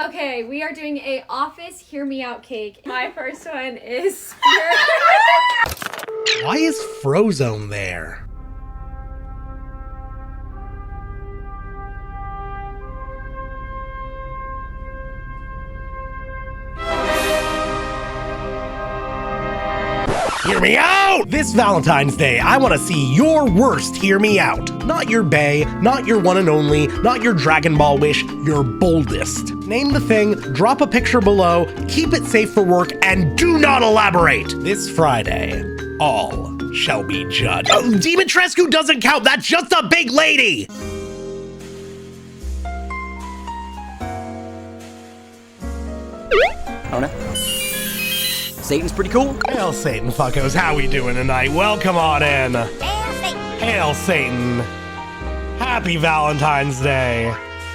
Okay, we are doing a office hear me out cake. My first one is Why is Frozone there? Hear me out! This Valentine's Day, I want to see your worst hear me out. Not your bae, not your one and only, not your Dragon Ball wish, your boldest. Name the thing, drop a picture below, keep it safe for work, and do not elaborate. This Friday, all shall be judged. Oh, Dimitrescu doesn't count, that's just a big lady! I don't know. Satan's pretty cool. Hail Satan, fuckos. How we doing tonight? Welcome on in. Hail Satan! Hail Satan. Happy Valentine's Day.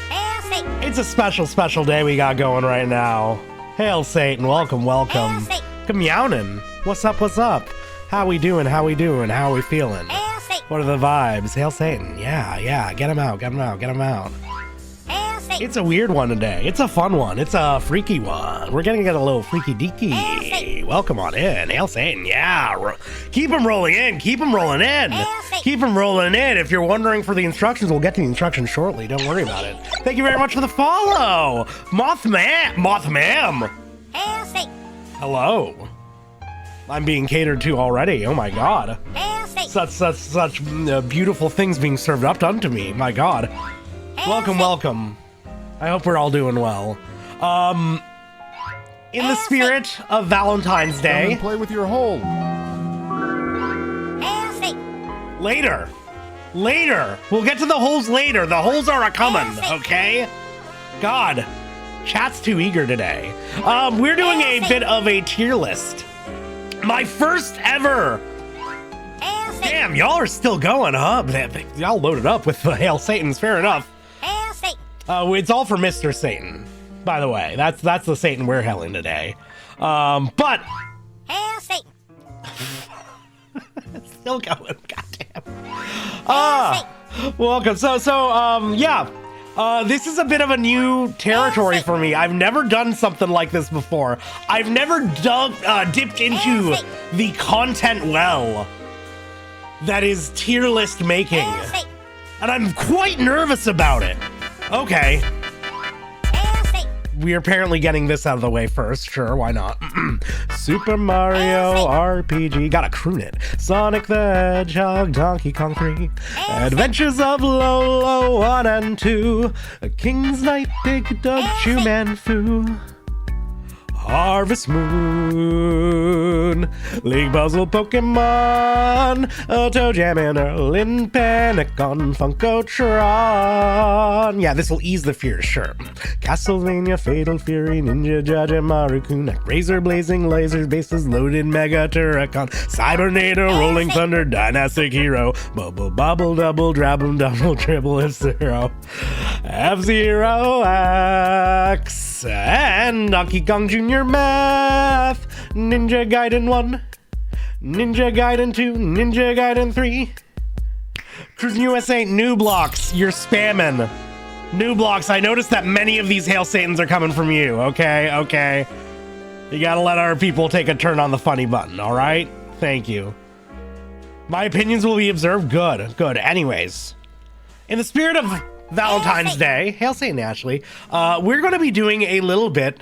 Hail Satan! It's a special, special day we got going right now. Hail Satan. Welcome, welcome. Hail Satan! Come yownin'. What's up, what's up? How we doing, how we doing? How we feeling? Hail Satan! What are the vibes? Hail Satan. Yeah. Get him out, get him out, get him out. Hail Satan! It's a weird one today. It's a fun one. It's a freaky one. We're gonna get a little freaky deaky. Welcome on in. Hail Satan. Yeah. Keep them rolling in. Keep them rolling in. Hail Satan. Keep them rolling in. If you're wondering for the instructions, we'll get to the instructions shortly. Don't worry about it. Thank you very much for the follow. Mothmam. Hail Satan! Hello. I'm being catered to already. Oh my god. Hail Satan! Such beautiful things being served up unto me. My god. Welcome, welcome. I hope we're all doing well. In the spirit of Valentine's Come Day, and play with your hole. Hail Satan! later. We'll get to the holes later. The holes are a-coming, okay? God, chat's too eager today. We're doing a bit of a tier list. My first ever. Hail Satan! Damn, y'all are still going, huh? Y'all loaded up with the Hail Satans, fair enough. Hail Satan! It's all for Mr. Satan, by the way. That's the Satan we're hailing today. But Hail Satan! still going. Goddamn. Hail Satan! Welcome. Yeah. This is a bit of a new territory for me. I've never done something like this before. I've never dipped into the content well that is tier list making, Hail Satan! and I'm quite nervous about it. Okay. Hail Satan! We're apparently getting this out of the way first. Sure, why not? Super Mario RPG. Gotta croon it. Sonic the Hedgehog, Donkey Kong 3. Adventures of Lolo 1 and 2. King's Knight, Big Dog, Chew-Man Foo. Harvest Moon, League Puzzle Pokemon, Toe Jam and Erlin Panic on Funkotron. Yeah, this will ease the fears, sure. Castlevania, Fatal Fury, Ninja Jaja, Mario Kunai, Razor Blazing Lasers, Bases Loaded, Mega Turrican, Cybernator, Rolling Thunder, Dynastic Hero, Bubble Bobble Double, Drabble Double, Triple F-Zero, F-Zero X, and Donkey Kong Jr. Math, Ninja Gaiden 1, Ninja Gaiden 2, Ninja Gaiden 3, Cruising USA, New Blocks, you're spamming. New Blocks, I noticed that many of these Hail Satans are coming from you, okay? You gotta let our people take a turn on the funny button, alright? Thank you. My opinions will be observed, good. Anyways, in the spirit of Valentine's Day, Hail Satan Ashley, we're gonna be doing a little bit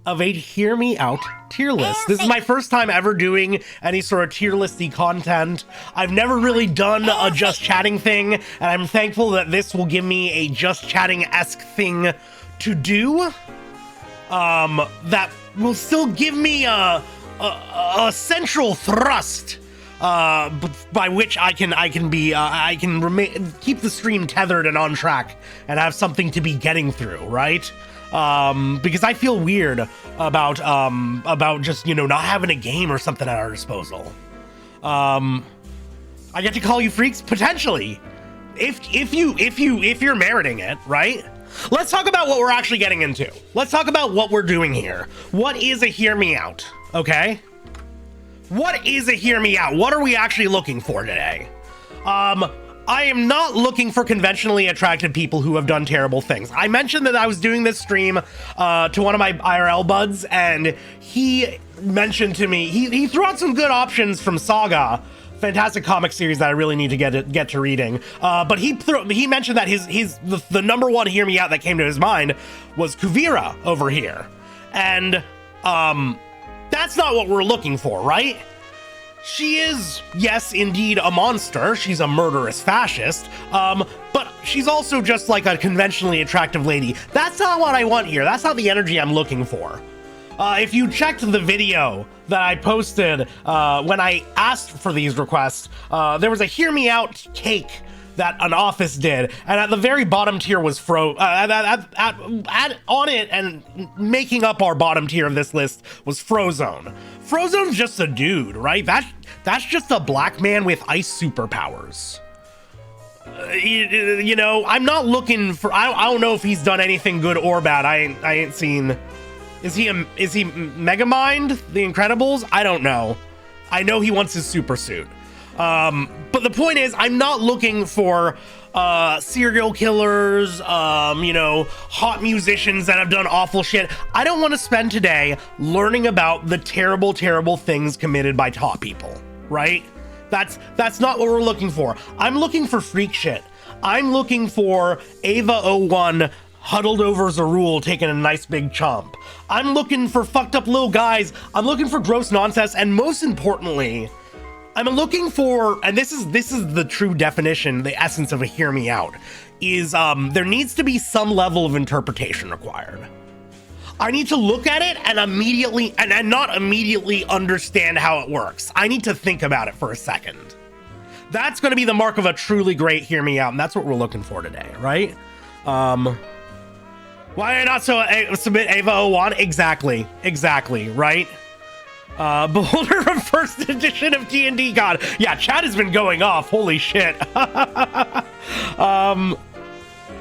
of a Hear Me Out tier list. This is my first time ever doing any sort of tier listy content. I've never really done a just chatting thing, and I'm thankful that this will give me a just chatting-esque thing to do. That will still give me a central thrust, by which I can keep the stream tethered and on track and have something to be getting through, right? Because I feel weird about just, not having a game or something at our disposal. I get to call you freaks potentially, if you're meriting it, right? Let's talk about what we're actually getting into. Let's talk about what we're doing here. What is a Hear Me Out? Okay. What is a Hear Me Out? What are we actually looking for today? I am not looking for conventionally attractive people who have done terrible things. I mentioned that I was doing this stream to one of my IRL buds, and he mentioned to me, he threw out some good options from Saga, fantastic comic series that I really need to get to reading. But he mentioned that the number one hear me out that came to his mind was Kuvira over here. And that's not what we're looking for, right? She is, yes, indeed a monster. She's a murderous fascist, but she's also just like a conventionally attractive lady. That's not what I want here. That's not the energy I'm looking for. If you checked the video that I posted when I asked for these requests, there was a hear me out cake that an office did, and at the very bottom tier was on it, and making up our bottom tier of this list was Frozone. Frozone's just a dude, right? That's just a black man with ice superpowers. You know, I'm not looking for. I don't know if he's done anything good or bad. I ain't seen. Is he Megamind, The Incredibles? I don't know. I know he wants his super suit. But the point is, I'm not looking for serial killers, you know, hot musicians that have done awful shit. I don't want to spend today learning about the terrible, terrible things committed by top people, right? That's not what we're looking for. I'm looking for freak shit. I'm looking for Ava01 huddled over Zarul taking a nice big chomp. I'm looking for fucked up little guys. I'm looking for gross nonsense, and most importantly, I'm looking for, and this is the true definition, the essence of a hear me out, is there needs to be some level of interpretation required. I need to look at it and immediately, and not immediately understand how it works. I need to think about it for a second. That's going to be the mark of a truly great hear me out, and that's what we're looking for today, right? Why not submit Ava01? Exactly, right? Beholder of first edition of D&D God. Yeah, chat has been going off. Holy shit. I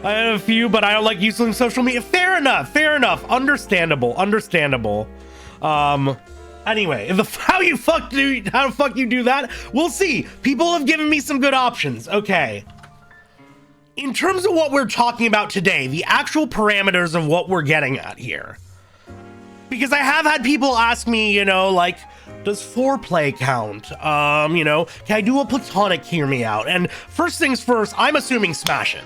have a few, but I don't like using social media. Fair enough. Understandable. Anyway, how the fuck you do that? We'll see. People have given me some good options. Okay. In terms of what we're talking about today, the actual parameters of what we're getting at here. Because I have had people ask me, you know, like, does foreplay count? You know, can I do a platonic hear me out? And first things first, I'm assuming smashing.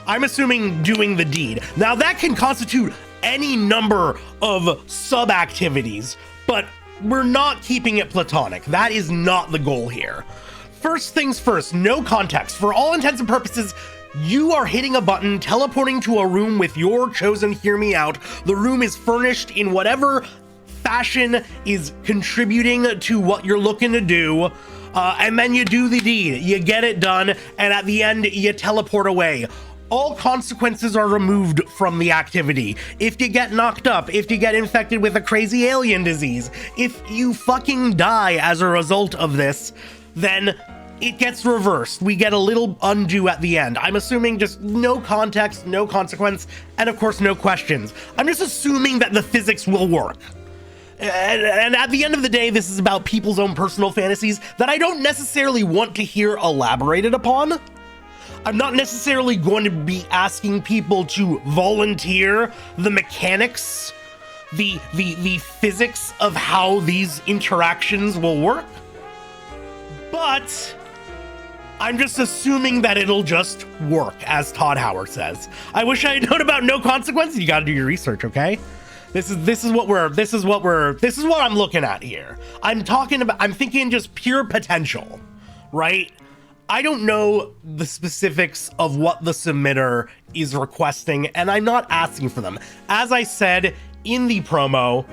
I'm assuming doing the deed. Now that can constitute any number of sub-activities, but we're not keeping it platonic. That is not the goal here. First things first, no context. For all intents and purposes, you are hitting a button, teleporting to a room with your chosen hear me out. The room is furnished in whatever fashion is contributing to what you're looking to do. And then you do the deed, you get it done, and at the end, you teleport away. All consequences are removed from the activity. If you get knocked up, if you get infected with a crazy alien disease, if you fucking die as a result of this, then it gets reversed. We get a little undo at the end. I'm assuming just no context, no consequence, and of course no questions. I'm just assuming that the physics will work. And at the end of the day, this is about people's own personal fantasies that I don't necessarily want to hear elaborated upon. I'm not necessarily going to be asking people to volunteer the mechanics, the physics of how these interactions will work. But I'm just assuming that it'll just work, as Todd Howard says. I wish I had known about no consequences. You got to do your research, okay? This is what I'm looking at here. I'm thinking just pure potential, right? I don't know the specifics of what the submitter is requesting, and I'm not asking for them. As I said in the promo,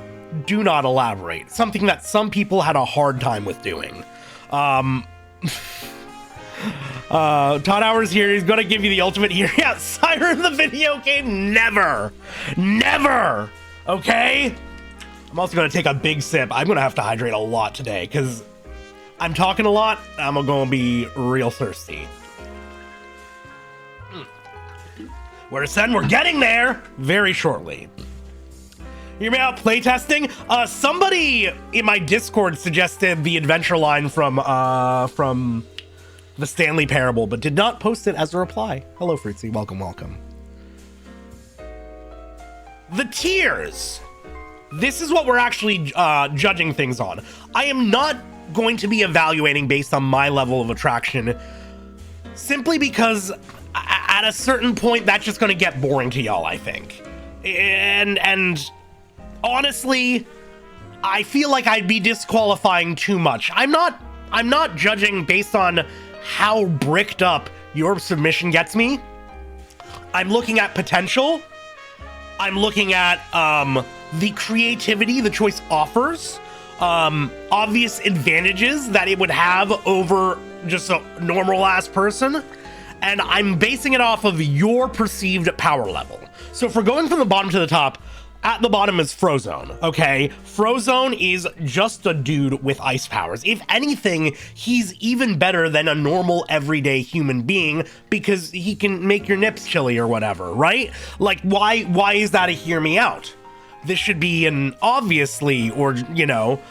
do not elaborate. Something that some people had a hard time with doing. Todd Howard's here. He's gonna give you the ultimate here. Yeah, Siren the video game. Never. Okay? I'm also gonna take a big sip. I'm gonna have to hydrate a lot today because I'm talking a lot. I'm gonna be real thirsty. We're getting there very shortly. Hear me out, playtesting. Somebody in my Discord suggested the adventure line from the Stanley Parable, but did not post it as a reply. Hello, Fruitsy. Welcome, welcome. The tiers. This is what we're actually judging things on. I am not going to be evaluating based on my level of attraction, simply because at a certain point, that's just going to get boring to y'all, I think. And honestly, I feel like I'd be disqualifying too much. I'm not judging based on how bricked up your submission gets me. I'm looking at potential. I'm looking at the creativity the choice offers, obvious advantages that it would have over just a normal ass person, and I'm basing it off of your perceived power level. So if we're going from the bottom to the top, at the bottom is Frozone, okay? Frozone is just a dude with ice powers. If anything, he's even better than a normal everyday human being because he can make your nips chilly or whatever, right? Like, why is that a hear me out? This should be an obviously, or, you know,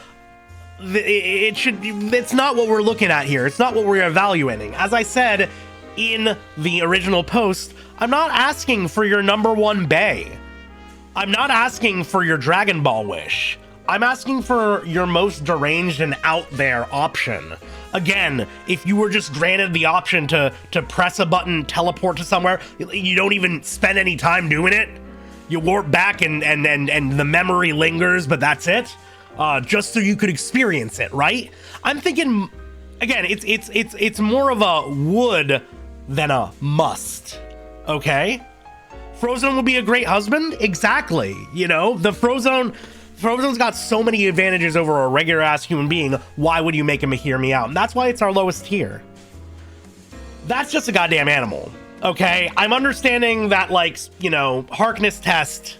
it's not what we're looking at here. It's not what we're evaluating. As I said in the original post, I'm not asking for your #1 bae. I'm not asking for your Dragon Ball wish. I'm asking for your most deranged and out there option. Again, if you were just granted the option to press a button, teleport to somewhere, you don't even spend any time doing it. You warp back and the memory lingers, but that's it. Just so you could experience it, right? I'm thinking, again, it's more of a would than a must, okay? Frozone will be a great husband? Exactly. You know, Frozone's got so many advantages over a regular ass human being. Why would you make him a hear me out? And that's why it's our lowest tier. That's just a goddamn animal. Okay, I'm understanding that, like, you know, Harkness test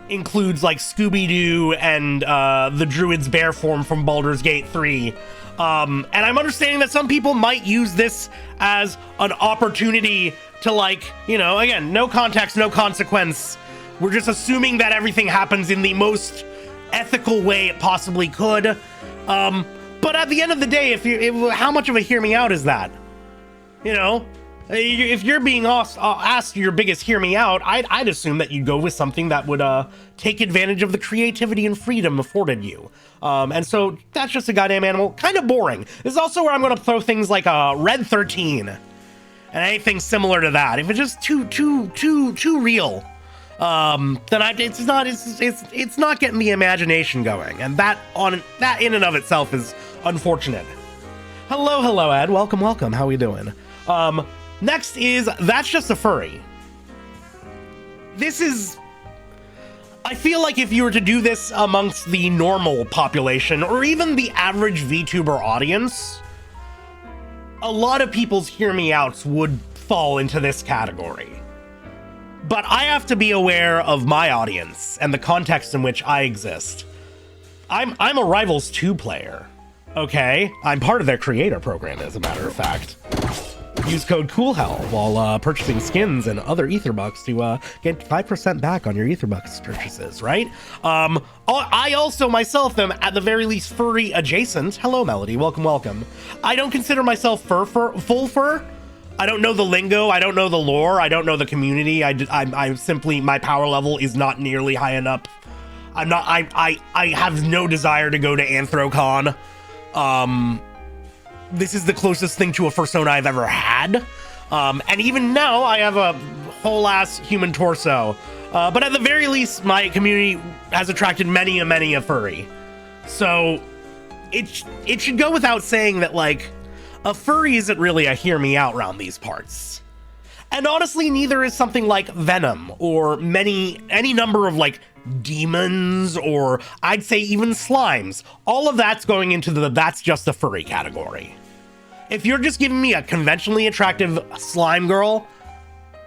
includes like Scooby-Doo and the Druid's bear form from Baldur's Gate 3. And I'm understanding that some people might use this as an opportunity to, like, you know, again, no context, no consequence. We're just assuming that everything happens in the most ethical way it possibly could. But at the end of the day, how much of a hear me out is that? You know, if you're being asked your biggest hear me out, I'd assume that you'd go with something that would take advantage of the creativity and freedom afforded you. And so that's just a goddamn animal. Kind of boring. This is also where I'm going to throw things like Red 13 and anything similar to that. If it's just too real, then it's not getting the imagination going, and that in and of itself is unfortunate. Hello, Ed. Welcome. How we doing? Next is That's Just a Furry. This is, I feel like if you were to do this amongst the normal population or even the average VTuber audience, a lot of people's hear me outs would fall into this category. But I have to be aware of my audience and the context in which I exist. I'm a Rivals 2 player, okay? I'm part of their creator program, as a matter of fact. Use code COOLHELL while purchasing skins and other Etherbucks to get 5% back on your Etherbucks purchases, right? I also myself am at the very least furry adjacent. Hello, Melody. Welcome. I don't consider myself full fur. I don't know the lingo. I don't know the lore. I don't know the community. I'm simply, my power level is not nearly high enough. I have no desire to go to Anthrocon. This is the closest thing to a fursona I've ever had. And even now, I have a whole-ass human torso. But at the very least, my community has attracted many a furry. So, it should go without saying that, like, a furry isn't really a hear me out around these parts. And honestly, neither is something like Venom, or any number of, like, demons, or I'd say even slimes. All of that's going into the That's Just a Furry category. If you're just giving me a conventionally attractive slime girl,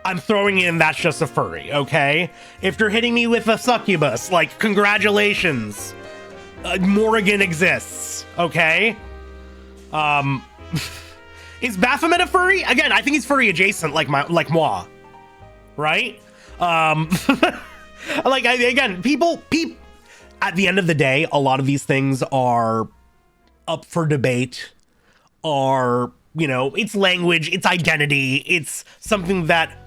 I'm throwing in That's Just a Furry, okay? If you're hitting me with a succubus, like, congratulations. Morrigan exists, okay? Is Baphomet a furry? Again, I think he's furry adjacent, like moi, right? Like, again, people, at the end of the day, a lot of these things are up for debate, are you know, it's language, it's identity, it's something that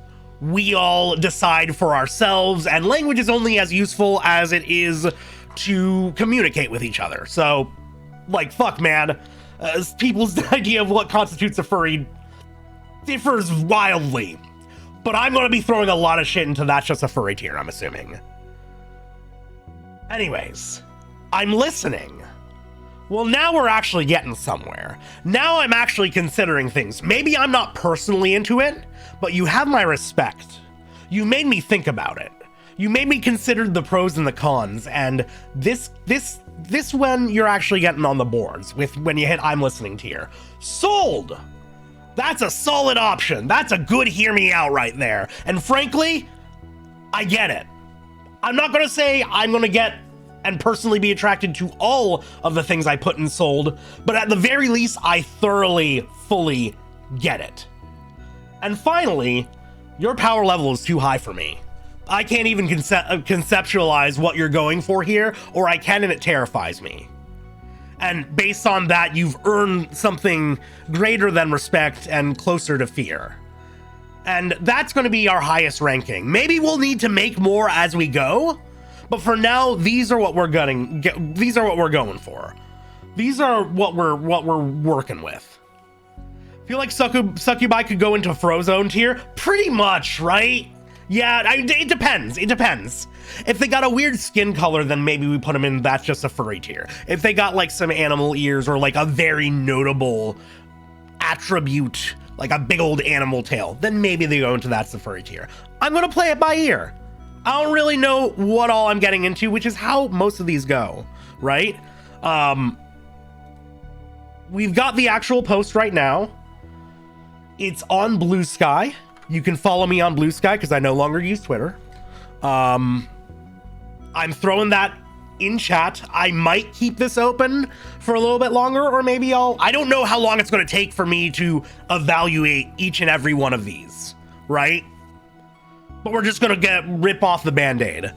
we all decide for ourselves, and language is only as useful as it is to communicate with each other. So, like, fuck, man. People's idea of what constitutes a furry differs wildly. But I'm going to be throwing a lot of shit into that's just a furry tier, I'm assuming. Anyways, I'm listening. Well, now we're actually getting somewhere. Now I'm actually considering things. Maybe I'm not personally into it, but you have my respect. You made me think about it. You made me consider the pros and the cons, and this one you're actually getting on the boards with when you hit I'm listening tier. Sold! That's a solid option. That's a good hear me out right there. And frankly, I get it. I'm not gonna say I'm gonna get and personally be attracted to all of the things I put in sold, but at the very least, I thoroughly, fully get it. And finally, your power level is too high for me. I can't even conceptualize what you're going for here, or I can and it terrifies me. And based on that, you've earned something greater than respect and closer to fear. And that's going to be our highest ranking. Maybe we'll need to make more as we go, but for now, these are what we're these are what we're going for. These are what we're working with. Feel like Succubi could go into Frozone tier? Pretty much, right? Yeah, it depends. It depends. If they got a weird skin color, then maybe we put them in that's just a furry tier. If they got like some animal ears or like a very notable attribute, like a big old animal tail, then maybe they go into that's the furry tier. I'm gonna play it by ear. I don't really know what all I'm getting into, which is how most of these go, right? We've got the actual post right now. It's on Blue Sky. You can follow me on Blue Sky because I no longer use Twitter. I'm throwing that in chat. I might keep this open for a little bit longer, or maybe I don't know how long it's going to take for me to evaluate each and every one of these, right? But we're just going to rip off the Band-Aid.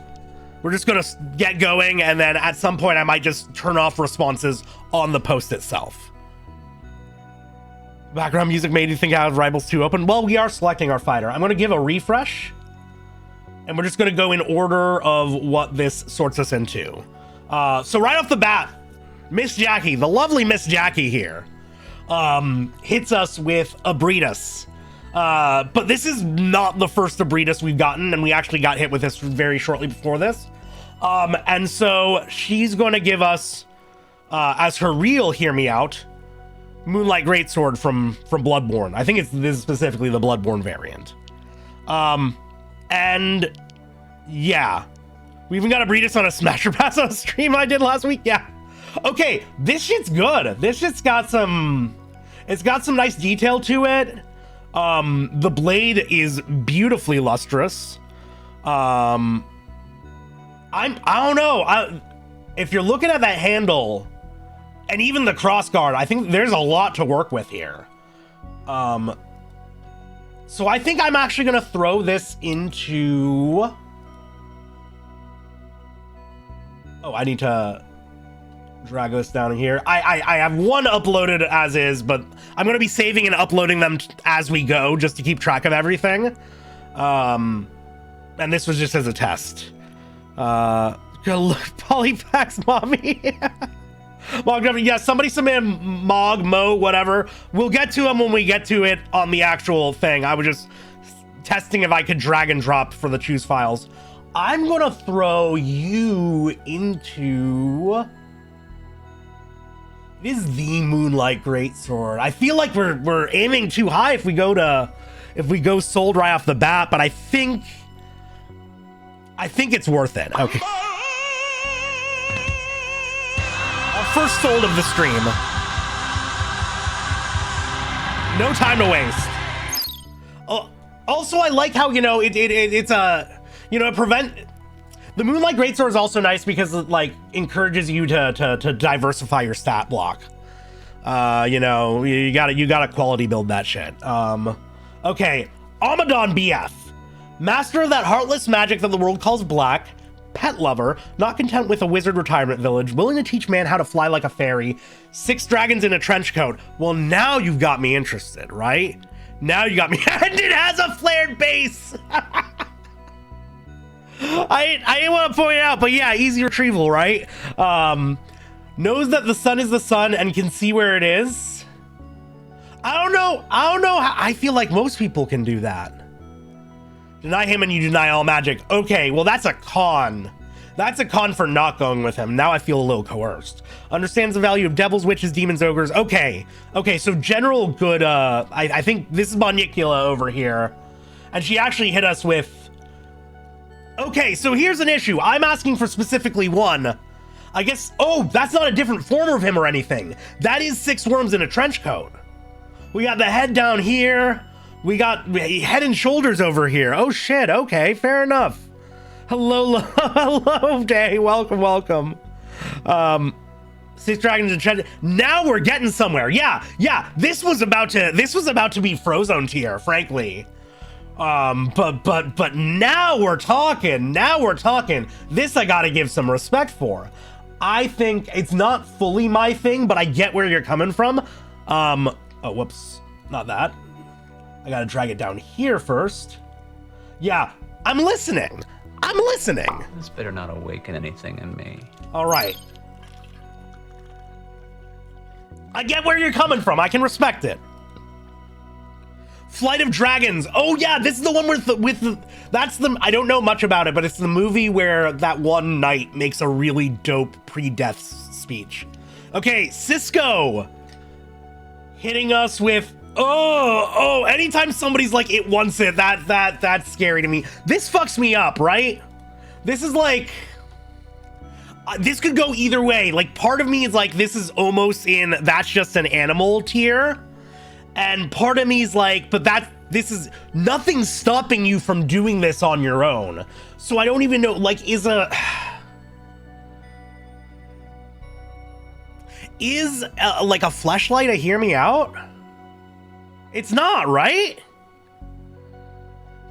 We're just going to get going, and then at some point I might just turn off responses on the post itself. Background music made you think I have Rivals 2 open. Well, we are selecting our fighter. I'm going to give a refresh, and we're just going to go in order of what this sorts us into. So right off the bat, Miss Jackie, the lovely Miss Jackie here, hits us with Abritus. But this is not the first Abritus we've gotten, and we actually got hit with this very shortly before this. And so she's going to give us, as her real Hear Me Out, Moonlight Greatsword from Bloodborne. I think this is specifically the Bloodborne variant. And yeah, we even got Abritus on a Smasher Pass on a stream I did last week. Yeah. Okay, this shit's good. This shit's got some, it's got some nice detail to it. The blade is beautifully lustrous. I don't know. If you're looking at that handle and even the crossguard, I think there's a lot to work with here. So I think I'm actually going to throw this into... Oh, I need to drag this down here. I have one uploaded as is, but I'm going to be saving and uploading them as we go just to keep track of everything. And this was just as a test. Go look, Polyfax Mommy. Yeah, somebody submit Mog, Mo, whatever. We'll get to them when we get to it on the actual thing. I was just testing if I could drag and drop for the choose files. I'm gonna throw you into... It is the Moonlight Greatsword. I feel like we're aiming too high if we go sold right off the bat, but I think it's worth it. Okay. Our first sold of the stream. No time to waste. Also, I like how, you know, it's a, you know, the Moonlight Greatsword is also nice because it, like, encourages you to diversify your stat block. You know, you gotta quality build that shit. Okay, Amadon BF. Master of that heartless magic that the world calls black, pet lover, not content with a wizard retirement village, willing to teach man how to fly like a fairy, 6 dragons in a trench coat. Well, now you've got me interested, right? Now you got me, and it has a flared base. I didn't want to point it out, but yeah, easy retrieval, right? Knows that the sun is the sun and can see where it is. I don't know how, I feel like most people can do that. Deny him and you deny all magic. Okay, well that's a con. That's a con for not going with him. Now I feel a little coerced. Understands the value of devils, witches, demons, ogres. Okay, so general good, I think this is Monicula over here. And she actually hit us with... Okay, so here's an issue. I'm asking for specifically one. I guess, oh, that's not a different form of him or anything. That is 6 worms in a trench coat. We got the head down here. We got head and shoulders over here. Oh shit, okay, fair enough. Hello, hello, Day, welcome. 6 dragons in trench. Now we're getting somewhere. Yeah, this was about to be Frozone tier, frankly. But now we're talking. This I gotta give some respect for. I think it's not fully my thing, but I get where you're coming from. Oh, whoops, not that. I gotta drag it down here first. Yeah, I'm listening. This better not awaken anything in me. All right. I get where you're coming from. I can respect it. Flight of Dragons. Oh yeah, this is the one with the that's the, I don't know much about it, but it's the movie where that one knight makes a really dope pre-death speech. Okay, Cisco hitting us with anytime somebody's like it wants it, that's scary to me. This fucks me up, right? This is like this could go either way. Like part of me is like this is almost in that's just an animal tier. And part of me is like, but this is nothing's stopping you from doing this on your own. So I don't even know, like, is like a fleshlight a hear me out? It's not, right?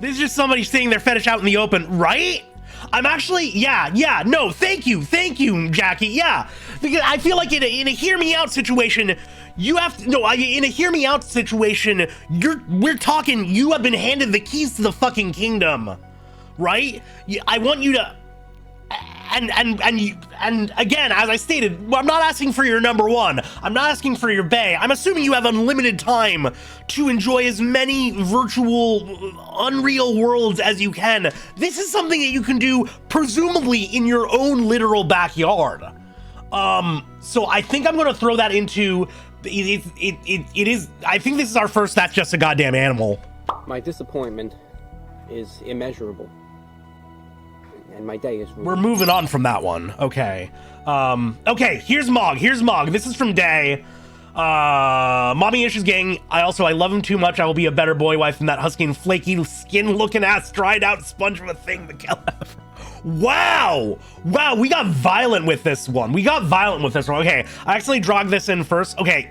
This is just somebody saying their fetish out in the open, right? I'm actually, yeah, no, thank you, Jackie, yeah. Because I feel like in a hear me out situation, you have to, no, in a hear me out situation, we're talking, you have been handed the keys to the fucking kingdom, right? I want you to, and again, as I stated, I'm not asking for your number one. I'm not asking for your bae. I'm assuming you have unlimited time to enjoy as many virtual, unreal worlds as you can. This is something that you can do, presumably, in your own literal backyard. So I think I'm going to throw that into, it is, I think this is our first That's Just a Goddamn Animal. My disappointment is immeasurable. And my day is ruined. We're moving on from that one. Okay. Okay, here's Mog. This is from Day. Mommy Issues gang. I love him too much. I will be a better boy wife than that husky and flaky skin looking ass dried out sponge of a thing that can ever. Wow, we got violent with this one. Okay, I actually dragged this in first. Okay,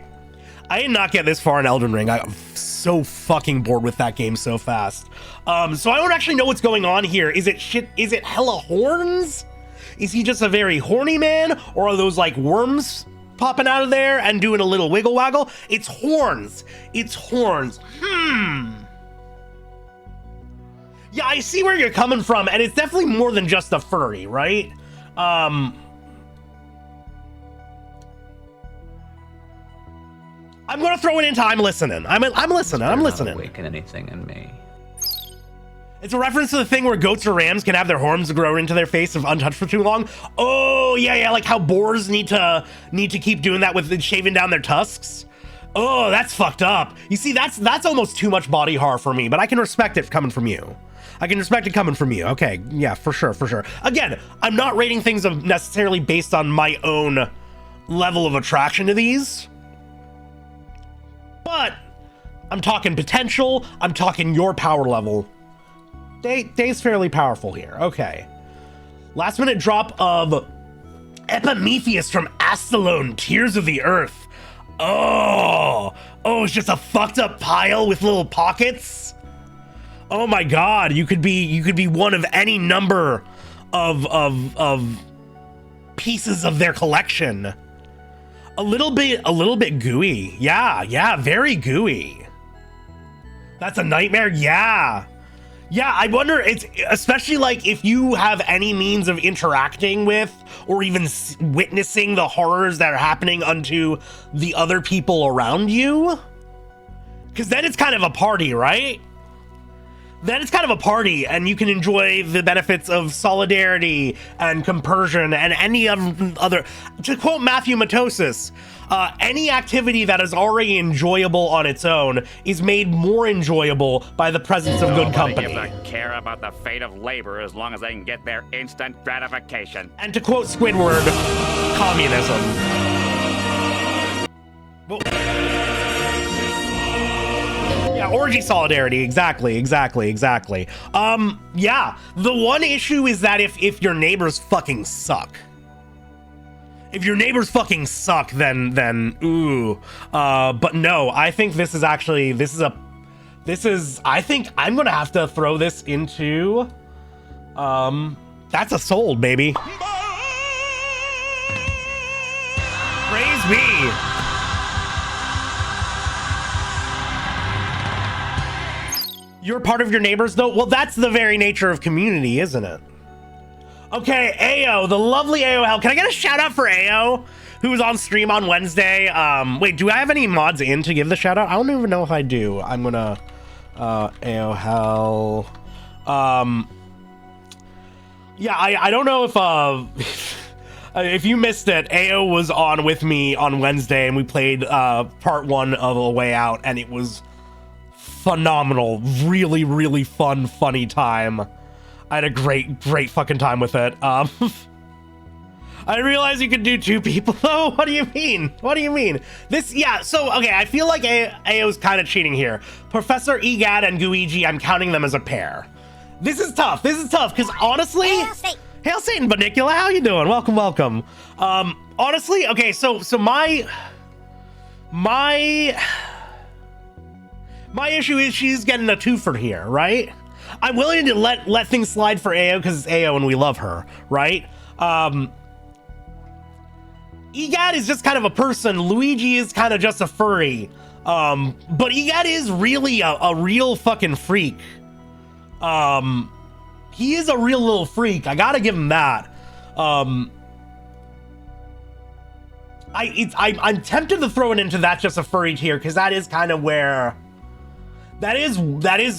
I did not get this far in Elden Ring. I got so fucking bored with that game so fast. So I don't actually know what's going on here. Is it hella horns? Is he just a very horny man? Or are those like worms popping out of there and doing a little wiggle waggle? It's horns. Yeah, I see where you're coming from, and it's definitely more than just a furry, right? I'm gonna throw it into I'm listening. I'm listening. Awaken anything in me. It's a reference to the thing where goats or rams can have their horns grow into their face if untouched for too long. Oh yeah, like how boars need to keep doing that with shaving down their tusks. Oh, that's fucked up. You see, that's almost too much body horror for me, but I can respect it coming from you. Okay, yeah, for sure. Again, I'm not rating things necessarily based on my own level of attraction to these, but I'm talking potential. I'm talking your power level. Day's fairly powerful here. Okay. Last minute drop of Epimetheus from Astalone, Tears of the Earth. Oh, it's just a fucked up pile with little pockets. Oh my god, you could be one of any number of pieces of their collection. A little bit gooey. Yeah, very gooey. That's a nightmare. Yeah, I wonder, it's especially like if you have any means of interacting with or even witnessing the horrors that are happening unto the other people around you, because then it's kind of a party, right? Then it's kind of a party, and you can enjoy the benefits of solidarity and compersion and any other, to quote Matthew Matosis, any activity that is already enjoyable on its own is made more enjoyable by the presence of good company. Nobody gives a care about the fate of labor as long as they can get their instant gratification. And to quote Squidward, communism. Well, yeah, orgy solidarity, exactly. Yeah, the one issue is that if your neighbors fucking suck. If your neighbors fucking suck, then ooh. But no, I think this is, I think I'm gonna have to throw this into, that's a soul, baby. Praise me. You're part of your neighbors, though? Well, that's the very nature of community, isn't it? Okay, Ao, the lovely Ao Hell. Can I get a shout out for Ao, who was on stream on Wednesday? Wait, do I have any mods in to give the shout out? I don't even know if I do. I'm gonna, Ao Hell. Yeah, I don't know if you missed it, Ao was on with me on Wednesday, and we played part 1 of A Way Out, and it was phenomenal. Really fun, funny time. I had a great fucking time with it. I didn't realize you could do 2 people though. What do you mean? This, yeah, so okay, I feel like Ao's kind of cheating here. Professor Egad and Guiji, I'm counting them as a pair. This is tough because honestly, Hail Satan, Banicula, how you doing? Welcome. Honestly, okay, so my issue is she's getting a twofer here, right? I'm willing to let things slide for Ao because it's Ao and we love her, right? Egad is just kind of a person. Luigi is kind of just a furry. But Egad is really a real fucking freak. He is a real little freak. I gotta give him that. I'm tempted to throw it into That's Just a Furry tier because that is kind of where... That is,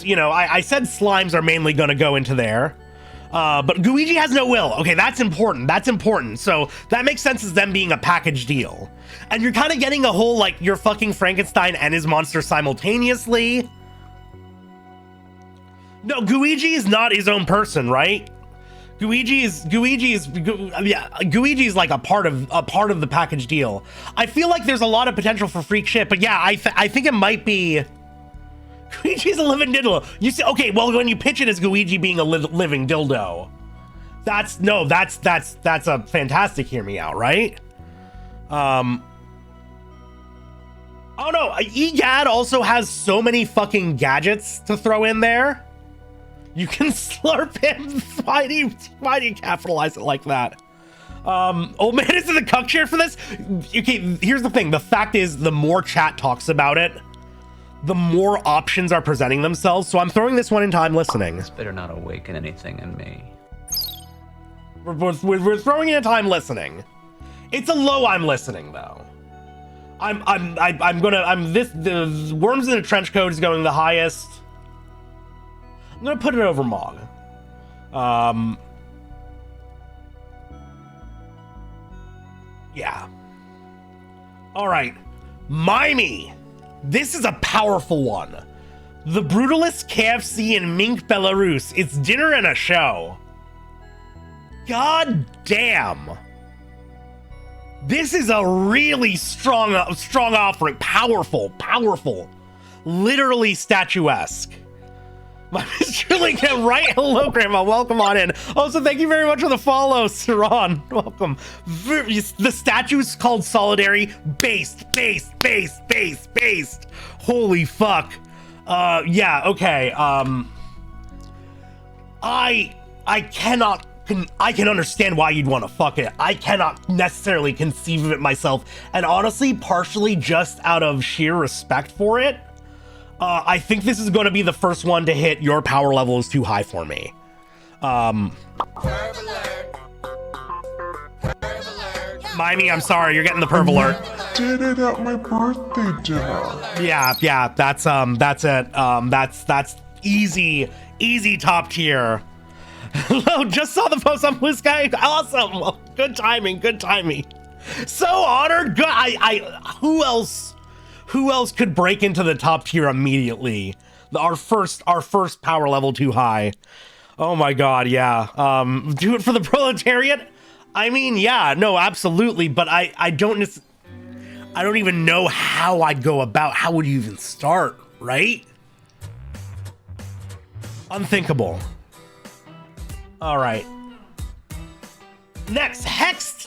you know, I said slimes are mainly going to go into there. But Guiji has no will. Okay, that's important. So that makes sense as them being a package deal. And you're kind of getting a whole, like, you're fucking Frankenstein and his monster simultaneously. No, Guiji is not his own person, right? Guiji is like a part of the package deal. I feel like there's a lot of potential for freak shit, but yeah, I think it might be... Guiji's a living dildo. You see, okay, well, when you pitch it as Guiji being a living dildo, that's a fantastic hear me out, right? Oh no, Egad also has so many fucking gadgets to throw in there. You can slurp him. Why do you capitalize it like that? Old man is in the cuck chair for this? Okay, here's the thing. The fact is, the more chat talks about it, the more options are presenting themselves. So I'm throwing this one into I'm listening. This better not awaken anything in me. We're throwing it into I'm listening. It's a low I'm listening though. The Worms in a Trench Coat is going the highest. I'm gonna put it over Mog. Yeah. All right, Mimey. This is a powerful one. The Brutalist KFC in Minsk, Belarus. It's dinner and a show. God damn. This is a really strong offering. Powerful. Literally statuesque. My Mr. Lincoln, right? Hello, Grandma. Welcome on in. Also, thank you very much for the follow, Saran. Welcome. The statue is called Solidary. Based. Holy fuck. Yeah, okay. I cannot I can understand why you'd want to fuck it. I cannot necessarily conceive of it myself. And honestly, partially just out of sheer respect for it, I think this is going to be the first one to hit your power level is too high for me. Mimey, I'm sorry, you're getting the perv alert. Did it at my birthday dinner. Yeah, that's it. That's easy top tier. Hello, just saw the post on Blue Sky. Awesome. Well, good timing. So honored. Good. Who else could break into the top tier immediately? Our first power level too high. Oh my god, yeah. Do it for the proletariat? I mean, yeah, no, absolutely, but I don't even know how I'd go about. How would you even start, right? Unthinkable. All right. Next, Hex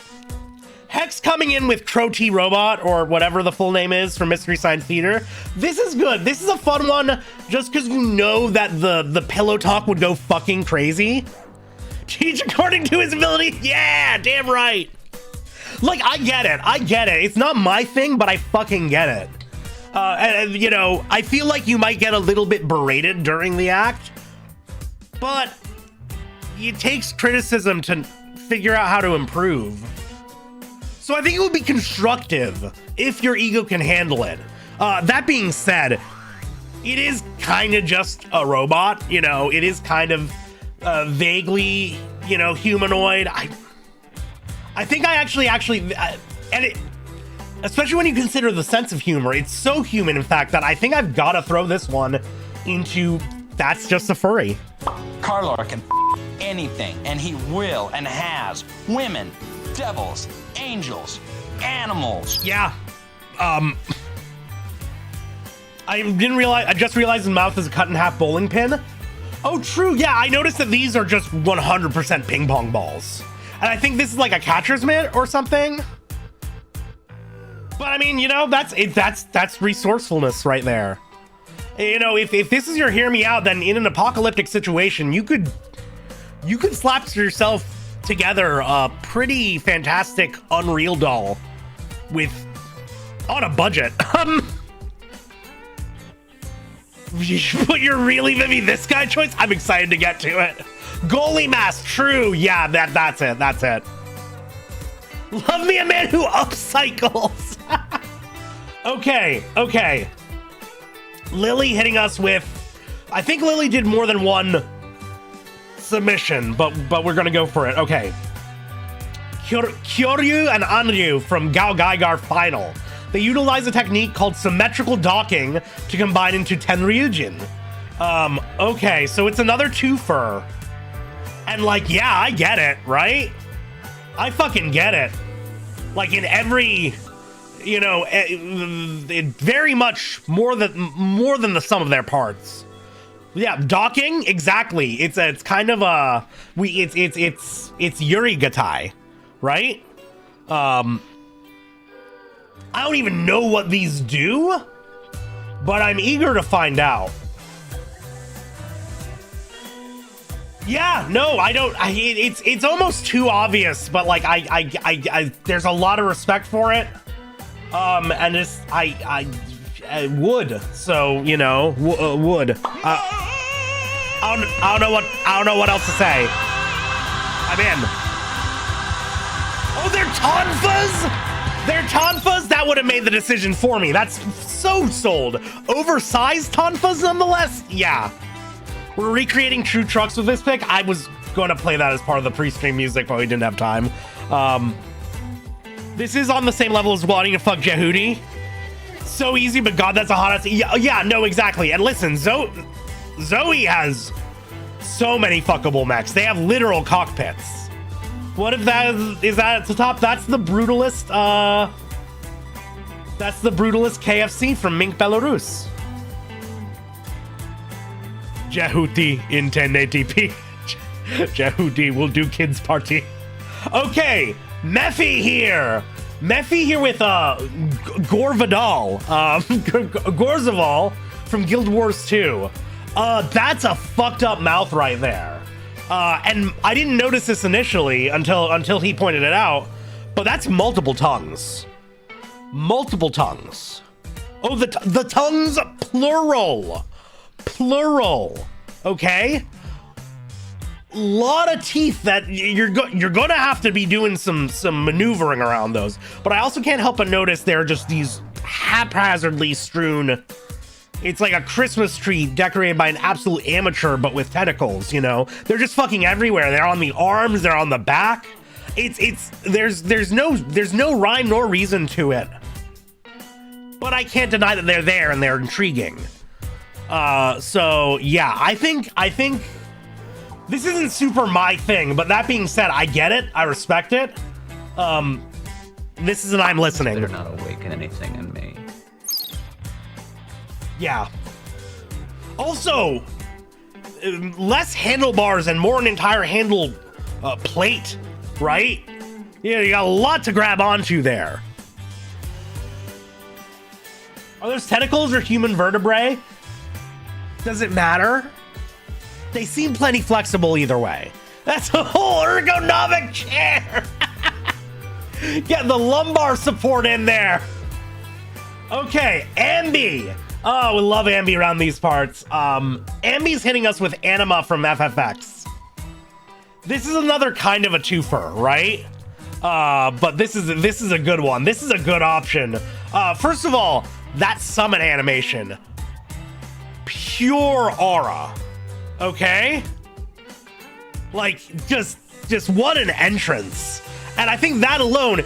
coming in with Crow T Robot, or whatever the full name is, from Mystery Science Theater. This is good. This is a fun one, just because you know that the pillow talk would go fucking crazy. Teach according to his ability. Yeah, damn right. Like, I get it. It's not my thing, but I fucking get it. And you know, I feel like you might get a little bit berated during the act, but it takes criticism to figure out how to improve. So I think it would be constructive if your ego can handle it. That being said, it is kind of just a robot, you know, it is kind of vaguely, you know, humanoid. I think I actually, and it, especially when you consider the sense of humor, it's so human, in fact, that I think I've got to throw this one into that's just a furry. Carlor can anything, and he will and has. Women, devils, angels, animals. Yeah. I just realized his mouth is a cut in half bowling pin. Oh, true. Yeah, I noticed that these are just 100% ping pong balls. And I think this is like a catcher's mitt or something. But I mean, you know, that's resourcefulness right there. You know, if this is your hear me out, then in an apocalyptic situation, you could slap yourself together a pretty fantastic Unreal doll on a budget. You should put your really maybe this guy choice. I'm excited to get to it. Goalie mask, true. Yeah, that's it. Love me a man who upcycles. Okay. Lily hitting us with, I think Lily did more than one submission, but we're gonna go for it. Okay. Kyoryu and Anryu from Gao Gaigar Final. They utilize a technique called symmetrical docking to combine into Tenryujin. Okay, so it's another twofer. And like, yeah, I get it, right? I fucking get it. Like in every, you know, it very much more than the sum of their parts. Yeah, docking, exactly. It's kind of a it's Yuri Gatai, right? I don't even know what these do, but I'm eager to find out. Yeah, no, I don't. It's almost too obvious, but like I there's a lot of respect for it. And it's I would, so you know, would. I don't know what else to say. I'm in. Oh, they're tonfas. They're tonfas? That would have made the decision for me. That's so sold. Oversized tonfas nonetheless? Yeah. We're recreating True Trucks with this pick. I was going to play that as part of the pre-stream music, but we didn't have time. This is on the same level as wanting to fuck Jehudi. So easy, but God, that's a hot ass. Yeah, no, exactly. And listen, Zoe has so many fuckable mechs. They have literal cockpits. What if that is that at the top? That's the brutalist. That's the brutalist KFC from Mink Belarus. Jehudi in 1080p. Jehudi will do kids party. Okay, Mephi here. Mephi here with Gore Vidal. Gorzaval from Guild Wars 2. That's a fucked up mouth right there. And I didn't notice this initially until he pointed it out, but that's multiple tongues. Multiple tongues. Oh, the tongues, plural. Plural. Okay? Lot of teeth that you're gonna have to be doing some maneuvering around those. But I also can't help but notice they're just these haphazardly strewn. It's like a Christmas tree decorated by an absolute amateur, but with tentacles, you know? They're just fucking everywhere. They're on the arms, they're on the back. There's no rhyme nor reason to it. But I can't deny that they're there and they're intriguing. So yeah, I think this isn't super my thing, but that being said, I get it, I respect it. This is an I'm listening. Better not awaken anything in me. Yeah. Also, less handlebars and more an entire handle plate, right? Yeah, you got a lot to grab onto there. Are those tentacles or human vertebrae? Does it matter? They seem plenty flexible either way. That's a whole ergonomic chair. Get the lumbar support in there. Okay, Ambi. Oh, we love Ambi around these parts. Ambi's hitting us with Anima from FFX. This is another kind of a twofer, right? But this is a good one. This is a good option. First of all, that summon animation. Pure aura. Okay? Like, just what an entrance. And I think that alone,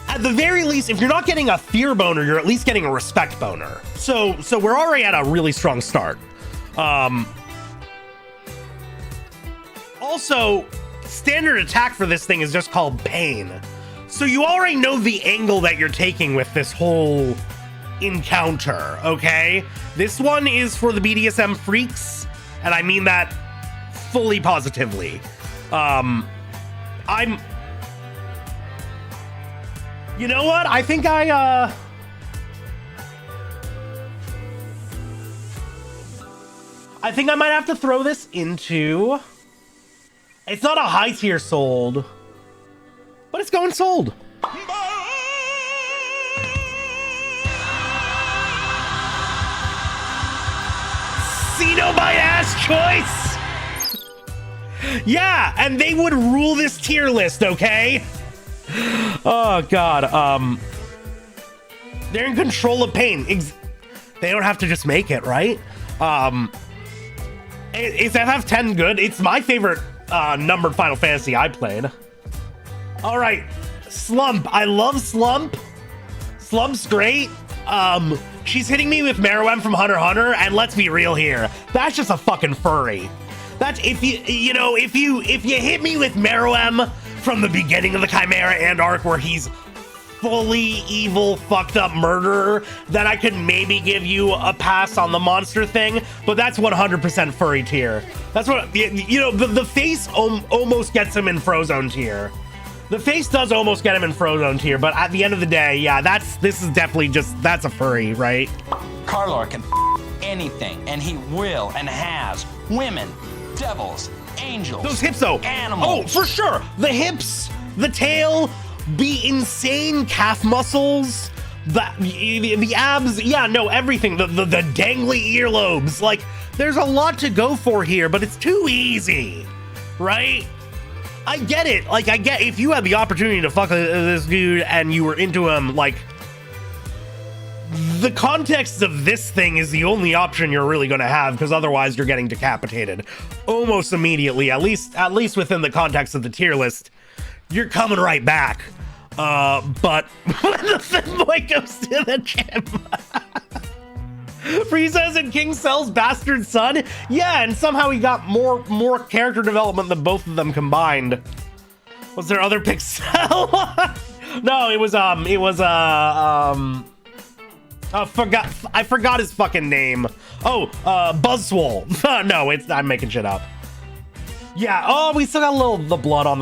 at the very least, if you're not getting a fear boner, you're at least getting a respect boner. So we're already at a really strong start. Also, standard attack for this thing is just called Pain. So you already know the angle that you're taking with this whole encounter, okay? This one is for the BDSM freaks, and I mean that fully positively. You know what? I think I might have to throw this into... It's not a high tier sold, but it's going sold. Cenobite ass choice! Yeah, and they would rule this tier list, okay? Oh god, they're in control of pain. They don't have to just make it, right? Is FF10 good? It's my favorite numbered Final Fantasy I played. All right, Slump. I love Slump. Slump's great. She's hitting me with Meruem from Hunter x Hunter, and let's be real here, that's just a fucking furry. That's if you hit me with Meruem from the beginning of the Chimera and arc where he's fully evil, fucked up murderer, then I could maybe give you a pass on the monster thing, but that's 100% furry tier. That's what, you know, the face almost gets him in Frozone tier. The face does almost get him in Frozone tier, but at the end of the day, yeah, this is definitely just, that's a furry, right? Carlor can anything, and he will and has. Women, devils, angels. Those hips though. Animals. Oh, for sure. The hips, the tail, the insane calf muscles, the abs, yeah, no, everything. The dangly earlobes. Like, there's a lot to go for here, but it's too easy, right? I get it. Like, I get if you had the opportunity to fuck this dude and you were into him, like, the context of this thing is the only option you're really going to have, because otherwise you're getting decapitated almost immediately, at least within the context of the tier list. You're coming right back. But when the thin boy goes to the gym, Frieza's and King Cell's bastard son, yeah, and somehow he got more character development than both of them combined. Was there other Pixel? No, I forgot his fucking name. Oh, Buzzswole. No, I'm making shit up. Yeah, oh, we still got the blood on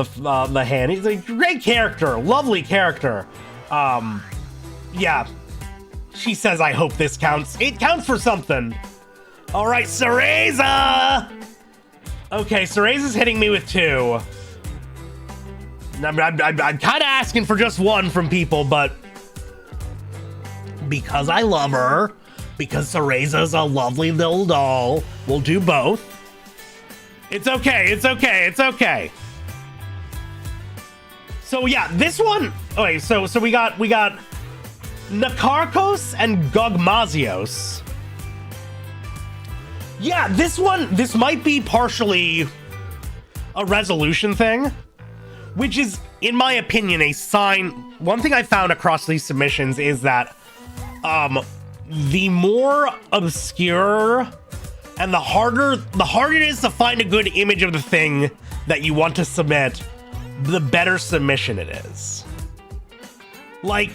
the hand. He's a great character, lovely character. Yeah. She says, I hope this counts. It counts for something. All right, Cereza! Okay, Cereza is hitting me with 2. I'm kind of asking for just 1 from people, but because I love her, because Cereza's a lovely little doll, we'll do both. It's okay, it's okay, it's okay. So yeah, this one. Okay, so we got Nakarkos and Gogmazios. Yeah, this might be partially a resolution thing, which is, in my opinion, a sign. One thing I found across these submissions is that the more obscure and the harder it is to find a good image of the thing that you want to submit, the better submission it is. Like,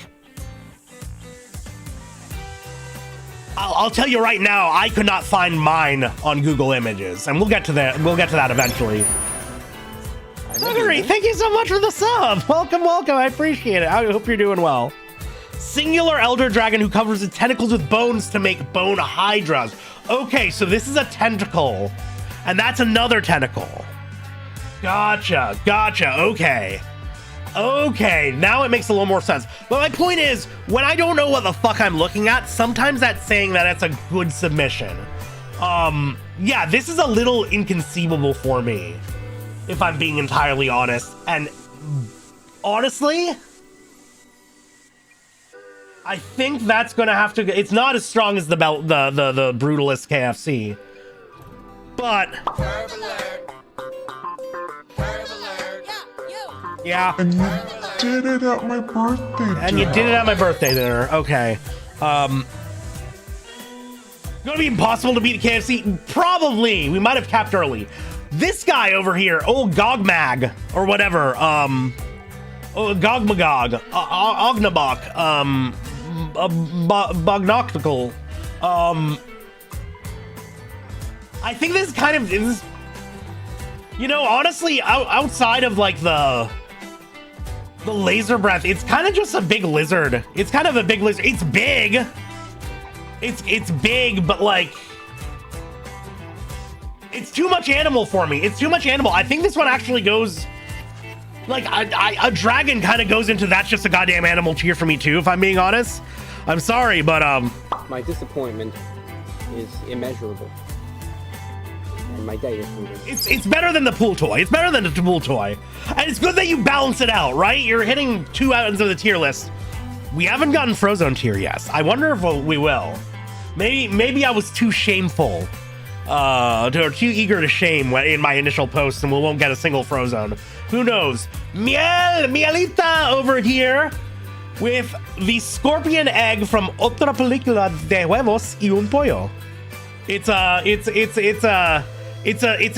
I'll tell you right now, I could not find mine on Google Images, and we'll get to that. We'll get to that eventually. Gregory, thank you so much for the sub. Welcome, welcome. I appreciate it. I hope you're doing well. Singular elder dragon who covers its tentacles with bones to make bone hydras. Okay, so this is a tentacle, and that's another tentacle. Gotcha, gotcha. Okay. Okay, now it makes a little more sense. But my point is, when I don't know what the fuck I'm looking at, sometimes that's saying that it's a good submission. Yeah, this is a little inconceivable for me, if I'm being entirely honest. And honestly, I think that's gonna have to. It's not as strong as the brutalist KFC, but yeah. And you did it at my birthday. And you did it at my birthday dinner. Okay. Gonna be impossible to beat KFC? Probably. We might have capped early. This guy over here, old Gogmag, or whatever, Gogmagog, Ognabok, Bognoctical, I think this kind of is, you know, honestly, outside of like the laser breath, it's kind of just a big lizard. It's kind of a big lizard. It's big. It's big, but like, it's too much animal for me. It's too much animal. I think this one actually goes, like, a dragon kind of goes into that's just a goddamn animal tier for me too, if I'm being honest. I'm sorry, but My disappointment is immeasurable. And my day is moving. It's better than the pool toy. It's better than the pool toy. And it's good that you balance it out, right? You're hitting 2 ends of the tier list. We haven't gotten Frozone tier yet. I wonder if we will. Maybe I was too shameful. Or too eager to shame in my initial post, and we won't get a single Frozone. Who knows? Mielita over here with the scorpion egg from Otra Película de Huevos y un Pollo. It's an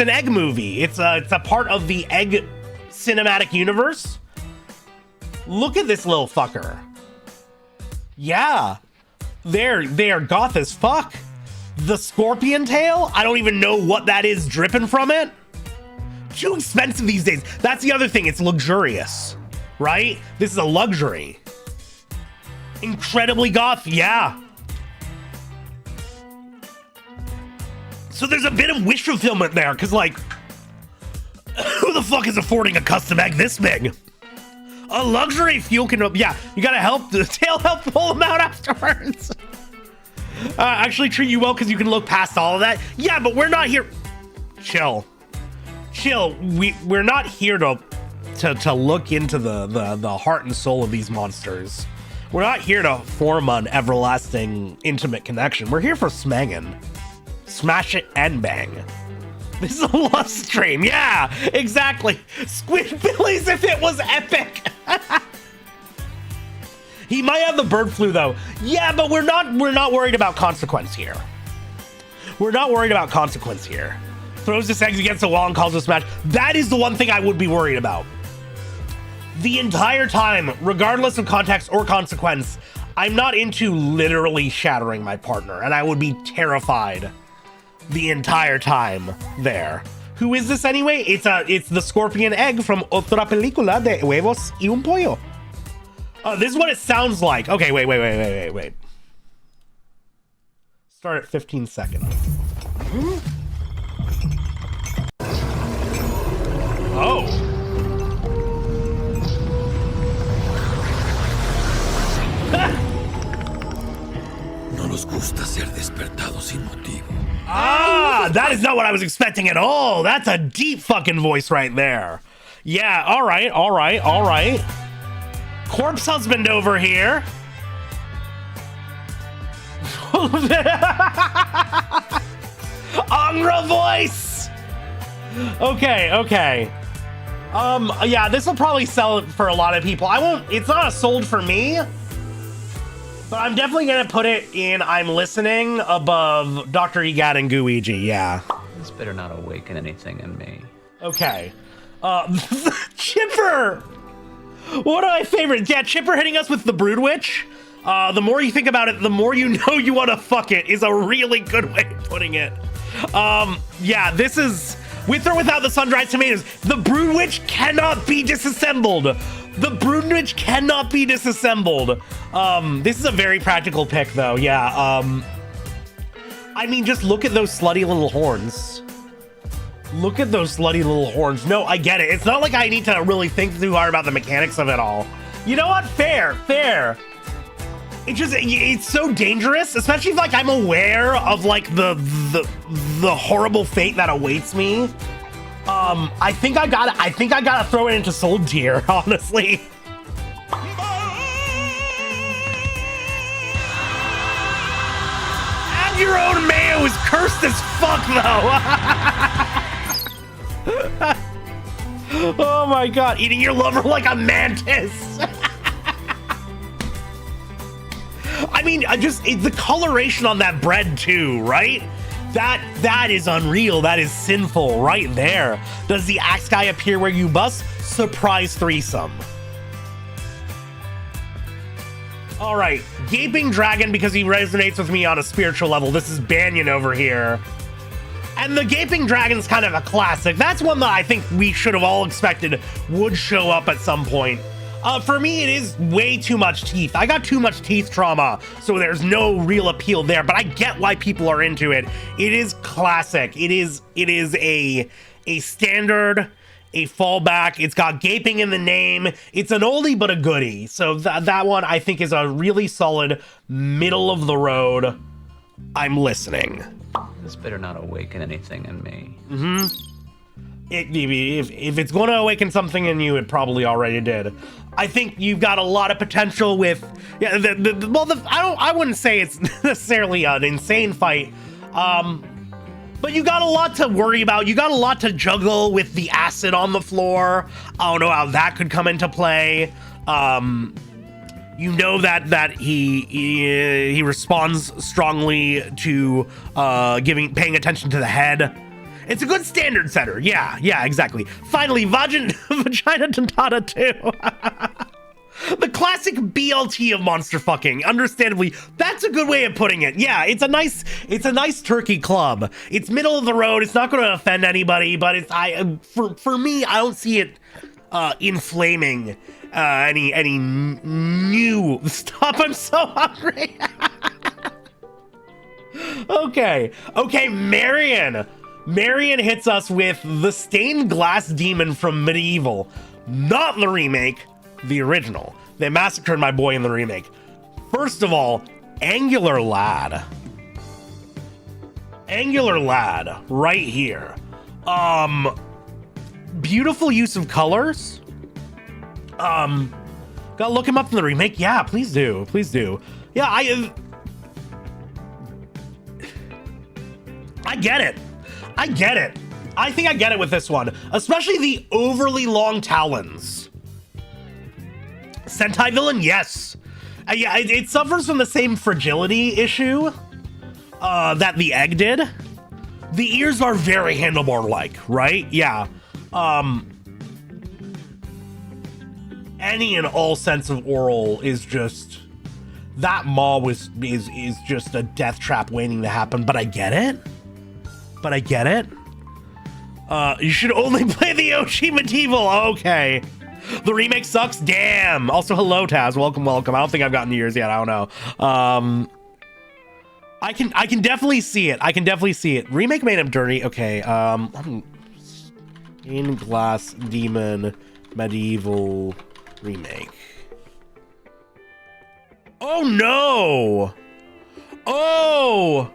egg movie. It's a part of the egg cinematic universe. Look at this little fucker. Yeah, they're goth as fuck. The scorpion tail, I don't even know what that is dripping from it. Too expensive these days. That's the other thing. It's luxurious, right? This is a luxury. Incredibly goth, yeah. So there's a bit of wish fulfillment there, because like, who the fuck is affording a custom egg this big? A luxury fuel can, yeah, you gotta help the tail help pull them out afterwards. Actually treat you well because you can look past all of that. Yeah, but we're not here. Chill. We're not here to look into the heart and soul of these monsters. We're not here to form an everlasting intimate connection. We're here for smangin'. Smash it and bang. This is a lust stream. Yeah, exactly. Squidbillies if it was epic. He might have the bird flu though. Yeah, but we're not worried about consequence here. We're not worried about consequence here. Throws his eggs against the wall and calls a smash. That is the one thing I would be worried about. The entire time, regardless of context or consequence, I'm not into literally shattering my partner, and I would be terrified the entire time there. Who is this anyway? It's the scorpion egg from Otra Película de Huevos y un Pollo. This is what it sounds like. Okay, wait. Start at 15 seconds. Oh. No nos gusta ser despertados sin motivo. Ah, that is not what I was expecting at all. That's a deep fucking voice right there. Yeah, all right. Corpse husband over here. Angra voice. Okay. Yeah, this will probably sell it for a lot of people. It's not a sold for me, but I'm definitely gonna put it in I'm listening above Dr. Egad and Gooigi, yeah. This better not awaken anything in me. Okay. Chipper! One of my favorites. Yeah, Chipper hitting us with the Brood Witch. The more you think about it, the more you know you want to fuck it is a really good way of putting it. Yeah, this is... With or without the sun-dried tomatoes, the Brood Witch cannot be disassembled. The Brood Witch cannot be disassembled. This is a very practical pick, though. Yeah, I mean, just look at those slutty little horns. Look at those slutty little horns. No, I get it. It's not like I need to really think too hard about the mechanics of it all. You know what? Fair. It's so dangerous, especially if like I'm aware of like the horrible fate that awaits me. I think I gotta throw it into Soul Tier, honestly. And your own mayo is cursed as fuck, though. Oh my god, eating your lover like a mantis. I mean, the coloration on that bread too, right? That is unreal. That is sinful right there. Does the axe guy appear where you bust? Surprise threesome. All right, Gaping Dragon because he resonates with me on a spiritual level. This is Banyan over here. And the Gaping Dragon's kind of a classic. That's one that I think we should have all expected would show up at some point. For me, it is way too much teeth. I got too much teeth trauma, so there's no real appeal there, but I get why people are into it. It is classic. It is a standard, a fallback. It's got gaping in the name. It's an oldie but a goodie. So that one I think is a really solid middle of the road. I'm listening. This better not awaken anything in me. If it's going to awaken something in you, it probably already did. I think you've got a lot of potential with, yeah. I wouldn't say it's necessarily an insane fight, but you got a lot to worry about. You got a lot to juggle with the acid on the floor. I don't know how that could come into play. You know that he responds strongly to paying attention to the head. It's a good standard setter. Yeah, exactly. Finally, Vagina Dentata 2. The classic BLT of monster fucking. Understandably, that's a good way of putting it. Yeah, it's a nice turkey club. It's middle of the road. It's not going to offend anybody, but for me, I don't see it inflaming any new stop. I'm so hungry. Okay, Marion hits us with the stained glass demon from Medieval. Not the remake, the original. They massacred my boy in the remake. First of all, Angular Lad right here. Beautiful use of colors. Gotta look him up in the remake. Yeah, please do. Yeah, I get it. I think I get it with this one, especially the overly long talons. Sentai villain, yes. Yeah, it suffers from the same fragility issue that the egg did. The ears are very handlebar-like, right? Yeah. Any and all sense of oral is just... That maw is just a death trap waiting to happen, but I get it. You should only play the OG Medieval. Okay. The remake sucks. Damn. Also, hello, Taz. Welcome. I don't think I've gotten to yours yet. I don't know. I can definitely see it. Remake made him dirty. Okay. Stained Glass Demon Medieval Remake. Oh no! Oh!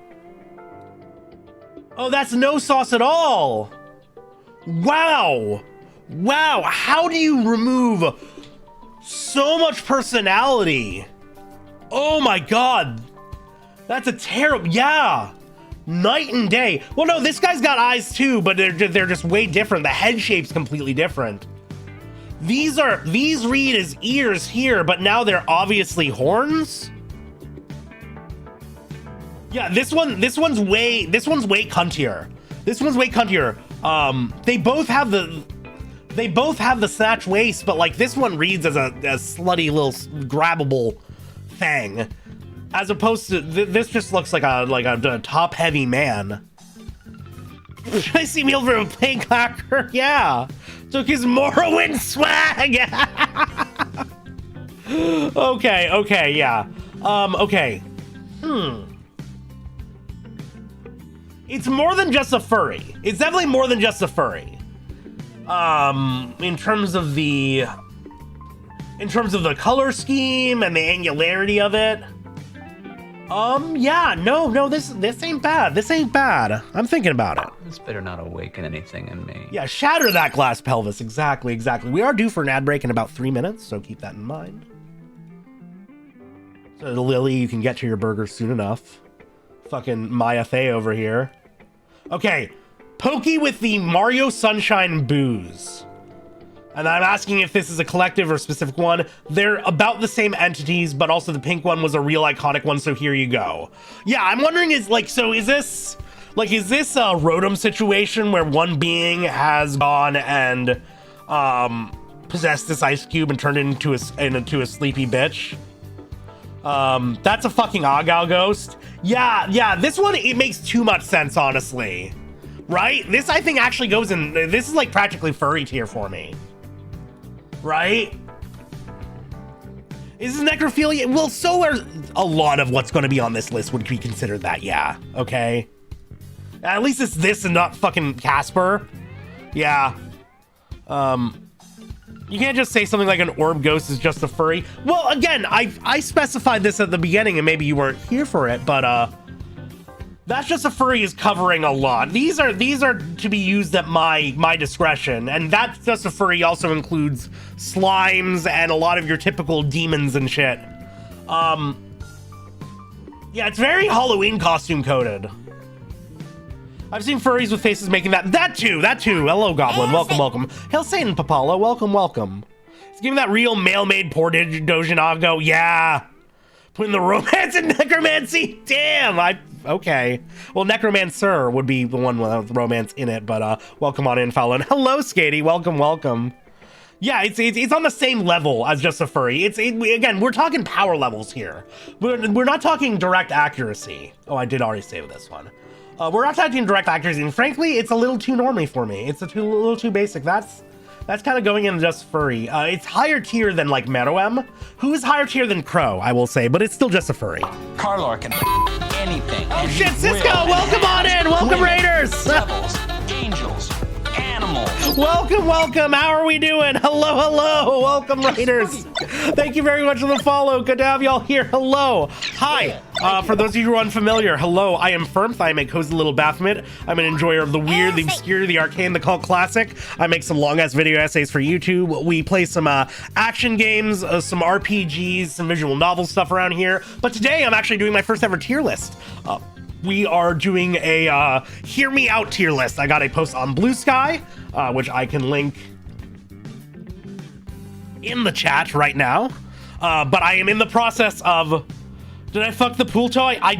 Oh, that's no sauce at all! Wow! Wow, how do you remove so much personality? Oh my god! That's a terrible, yeah! Night and day. Well, no, this guy's got eyes too, but they're just way different. The head shape's completely different. These read as ears here, but now they're obviously horns. Yeah, this one's way cuntier. This one's way cuntier. They both have the snatch waist, but like this one reads as a slutty little grabbable thing, as opposed to this just looks like a top heavy man. Should I see me over a plane clacker? Yeah. Took his Morrowind swag. Okay, yeah. Okay. It's more than just a furry. It's definitely more than just a furry. In terms of the color scheme and the angularity of it. Yeah, no, this ain't bad. This ain't bad. I'm thinking about it. This better not awaken anything in me. Yeah, shatter that glass pelvis. Exactly. We are due for an ad break in about 3 minutes, so keep that in mind. So Lily, you can get to your burger soon enough. Fucking Maya Thay over here. Okay, Pokey with the Mario Sunshine booze. And I'm asking if this is a collective or a specific one. They're about the same entities, but also the pink one was a real iconic one, so here you go. Yeah, I'm wondering is this a Rotom situation where one being has gone and possessed this ice cube and turned it into a sleepy bitch? That's a fucking Agao ghost. Yeah, this one, it makes too much sense, honestly. Right? This, I think, actually goes in, this is like practically furry tier for me. Right? Is this necrophilia? Well, so are a lot of what's going to be on this list would be considered that, yeah. Okay? At least it's this and not fucking Casper. Yeah. You can't just say something like an orb ghost is just a furry. Well, again, I specified this at the beginning and maybe you weren't here for it, but that's just a furry is covering a lot. These are to be used at my discretion, and that's just a furry also includes slimes and a lot of your typical demons and shit. Yeah, it's very Halloween costume coded. I've seen furries with faces making that too. Hello, Goblin. Welcome. Hail Satan, Papala. Welcome. It's giving that real male-made poor Dojinago. Yeah. Putting the romance in necromancy. Damn. Okay. Well, necromancer would be the one with romance in it, but welcome on in, Fallon. Hello, Skatey. Welcome. Yeah, it's on the same level as just a furry. Again, we're talking power levels here. We're not talking direct accuracy. Oh, I did already save this one. We're not talking direct accuracy, and frankly, it's a little too normie for me. It's a little too basic. That's kind of going in just furry. It's higher tier than like Meruem, who is higher tier than Crow, I will say, but it's still just a furry. Carlor can anything. Oh shit, Cisco, welcome on in. Welcome, Raiders. Devils, angels, animals. Welcome. How are we doing? Hello. Welcome, Raiders. Thank you very much for the follow. Good to have y'all here. Hello. Hi. For those of you who are unfamiliar, hello. I am Phirmth. I am a cozy little Baphomet. I'm an enjoyer of the weird, the obscure, the arcane, the cult classic. I make some long-ass video essays for YouTube. We play some action games, some RPGs, some visual novel stuff around here. But today, I'm actually doing my first ever tier list. We are doing a Hear Me Out tier list. I got a post on Blue Sky, which I can link in the chat right now. But I am in the process of... Did I fuck the pool toy? I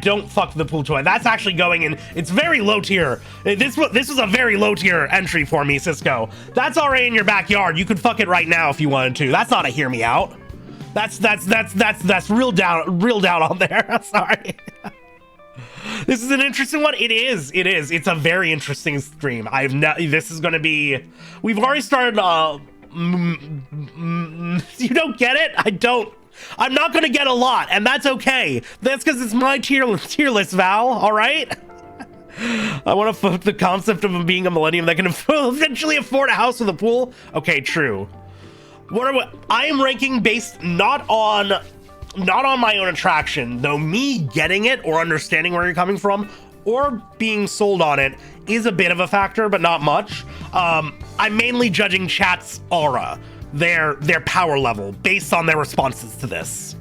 don't fuck the pool toy. That's actually going in. It's very low tier. This was a very low tier entry for me, Cisco. That's already in your backyard. You could fuck it right now if you wanted to. That's not a Hear Me Out. That's real down on there. Sorry. This is an interesting one. It is. It's a very interesting stream. This is going to be... We've already started... you don't get it? I don't. I'm not going to get a lot, and that's okay. That's because it's my tier list, Val, all right? I want to flip the concept of him being a millennium that can eventually afford a house with a pool. Okay, true. I am ranking based not on my own attraction, though me getting it or understanding where you're coming from or being sold on it is a bit of a factor, but not much. I'm mainly judging chat's aura, their power level based on their responses to this.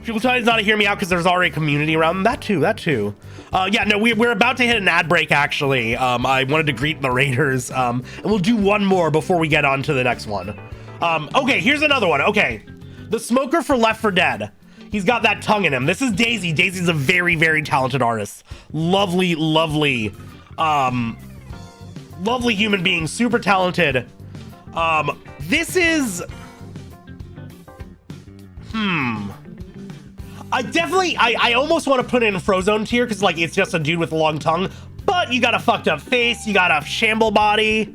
People tell me not to hear me out because there's already a community around them. That too. Yeah, no, we're about to hit an ad break, actually. I wanted to greet the Raiders, and we'll do one more before we get on to the next one. Okay, here's another one. Okay, the smoker for Left 4 Dead. He's got that tongue in him. This is Daisy. Daisy's a very, very talented artist. Lovely, lovely, lovely human being. Super talented. This is... I almost want to put it in Frozone tier because, like, it's just a dude with a long tongue. But you got a fucked up face. You got a shamble body.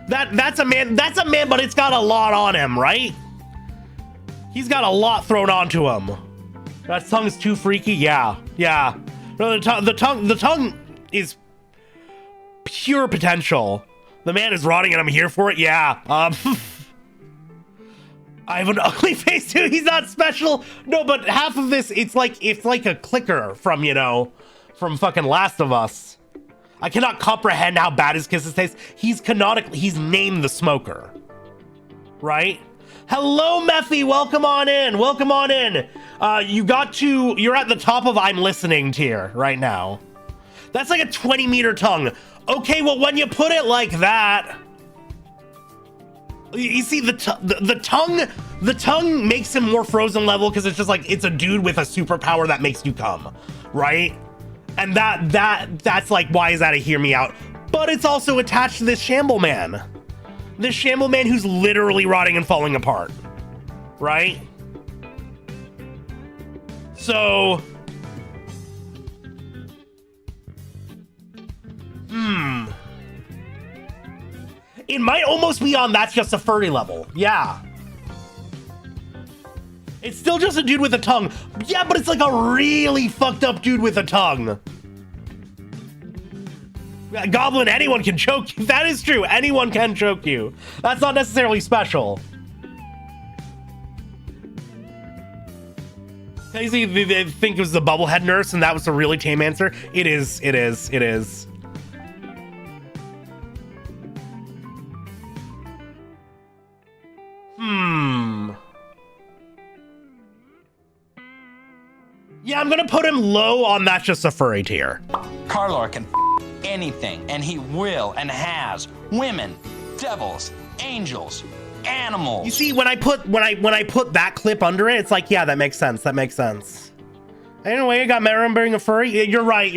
That's a man, but it's got a lot on him, right? He's got a lot thrown onto him. That tongue's too freaky. Yeah. No, the tongue is pure potential. The man is rotting and I'm here for it. Yeah. I have an ugly face too. He's not special. No, but half of this, it's like a clicker from, from fucking Last of Us. I cannot comprehend how bad his kisses taste. He's named the smoker. Right? Hello, Methy. Welcome on in. You're at the top of I'm listening tier right now. That's like a 20-meter tongue. Okay, well, when you put it like that, you see the tongue makes him more Frozen level because it's just like it's a dude with a superpower that makes you come, right? And that's like, why is that a hear me out? But it's also attached to this shamble man. This shamble man who's literally rotting and falling apart, right? So, it might almost be on that's just a furry level. Yeah. It's still just a dude with a tongue. Yeah, but it's like a really fucked up dude with a tongue. Goblin, anyone can choke you. That is true. Anyone can choke you. That's not necessarily special. Crazy, they think it was the bubblehead nurse and that was a really tame answer. It is. Yeah, I'm gonna put him low on that's just a furry tier. Carlor can anything, and he will and has. Women, devils, angels, animals. You see, when I put that clip under it, it's like, yeah, that makes sense. Anyway, you got Merum being a furry. You're right.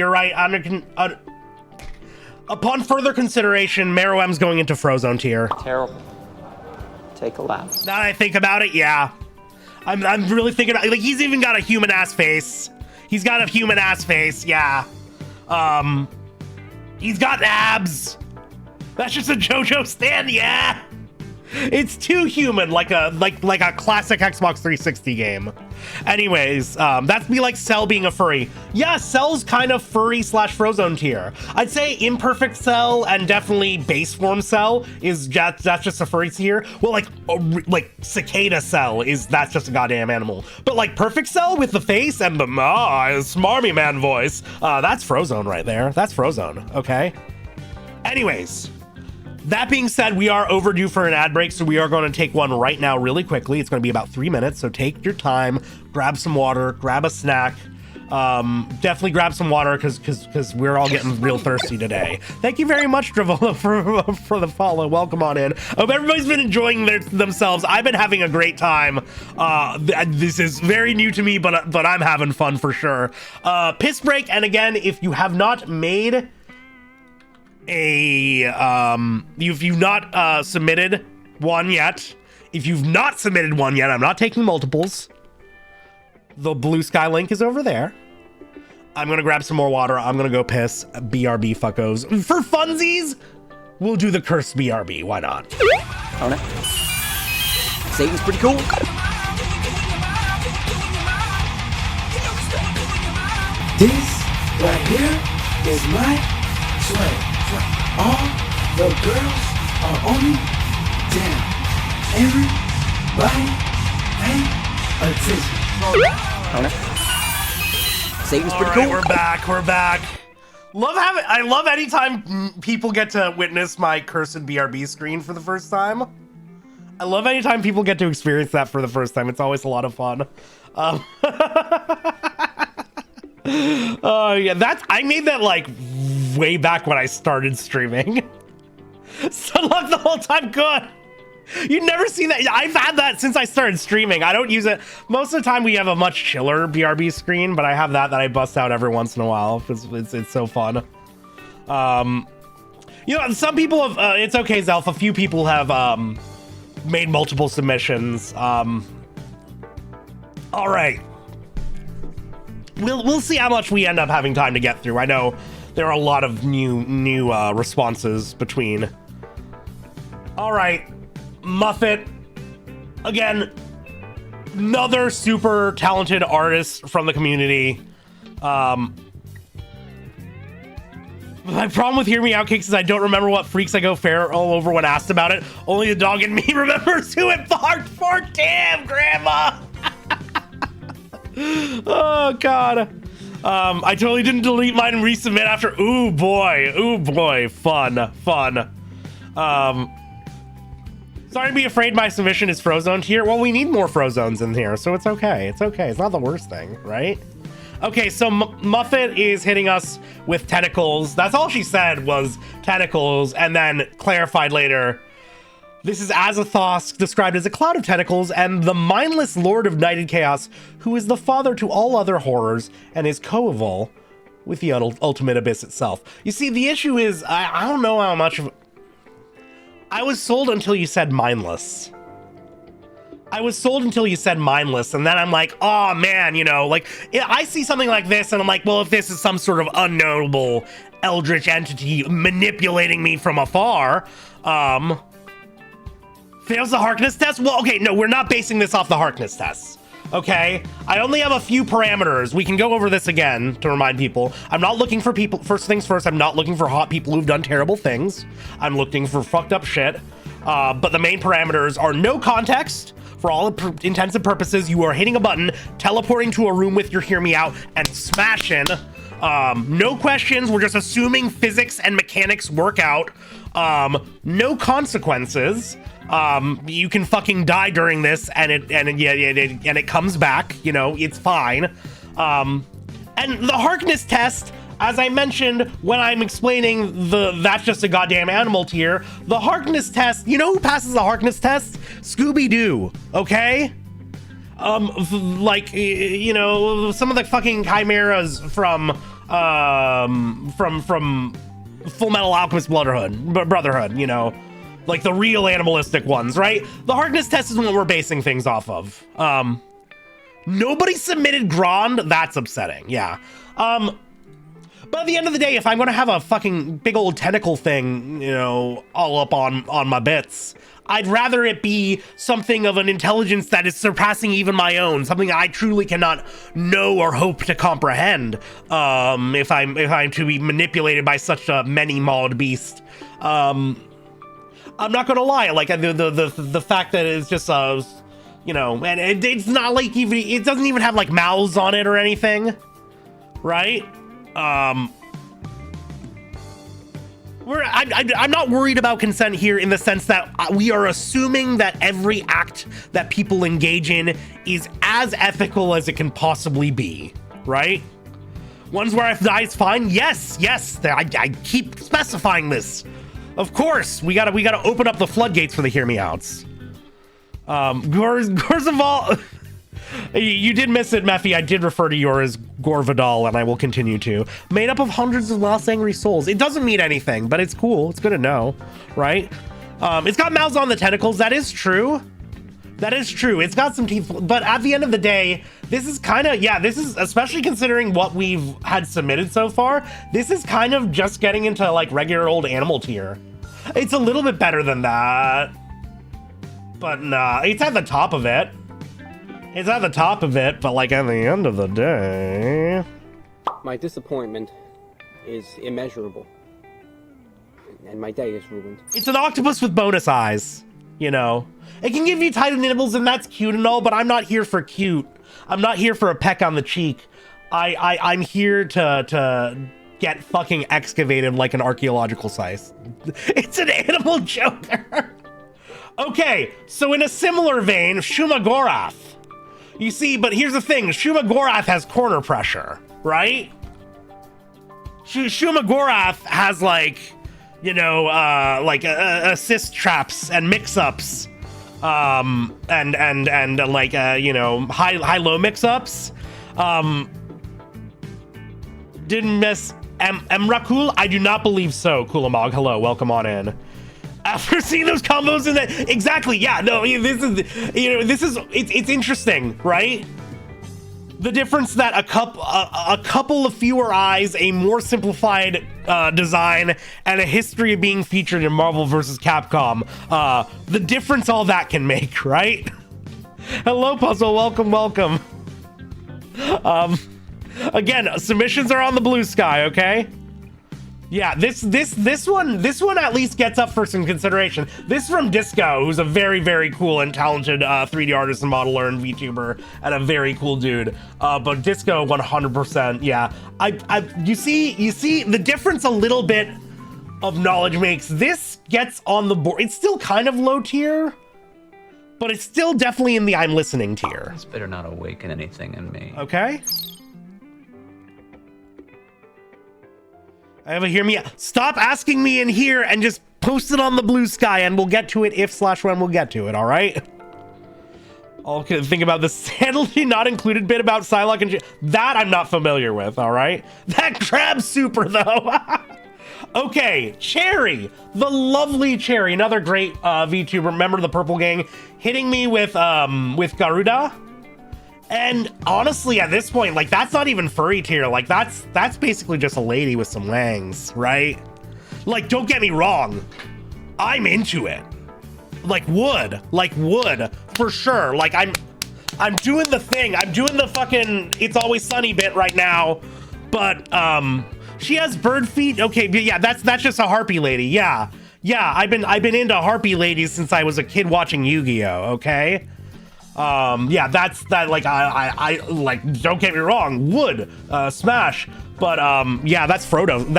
Upon further consideration, Meruem's going into Frozone tier. Terrible. Take a laugh. Now that I think about it, yeah. I'm really thinking about, like, he's even got a human ass face. Yeah. He's got abs. That's just a JoJo stand, yeah. It's too human, like a classic Xbox 360 game. Anyways, that's me like Cell being a furry. Yeah, Cell's kind of furry / Frozone tier. I'd say imperfect Cell and definitely base form Cell is that's just a furry tier. Well, like cicada Cell that's just a goddamn animal. But like perfect Cell with the face and the smarmy man voice, that's Frozone right there. That's Frozone. Okay. Anyways. That being said, we are overdue for an ad break, so we are going to take one right now really quickly. It's going to be about 3 minutes, so take your time, grab some water, grab a snack. Definitely grab some water because we're all getting real thirsty today. Thank you very much, Dravola, for the follow. Welcome on in. Hope everybody's been enjoying themselves. I've been having a great time. This is very new to me, but I'm having fun for sure. Piss break, and again, if you have not made... if you've not submitted one yet, I'm not taking multiples. The blue sky link is over there. I'm gonna grab some more water. I'm gonna go piss. BRB fuckos. For funsies, we'll do the cursed BRB. Why not? Own it. Satan's pretty cool. This right here is my sway. All the girls are on me. Damn. Everybody pay attention. Satan's pretty Alright, cool. We're back. I love anytime people get to witness my cursed BRB screen for the first time. I love anytime people get to experience that for the first time. It's always a lot of fun. Yeah, I made that like way back when I started streaming. Sunlock the whole time, good. You never seen that. I've had that since I started streaming. I don't use it most of the time. We have a much chiller BRB screen, but I have that I bust out every once in a while. It's so fun. You know, some people have it's okay, Zelf. A few people have made multiple submissions. All right, we'll see how much we end up having time to get through. I know there are a lot of new responses between. All right, Muffet, again, another super talented artist from the community. My problem with Hear Me Out Cakes is I don't remember what freaks I go feral over when asked about it. Only the dog in me remembers who it barked for. Damn, Grandma. Oh, God. I totally didn't delete mine and resubmit after. Ooh, boy. Fun. Sorry to be afraid my submission is Frozone here. Well, we need more Frozones in here, so it's okay. It's not the worst thing, right? Okay, so Muffet is hitting us with tentacles. That's all she said was tentacles, and then clarified later. This is Azathoth, described as a cloud of tentacles, and the mindless lord of night and chaos, who is the father to all other horrors, and is coeval with the ultimate abyss itself. You see, the issue is, I don't know how much of... I was sold until you said mindless. And then I'm like, oh man, you know, like, I see something like this and I'm like, well, if this is some sort of unknowable eldritch entity manipulating me from afar, fails the Harkness test? Well, okay, no, we're not basing this off the Harkness test, okay? I only have a few parameters. We can go over this again to remind people. I'm not looking for people, first things first, I'm not looking for hot people who've done terrible things. I'm looking for fucked up shit. But the main parameters are no context. For all intents and purposes, you are hitting a button, teleporting to a room with your Hear Me Out, and smashing. No questions. We're just assuming physics and mechanics work out. No consequences. You can fucking die during this, and it comes back. You know, it's fine. And the Harkness test, as I mentioned when I'm explaining that's just a goddamn animal tier, the Harkness test, you know who passes the Harkness test? Scooby-Doo, okay? Like, you know, some of the fucking chimeras from Full Metal Alchemist Brotherhood, you know, like the real animalistic ones, right? The Harkness test is what we're basing things off of. Nobody submitted Grand, that's upsetting, yeah. But at the end of the day, if I'm going to have a fucking big old tentacle thing, you know, all up on my bits, I'd rather it be something of an intelligence that is surpassing even my own, something I truly cannot know or hope to comprehend. If I'm to be manipulated by such a many-mauled beast. I'm not going to lie, like the fact that it's just you know, and it's not like even, it doesn't even have like mouths on it or anything, right? I'm not worried about consent here in the sense that we are assuming that every act that people engage in is as ethical as it can possibly be, right? Ones where if dies fine, yes, I keep specifying this. Of course, we gotta open up the floodgates for the Hear Me Outs. Gorzaval, you did miss it, Mephi. I did refer to yours as Gorvidal, and I will continue to. Made up of hundreds of lost angry souls. It doesn't mean anything, but it's cool. It's good to know, right? It's got mouths on the tentacles. That is true. It's got some teeth, but at the end of the day, this is kind of, yeah, this is, especially considering what we've had submitted so far, this is kind of just getting into like regular old animal tier. It's a little bit better than that, but nah, it's at the top of it. But like at the end of the day... My disappointment is immeasurable. And my day is ruined. It's an octopus with bonus eyes, you know. It can give you tiny nibbles and that's cute and all, but I'm not here for cute. I'm not here for a peck on the cheek. I'm here to get fucking excavated like an archaeological site. It's an animal joker. Okay, so in a similar vein, Shumagorath. You see, but here's the thing. Shumagorath has corner pressure, right? Shumagorath has like, you know, like assist traps and mix-ups, and like you know, high-low mix-ups. Didn't miss Emrakul? I do not believe so. Kulamog, hello, welcome on in. After seeing those combos in that, exactly, yeah, no, this is, you know, it's interesting, right? The difference that a couple of fewer eyes, a more simplified design, and a history of being featured in Marvel vs. Capcom, the difference all that can make, right? Hello, Puzzle, welcome. Again, submissions are on the blue sky, okay? Yeah, this one at least gets up for some consideration. This is from Disco, who's a very, very cool and talented 3D artist and modeler and VTuber, and a very cool dude. But Disco 100%, yeah. You see the difference a little bit of knowledge makes. This gets on the board. It's still kind of low tier, but it's still definitely in the I'm listening tier. This better not awaken anything in me. Okay. I have a hear me. Stop asking me in here and just post it on the blue sky and we'll get to it if/when we'll get to it, all right? Okay, think about the sanity not included bit about Psylocke and that I'm not familiar with, all right? That crab super though. Okay, Cherry, the lovely Cherry, another great VTuber, member of the Purple Gang, hitting me with Garuda. And honestly, at this point, like, that's not even furry tier. Like, that's basically just a lady with some wangs, right? Like, don't get me wrong. I'm into it. Like wood, for sure. Like, I'm doing the thing. I'm doing the fucking It's Always Sunny bit right now. But, she has bird feet. Okay, but yeah, that's just a harpy lady. Yeah, I've been into harpy ladies since I was a kid watching Yu-Gi-Oh, okay? Yeah, that's that, like, I like, don't get me wrong, wood, smash, but, yeah, that's Frodo,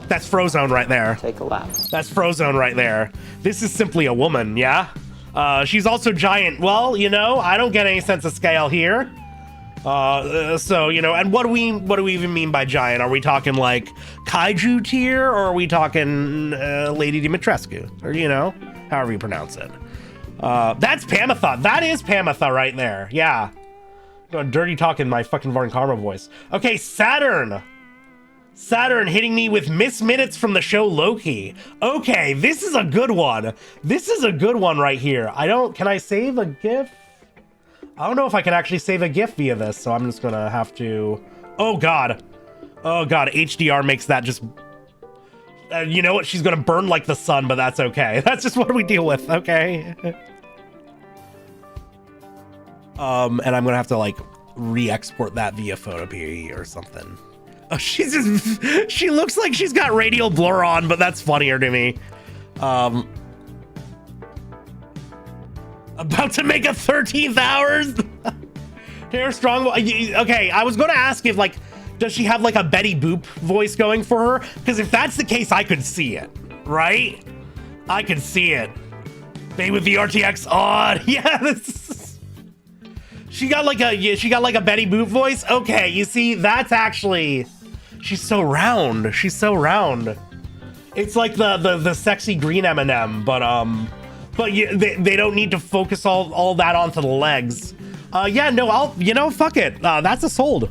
that's Frozone right there. Take a lap. That's Frozone right there. This is simply a woman, yeah? She's also giant. Well, you know, I don't get any sense of scale here. So, you know, and what do we even mean by giant? Are we talking, like, kaiju tier, or are we talking, Lady Dimitrescu? Or, you know, however you pronounce it. That's Pamatha. That is Pamatha right there. Yeah. Going dirty talk in my fucking Varn Karma voice. Okay, Saturn hitting me with Miss Minutes from the show Loki. Okay, this is a good one. This is a good one right here. Can I save a GIF? I don't know if I can actually save a GIF via this, so I'm just gonna have to... Oh god, HDR makes that just... you know what? She's gonna burn like the sun, but that's okay. That's just what we deal with, okay? And I'm gonna have to, like, re-export that via PhotoPE or something. Oh, she looks like she's got radial blur on, but that's funnier to me. About to make a 13th hours? Hair strong. Okay, I was gonna ask if, like, does she have, like, a Betty Boop voice going for her? Because if that's the case, I could see it, right? I could see it. Babe with the RTX on. Yeah, she got like a Betty Boop voice. Okay, you see, that's actually, she's so round. She's so round. It's like the sexy green M&M, but they don't need to focus all that onto the legs. Yeah, no, fuck it. That's a sold.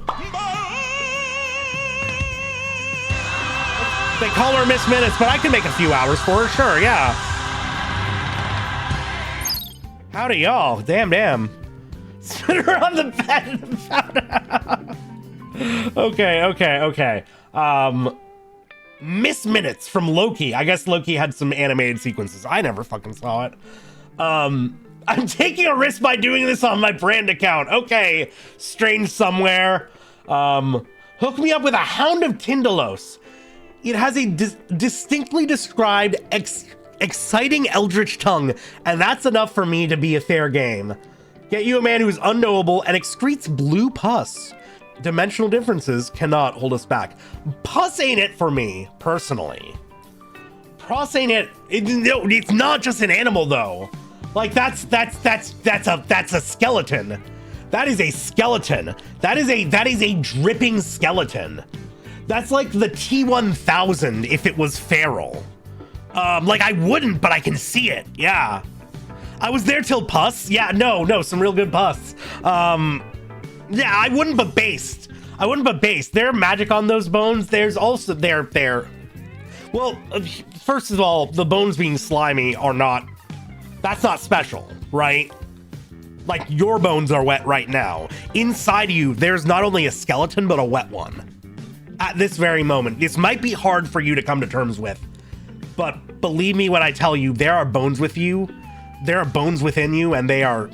They call her Miss Minutes, but I can make a few hours for her, sure, yeah. Howdy, y'all. Damn. Spin her on the bed. Okay. Miss Minutes from Loki. I guess Loki had some animated sequences. I never fucking saw it. I'm taking a risk by doing this on my brand account. Okay, Strange Somewhere. Hook me up with a Hound of Tindalos. It has a distinctly described exciting eldritch tongue, and that's enough for me to be a fair game. Get you a man who is unknowable and excretes blue pus. Dimensional differences cannot hold us back. Pus ain't it for me, personally. Pus ain't it. It's not just an animal though. Like that's a skeleton. That is a skeleton. That is a dripping skeleton. That's like the T-1000 if it was feral. Like I wouldn't, but I can see it. Yeah. I was there till pus. Yeah, no, some real good pus. Yeah, I wouldn't but based. There are magic on those bones. There's also there. Well, first of all, the bones being slimy are not, that's not special, right? Like your bones are wet right now. Inside you, there's not only a skeleton, but a wet one. At this very moment, this might be hard for you to come to terms with, but believe me when I tell you, there are bones with you. There are bones within you, and they are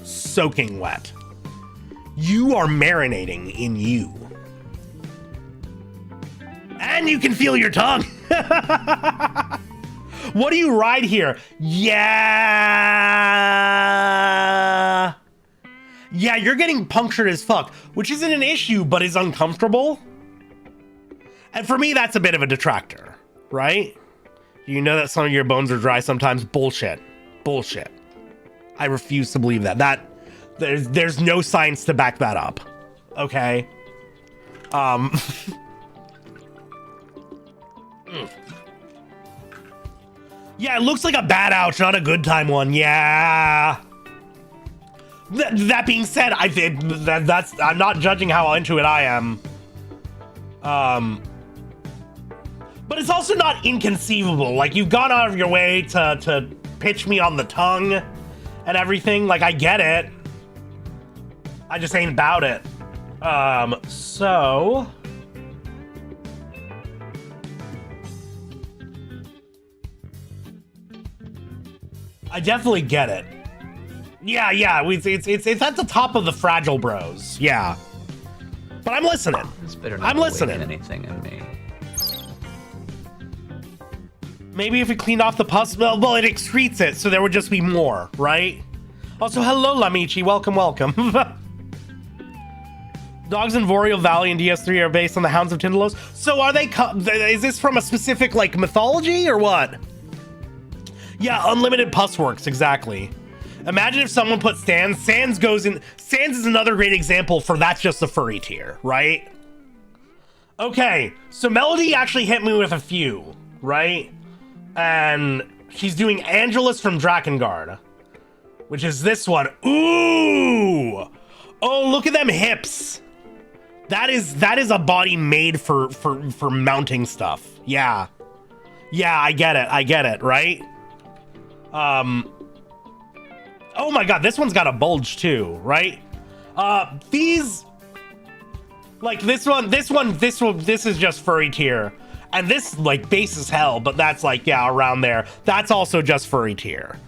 soaking wet. You are marinating in you. And you can feel your tongue. What do you ride here? Yeah, you're getting punctured as fuck, which isn't an issue, but is uncomfortable. And for me, that's a bit of a detractor, right? You know that some of your bones are dry sometimes. Bullshit. I refuse to believe that. There's no science to back that up. Okay. Yeah, it looks like a bad ouch, not a good time one. Yeah. That being said, I'm not judging how into it I am. But it's also not inconceivable. Like, you've gone out of your way to pitch me on the tongue and everything. Like, I get it. I just ain't about it. So... I definitely get it. Yeah, it's at the top of the fragile bros. Yeah. But I'm listening. I'm listening. Anything in me. Maybe if we cleaned off the pus, well, it excretes it, so there would just be more, right? Also, hello, Lamichi. Welcome. Dogs in Boreal Valley and DS3 are based on the Hounds of Tindalos. So are they, is this from a specific, like, mythology or what? Yeah, unlimited pus works, exactly. Imagine if someone put Sans. Sans is another great example for that's just the furry tier, right? Okay, so Melody actually hit me with a few, right? And she's doing Angelus from Drakengard, which is this one. Ooh! Oh, look at them hips. That is a body made for mounting stuff. Yeah, I get it, right? Oh my god, this one's got a bulge too, right? These, like this is just furry tier. And this, like, base as hell, but that's like, yeah, around there. That's also just furry tier.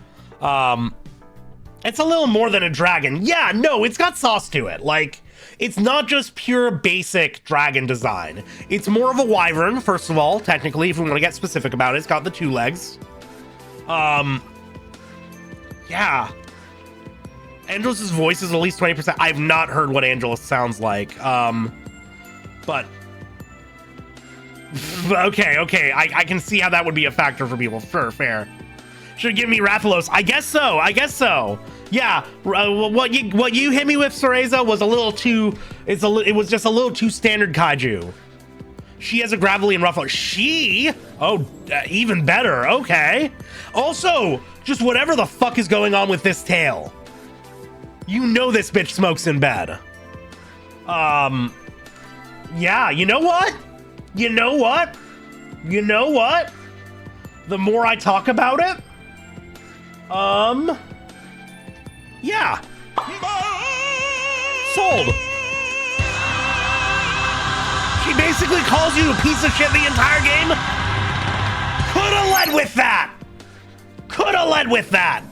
It's a little more than a dragon. Yeah, no, it's got sauce to it. Like, it's not just pure basic dragon design. It's more of a wyvern, first of all, technically, if we want to get specific about it. It's got the 2 legs. Yeah. Angelus' voice is at least 20%. I've not heard what Angelus sounds like. But... okay. I can see how that would be a factor for people. Sure, fair. Should give me Rathalos. I guess so. Yeah. What you hit me with, Cereza, was a little too. It was just a little too standard kaiju. She has a gravelly and rough. Even better. Okay. Also, just whatever the fuck is going on with this tail. You know this bitch smokes in bed. Yeah. You know what? The more I talk about it, yeah. Sold. She basically calls you a piece of shit the entire game. Coulda led with that.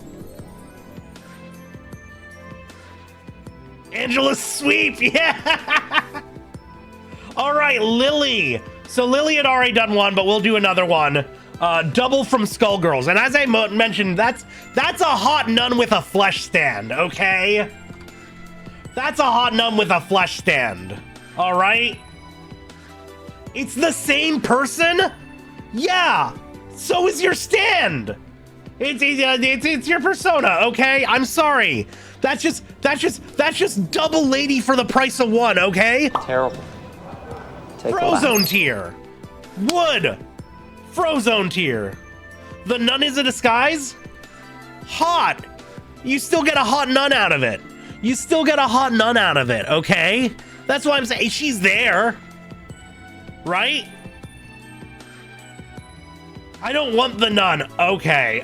Angela's sweep, yeah. All right, Lily. So Lily had already done one, but we'll do another one. Double from Skullgirls. And as I mentioned, that's a hot nun with a flesh stand, okay? That's a hot nun with a flesh stand. All right? It's the same person? Yeah. So is your stand. It's your persona, okay? I'm sorry. That's just double lady for the price of one, okay? Terrible. Frozone tier. Wood. Frozone tier. The nun is a disguise? Hot. You still get a hot nun out of it. You still get a hot nun out of it, okay? That's why I'm saying she's there. Right? I don't want the nun. Okay.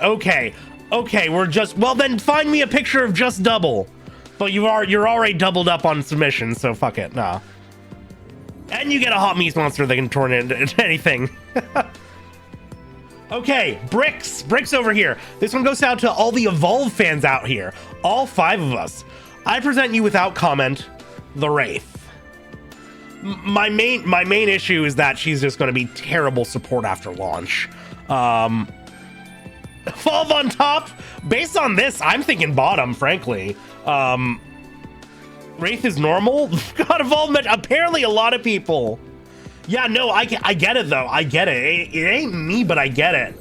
We're just, well then find me a picture of just double. But you're already doubled up on submission, so fuck it. Nah. And you get a hot meat monster that can turn into anything. Okay, Bricks over here. This one goes out to all the Evolve fans out here. All 5 of us. I present you without comment, the Wraith. My main issue is that she's just going to be terrible support after launch. Evolve on top. Based on this, I'm thinking bottom, frankly. Wraith is normal. God, Evolve, apparently a lot of people. Yeah, no, I get it though. I get it. It ain't me, but I get it.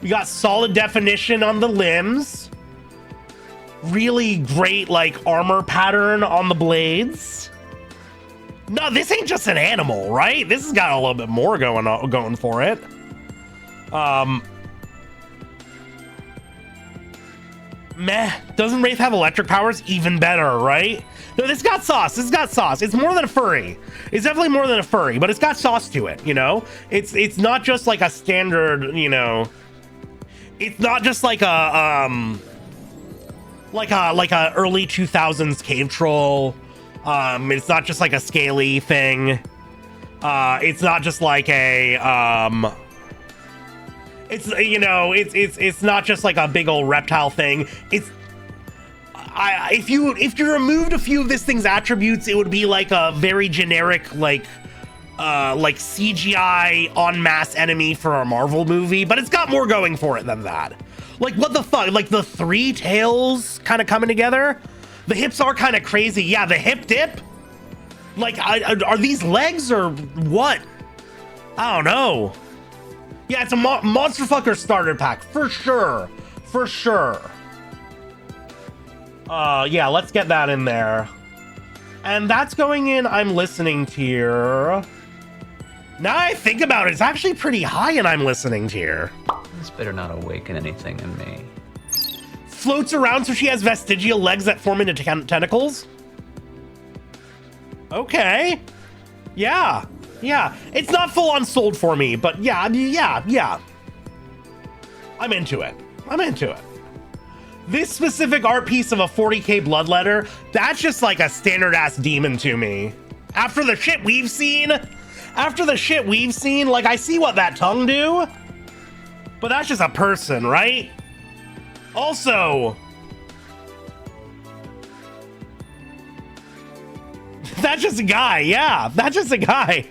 We got solid definition on the limbs. Really great, like, armor pattern on the blades. No, this ain't just an animal, right? This has got a little bit more going for it. Meh. Doesn't Wraith have electric powers? Even better, right? No, this got sauce. It's more than a furry. It's definitely more than a furry, but it's got sauce to it, you know? It's not just like a standard, you know. It's not just like a early 2000s cave troll. It's not just like a scaly thing. It's not just like a it's, you know, it's not just like a big old reptile thing. It's if you removed a few of this thing's attributes, it would be like a very generic like CGI en masse enemy for a Marvel movie, but it's got more going for it than that. Like, what the fuck? Like the 3 tails kind of coming together. The hips are kind of crazy. Yeah, the hip dip. Like, are these legs or what? I don't know. Yeah, it's a monster fucker starter pack for sure. For sure. Yeah, let's get that in there. And that's going in I'm listening tier. Now I think about it, it's actually pretty high in I'm listening tier. This better not awaken anything in me. Floats around so she has vestigial legs that form into tentacles. Okay. Yeah. It's not full on sold for me, but yeah. I'm into it. This specific art piece of a 40k bloodletter, that's just like a standard ass demon to me. After the shit we've seen, like I see what that tongue do, but that's just a person, right? Also, that's just a guy. Yeah, that's just a guy.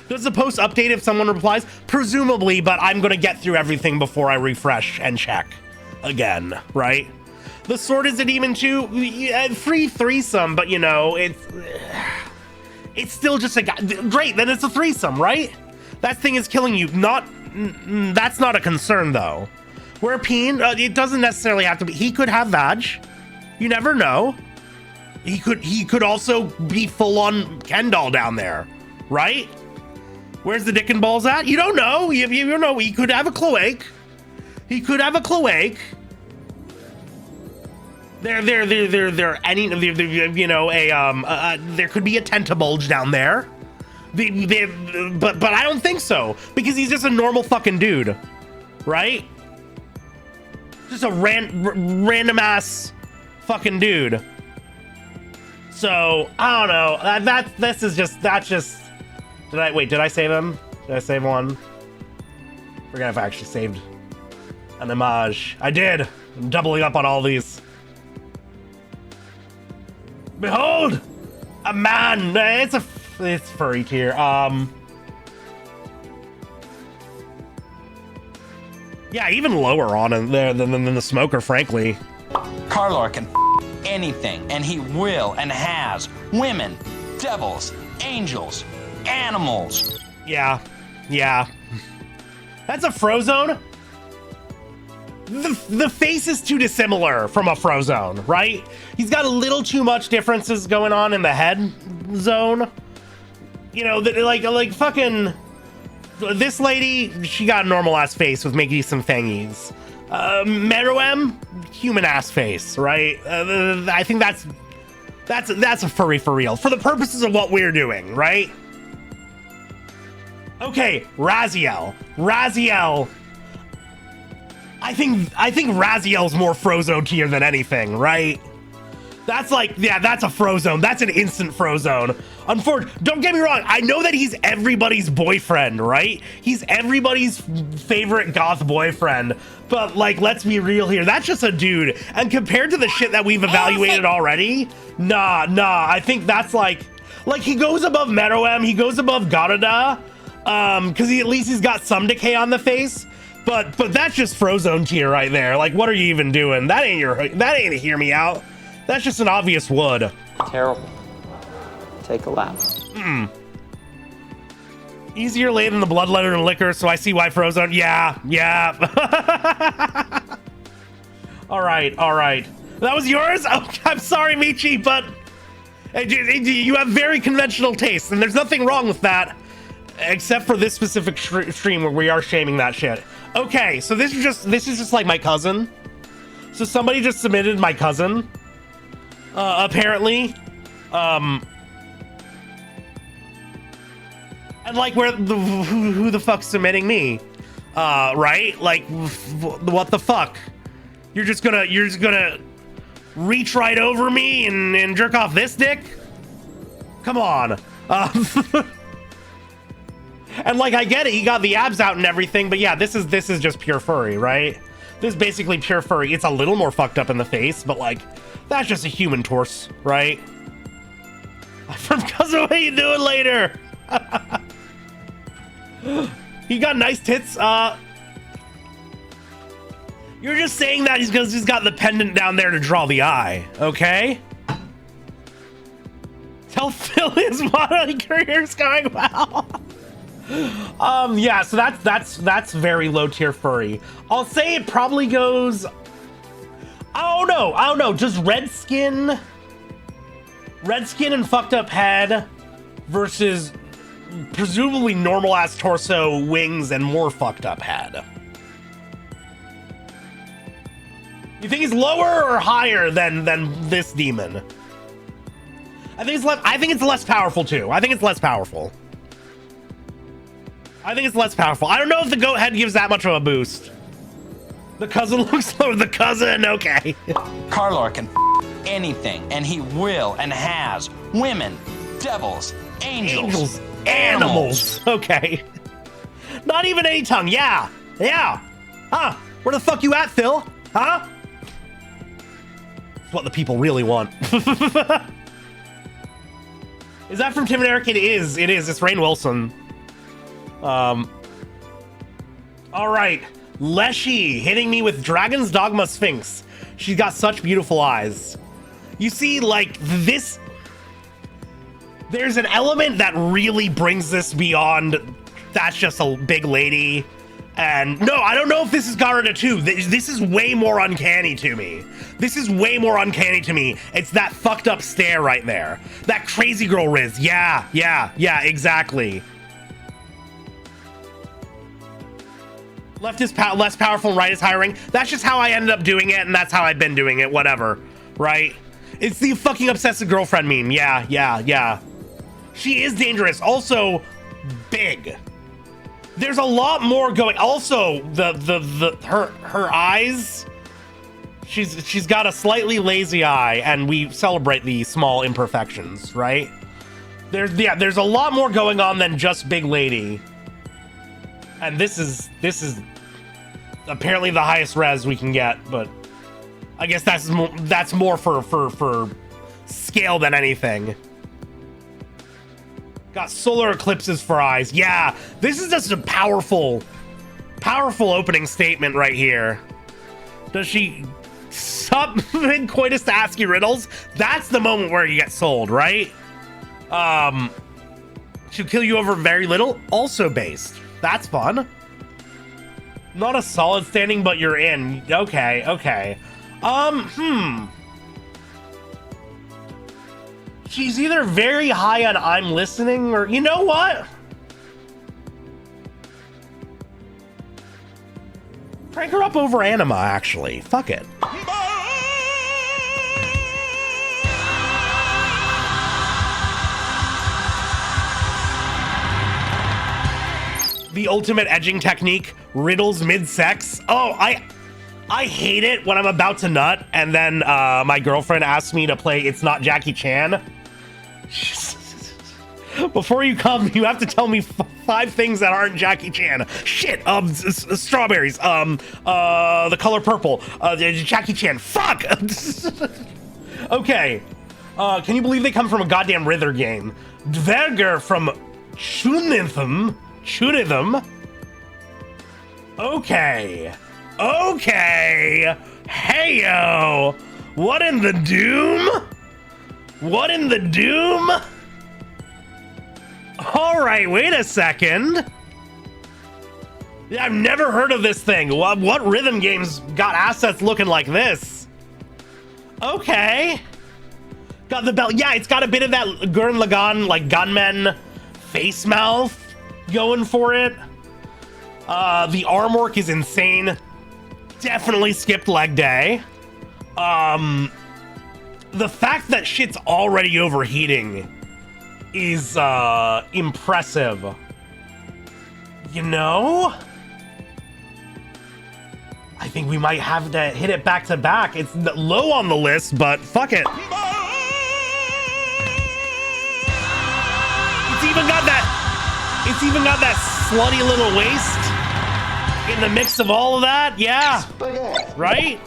Does the post update if someone replies? Presumably, but I'm gonna get through everything before I refresh and check again, right? The sword is a demon too. Free threesome, but you know, it's still just a guy. Great, then it's a threesome, right? That thing is killing you. That's not a concern though. Where peen, it doesn't necessarily have to be. He could have vag. You never know. He could also be full on Ken doll down there, right? Where's the dick and balls at? You don't know. You don't know. He could have a cloaque. There could be a tentabulge down there. But I don't think so, because he's just a normal fucking dude, right? Just a random ass fucking dude. So I don't know. That's just. Did I save him? Did I save one? Forget if I actually saved an image. I did. I'm doubling up on all these. Behold, a man. It's furry tier. Yeah, even lower on it there than the smoker, frankly. Carlar can anything, and he will and has. Women, devils, angels, animals. Yeah. That's a Frozone. The face is too dissimilar from a Frozone, right? He's got a little too much differences going on in the head zone. You know, like fucking this lady, she got a normal ass face with maybe some fangies. Meruem, human ass face, right? I think that's a furry for real, for the purposes of what we're doing, right? Okay, Raziel. I think Raziel's more Frozone tier than anything, right? That's like, yeah, that's a Frozone. That's an instant Frozone. Unfortunately, don't get me wrong. I know that he's everybody's boyfriend, right? He's everybody's favorite goth boyfriend. But like, let's be real here. That's just a dude. And compared to the shit that we've evaluated already, nah. I think that's like he goes above Meruem. He goes above Garuda. Because at least he's got some decay on the face. But that's just Frozone tier right there. Like, what are you even doing? That ain't a hear me out. That's just an obvious wood. Terrible. Take a lap. Easier laid than the bloodletter and liquor, so I see why Frozone. Yeah. All right. That was yours? Oh, I'm sorry, Michi, but you have very conventional tastes, and there's nothing wrong with that, except for this specific stream where we are shaming that shit. Okay, so this is just like my cousin. So somebody just submitted my cousin. Apparently, and like, who the fuck's submitting me? Right? Like, what the fuck? You're just gonna reach right over me and jerk off this dick? Come on. And like, I get it, he got the abs out and everything, but yeah, this is just pure furry, right? This is basically pure furry. It's a little more fucked up in the face, but like, that's just a human torso, right? From cousin, what are you doing later? He got nice tits. You're just saying that because he's got the pendant down there to draw the eye, okay? Tell Phil his modeling career's going well. Yeah, so that's very low tier furry. I'll say it probably goes, I don't know, just red skin and fucked up head versus presumably normal ass torso, wings, and more fucked up head. You think he's lower or higher than this demon? I think it's less powerful too. I think it's less powerful. I don't know if the goat head gives that much of a boost. The cousin looks lower. The cousin, okay. Carlar can anything, and he will and has. Women, devils, angels, animals. Okay. Not even any tongue. Yeah. Huh? Where the fuck you at, Phil? Huh? It's what the people really want. Is that from Tim and Eric? It is. It's Rainn Wilson. All right. Leshy hitting me with Dragon's Dogma Sphinx. She's got such beautiful eyes. You see, like, this, there's an element that really brings this beyond that's just a big lady. And no, I don't know if this is Garuda too. This is way more uncanny to me. It's that fucked up stare right there. That crazy girl Riz. Yeah, exactly. Left is less powerful and right is higher ring. That's just how I ended up doing it, and that's how I've been doing it, whatever, right? It's the fucking obsessive girlfriend meme. Yeah. She is dangerous. Also, big. There's a lot more going. Also, her eyes. She's got a slightly lazy eye, and we celebrate the small imperfections, right? There's a lot more going on than just big lady. And this is apparently the highest res we can get, but I guess that's more for scale than anything. Got solar eclipses for eyes. Yeah, this is just a powerful Powerful opening statement right here. Does she stop mid-coitus to ask you riddles? That's the moment where you get sold, right? She'll kill you over very little. Also based. That's fun. Not a solid standing, but you're in. Okay, okay. She's either very high on I'm listening, or you know what? Crank her up over Anima, actually. Fuck it. The ultimate edging technique, riddles mid-sex. Oh, I hate it when I'm about to nut and then my girlfriend asks me to play It's Not Jackie Chan. Before you come, you have to tell me 5 things that aren't Jackie Chan. Shit, strawberries, the color purple, Jackie Chan. Fuck! Okay, can you believe they come from a goddamn Rither game? Dverger from Chunitham. Okay. Okay. Heyo. What in the doom? What in the doom? All right, wait a second. Yeah, I've never heard of this thing. What rhythm games got assets looking like this? Okay. Got the belt. Yeah, it's got a bit of that Gurren Lagann, like gunman face mouth going for it. The arm work is insane. Definitely skipped leg day. The fact that shit's already overheating is impressive. You know? I think we might have to hit it back to back. It's low on the list, but fuck it. It's even got that slutty little waist in the mix of all of that. Yeah. Right?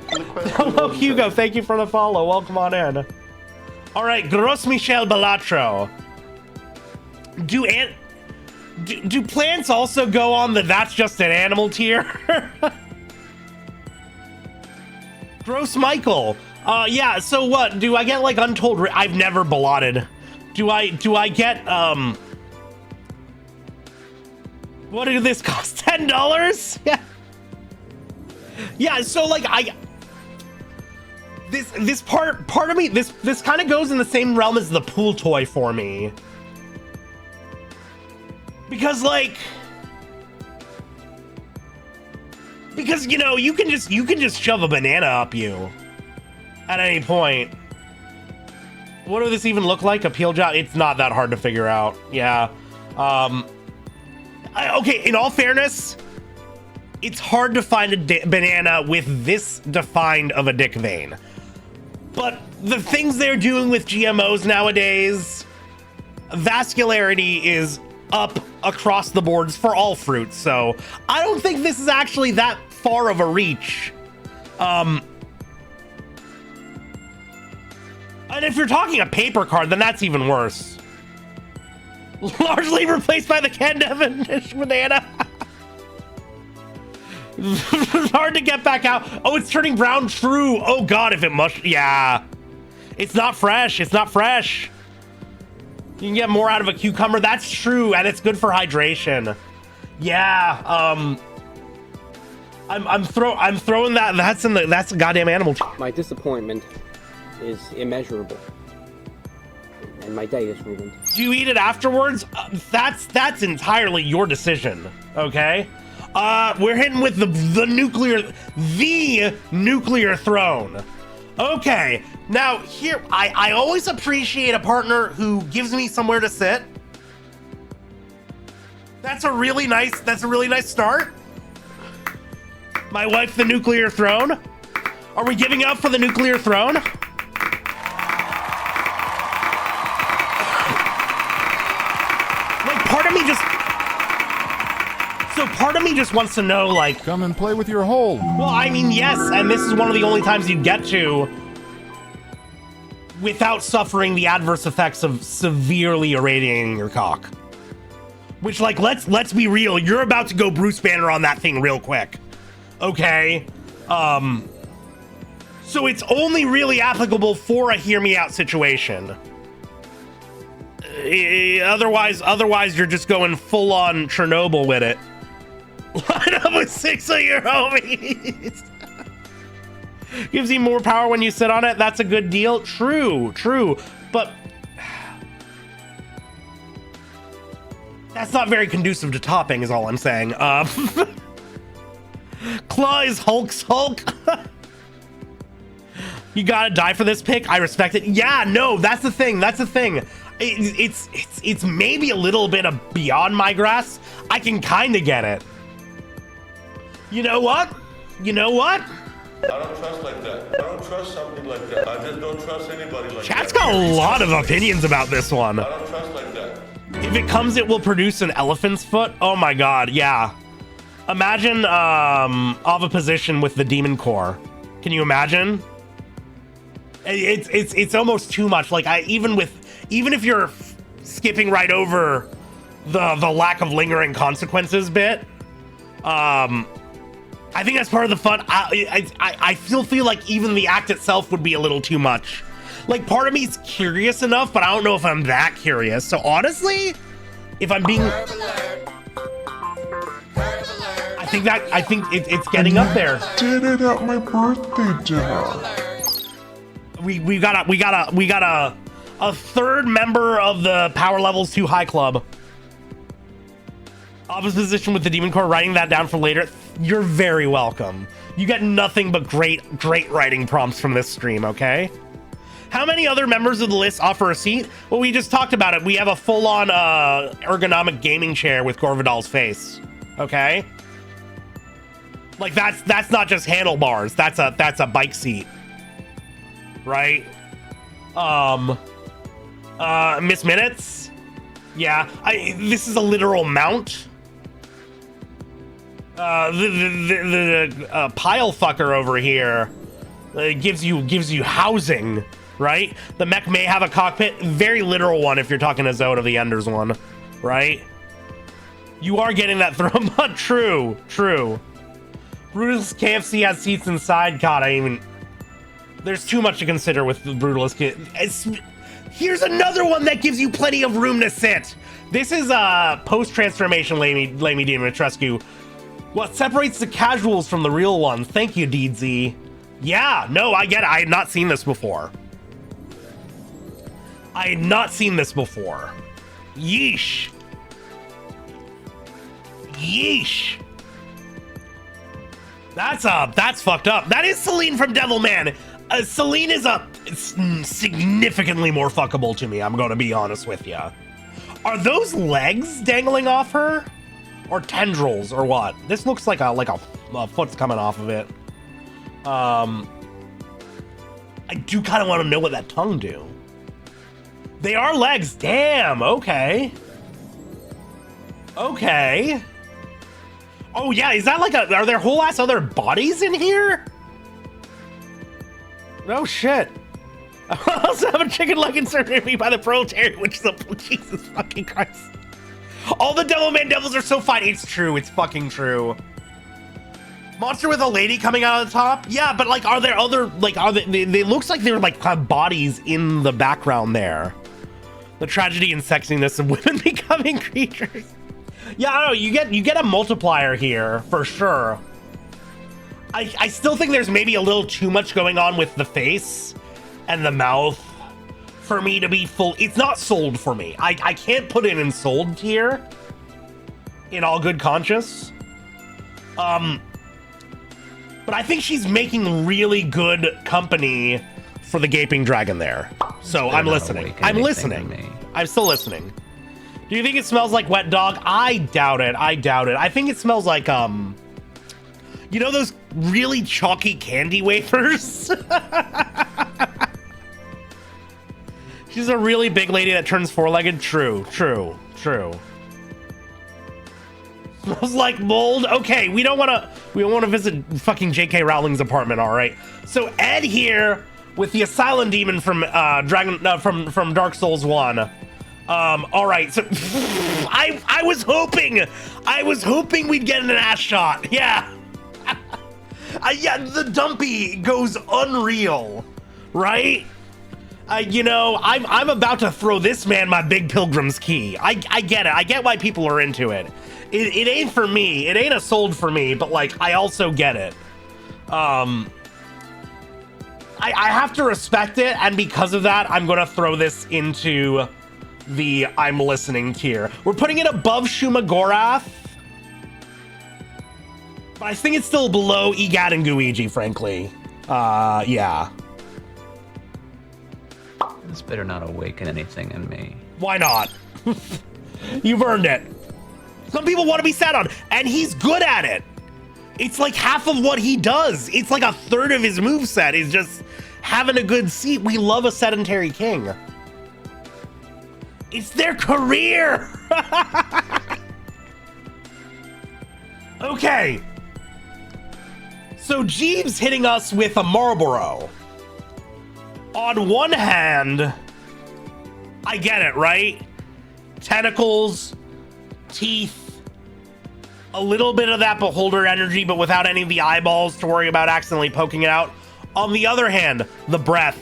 Hello, Hugo. Thank you for the follow. Welcome on in. All right, Gros Michel Balatro. Do plants also go on the that's just an animal tier? Gross Michael. Yeah, so what? Do I get like untold I've never ballotted. Do I get what did this cost? $10? Yeah. Yeah, so like this part of me, this kind of goes in the same realm as the pool toy for me. Because you know, you can just shove a banana up you at any point. What does this even look like? A peel job? It's not that hard to figure out. Yeah. Okay, in all fairness, it's hard to find a banana with this defined of a dick vein. But the things they're doing with GMOs nowadays, vascularity is up across the boards for all fruits. So I don't think this is actually that far of a reach. And if you're talking a paper card, then that's even worse. Largely replaced by the Ken Devonish banana. Hard to get back out. Oh, it's turning brown. True. Oh God, if it must. Yeah. It's not fresh. It's not fresh. You can get more out of a cucumber. That's true, and it's good for hydration. Yeah. I'm throwing that. That's a goddamn animal. My disappointment is immeasurable, and my day is ruined. Do you eat it afterwards? That's entirely your decision. Okay. We're hitting with the nuclear throne. Okay. Now here, I always appreciate a partner who gives me somewhere to sit. That's a really nice start. My wife, the nuclear throne. Are we giving up for the nuclear throne? Part of me just wants to know, like, come and play with your hole. Well, I mean, yes, and this is one of the only times you'd get to without suffering the adverse effects of severely irradiating your cock. Which, like, let's be real. You're about to go Bruce Banner on that thing real quick. Okay? So it's only really applicable for a hear me out situation. Otherwise you're just going full on Chernobyl with it. Line up with 6 of your homies. Gives you more power when you sit on it. That's a good deal. True. But that's not very conducive to topping is all I'm saying. Claw is Hulk's Hulk. You gotta die for this pick. I respect it. Yeah, no, that's the thing. It's maybe a little bit of beyond my grasp. I can kind of get it. You know what? I don't trust like that. I don't trust something like that. I just don't trust anybody like that. Chat's got a lot of opinions about this one. I don't trust like that. If it comes, it will produce an elephant's foot. Oh my god, yeah. Imagine oviposition with the demon core. Can you imagine? It's almost too much. Like even if you're skipping right over the lack of lingering consequences bit, I think that's part of the fun. I still feel like even the act itself would be a little too much. Like, part of me's curious enough, but I don't know if I'm that curious. So honestly, if I'm being, I think it's getting up there. Did it at my birthday dinner. We got a third member of the Power Levels Too High Club. Opposition with the Demon Core, writing that down for later. You're very welcome. You get nothing but great writing prompts from this stream, okay? How many other members of the list offer a seat? Well, we just talked about it. We have a full-on ergonomic gaming chair with Gorvidal's face, okay? Like, that's not just handlebars. That's a bike seat, right? Miss Minutes? Yeah, this is a literal mount. The pile fucker over here gives you housing, right? The mech may have a cockpit, very literal one if you're talking to Zone of the Enders one, right? You are getting that thrown mod. True. Brutalist KFC has seats inside. God, there's too much to consider with the Brutalist kit. Here's another one that gives you plenty of room to sit. This is post-transformation Lamy Dimitrescu. What separates the casuals from the real ones? Thank you, DZ. Yeah, no, I get it. I had not seen this before. Yeesh. That's fucked up. That is Celine from Devilman. Celine is significantly more fuckable to me. I'm going to be honest with you. Are those legs dangling off her? Or tendrils, or what? This looks like a foot's coming off of it. I do kind of want to know what that tongue do. They are legs. Damn. Okay. Oh yeah, is that like are there whole ass other bodies in here? No shit. I also have a chicken leg inserted in me by the proletariat, which is Jesus fucking Christ. All the Devilman devils are so fine. It's true. It's fucking true. Monster with a lady coming out of the top? Yeah, but like, are there other, like, they looks like they're like have bodies in the background there. The tragedy and sexiness of women becoming creatures. Yeah, I don't know. You get a multiplier here for sure. I still think there's maybe a little too much going on with the face and the mouth for me to be full. It's not sold for me. I can't put it in sold tier in all good conscience. But I think she's making really good company for the gaping dragon there. So I'm listening. I'm still listening. Do you think it smells like wet dog? I doubt it. I think it smells like, you know those really chalky candy wafers? She's a really big lady that turns four-legged. True. Smells like mold. Okay, we don't want to visit fucking J.K. Rowling's apartment. All right. So Ed here with the Asylum Demon from from Dark Souls 1. All right, so I was hoping we'd get an ass shot. Yeah. Yeah, the dumpy goes unreal, right? You know, I'm about to throw this man my big pilgrim's key. I get it. I get why people are into it. It ain't for me. It ain't a sold for me, but like, I also get it. I have to respect it, and because of that, I'm gonna throw this into the I'm listening tier. We're putting it above Shumagorath, but I think it's still below Egad and Guiji, frankly. Yeah. This better not awaken anything in me. Why not? You've earned it. Some people want to be sat on, and he's good at it. It's like half of what he does. It's like a third of his moveset is just having a good seat. We love a sedentary king. It's their career. Okay. So Jeeves hitting us with a Marlboro. On one hand, I get it, right? Tentacles, teeth, a little bit of that beholder energy, but without any of the eyeballs to worry about accidentally poking it out. On the other hand, the breath.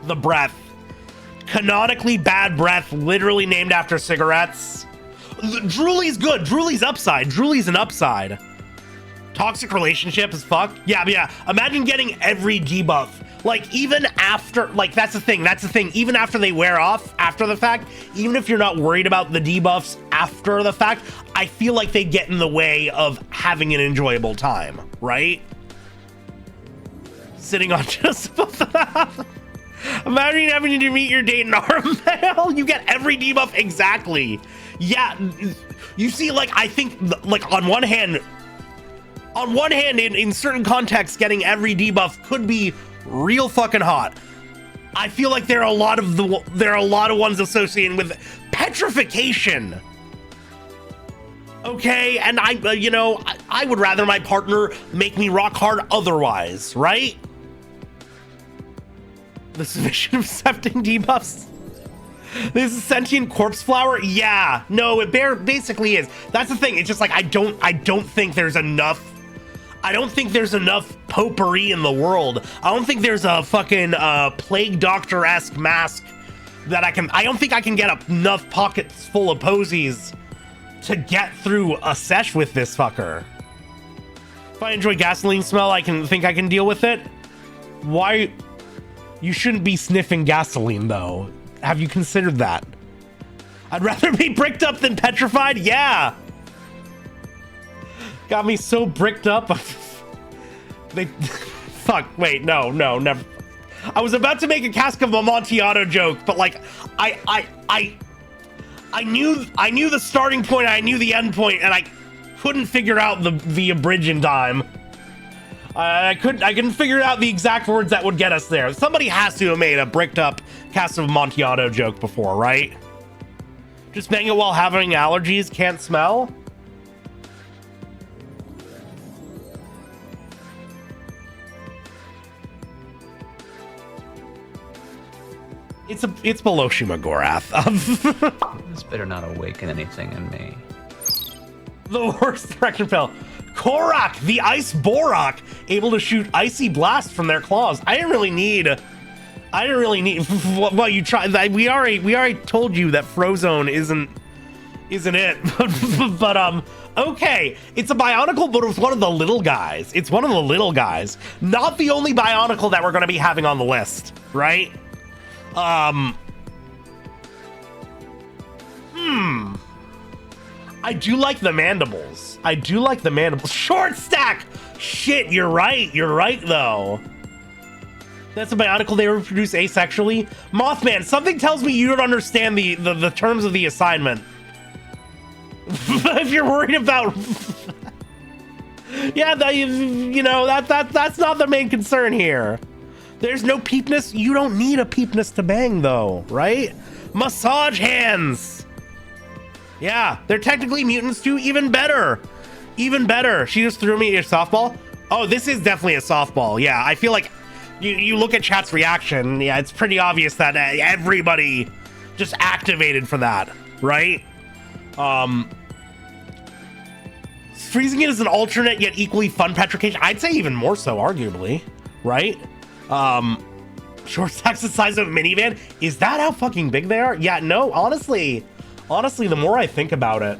The breath. Canonically bad breath, literally named after cigarettes. Drooly's good. Drooly's upside. Drooly's an upside. Toxic relationship as fuck. Yeah. Imagine getting every debuff. Like, even after, like, that's the thing. Even after they wear off, after the fact, even if you're not worried about the debuffs after the fact, I feel like they get in the way of having an enjoyable time, right? Sitting on just above the imagine having to meet your date in Armail. You get every debuff exactly. Yeah, you see, like, I think, like, on one hand, in certain contexts, getting every debuff could be real fucking hot. I feel like there are a lot of ones associated with petrification. Okay, and I would rather my partner make me rock hard otherwise, right? The submission of accepting debuffs. This is sentient corpse flower. Yeah, no, it basically is. That's the thing. It's just like I don't think there's enough. I don't think there's enough potpourri in the world. I don't think there's a fucking plague doctor-esque mask that I don't think I can get enough pockets full of posies to get through a sesh with this fucker. If I enjoy gasoline smell, I can deal with it. Why? You shouldn't be sniffing gasoline, though. Have you considered that? I'd rather be bricked up than petrified? Yeah. Got me so bricked up. Fuck, wait, no, never. I was about to make a Cask of Amontillado joke, but like, I knew the starting point, I knew the end point, and I couldn't figure out the abridge in time. I couldn't figure out the exact words that would get us there. Somebody has to have made a bricked up Cask of Amontillado joke before, right? Just bang it while having allergies, can't smell? It's below Shumagorath. This better not awaken anything in me. The worst direction fell. Korok, the ice Borok, able to shoot icy blast from their claws. I didn't really need. Well, you tried. We already told you that Frozone isn't it. But okay, it's a Bionicle, but it's one of the little guys. It's one of the little guys, not the only Bionicle that we're going to be having on the list, right? I do like the mandibles. Short stack! Shit, you're right though. That's a Bionicle they reproduce asexually. Mothman, something tells me you don't understand the terms of the assignment. If you're worried about yeah, that's not the main concern here. There's no peepness. You don't need a peepness to bang though, right? Massage hands. Yeah, they're technically mutants too. Even better. She just threw me a softball. Oh, this is definitely a softball. Yeah, I feel like you look at chat's reaction. Yeah, it's pretty obvious that everybody just activated for that, right? Freezing it is an alternate yet equally fun petrification. I'd say even more so, arguably, right? Short stacks the size of a minivan. Is that how fucking big they are? Yeah, no, honestly, the more I think about it,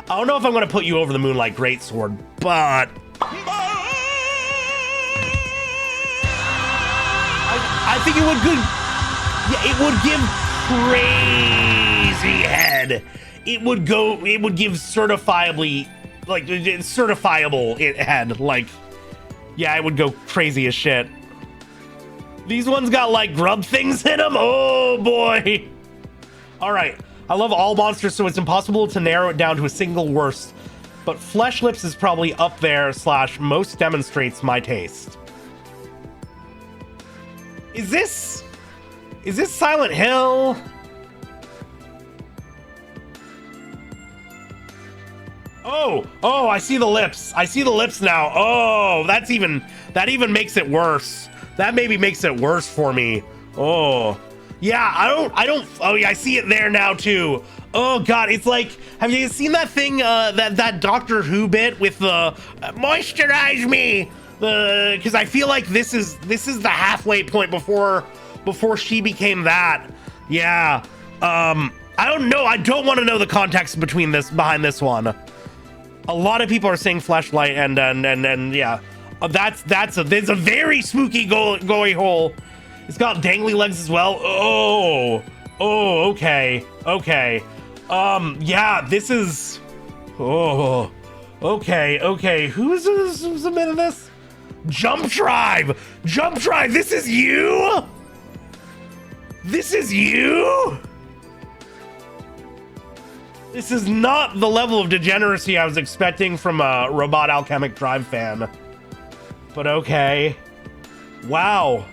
I don't know if I'm gonna put you over the moonlight greatsword, but I think it would good. Yeah, it would give crazy head. It would give certifiably, like, certifiable head. Like, yeah, it would go crazy as shit. These ones got like grub things in them. Oh boy. All right. I love all monsters, so it's impossible to narrow it down to a single worst. But Flesh Lips is probably up there / most demonstrates my taste. Is this Silent Hill? Oh, I see the lips. I see the lips now. Oh, that even makes it worse. That maybe makes it worse for me. Oh. Yeah, I don't. Oh yeah, I see it there now too. Oh god, it's like, have you seen that thing, that Doctor Who bit with the moisturize me? Because I feel like this is the halfway point before she became that. Yeah. I don't know. I don't want to know the context behind this one. A lot of people are saying fleshlight and yeah. That's a very spooky goey hole. It's got dangly legs as well. Oh, okay. Yeah, this is, okay. Who's submitted this? Jump Tribe, this is you? This is not the level of degeneracy I was expecting from a Robot Alchemic Drive fan. But okay. Wow.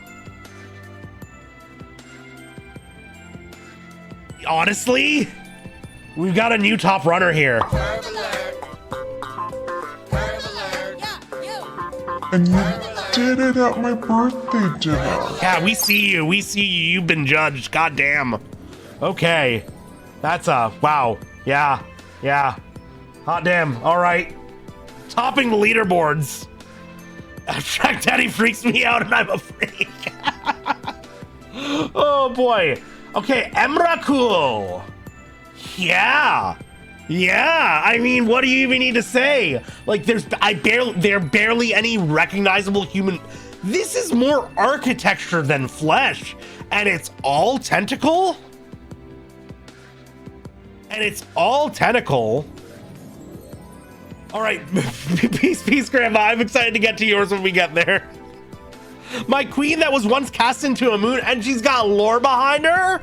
Honestly, we've got a new top runner here. And you did it at my birthday dinner. Yeah, we see you. You've been judged. God damn. Okay. That's wow. Yeah. Hot damn. All right. Topping the leaderboards. Abstract Daddy freaks me out and I'm a freak. Oh boy. Okay, Emrakul. Yeah. I mean, what do you even need to say? Like, there barely any recognizable human. This is more architecture than flesh, and it's all tentacle. All right, peace, Grandma. I'm excited to get to yours when we get there. My queen that was once cast into a moon, and she's got lore behind her?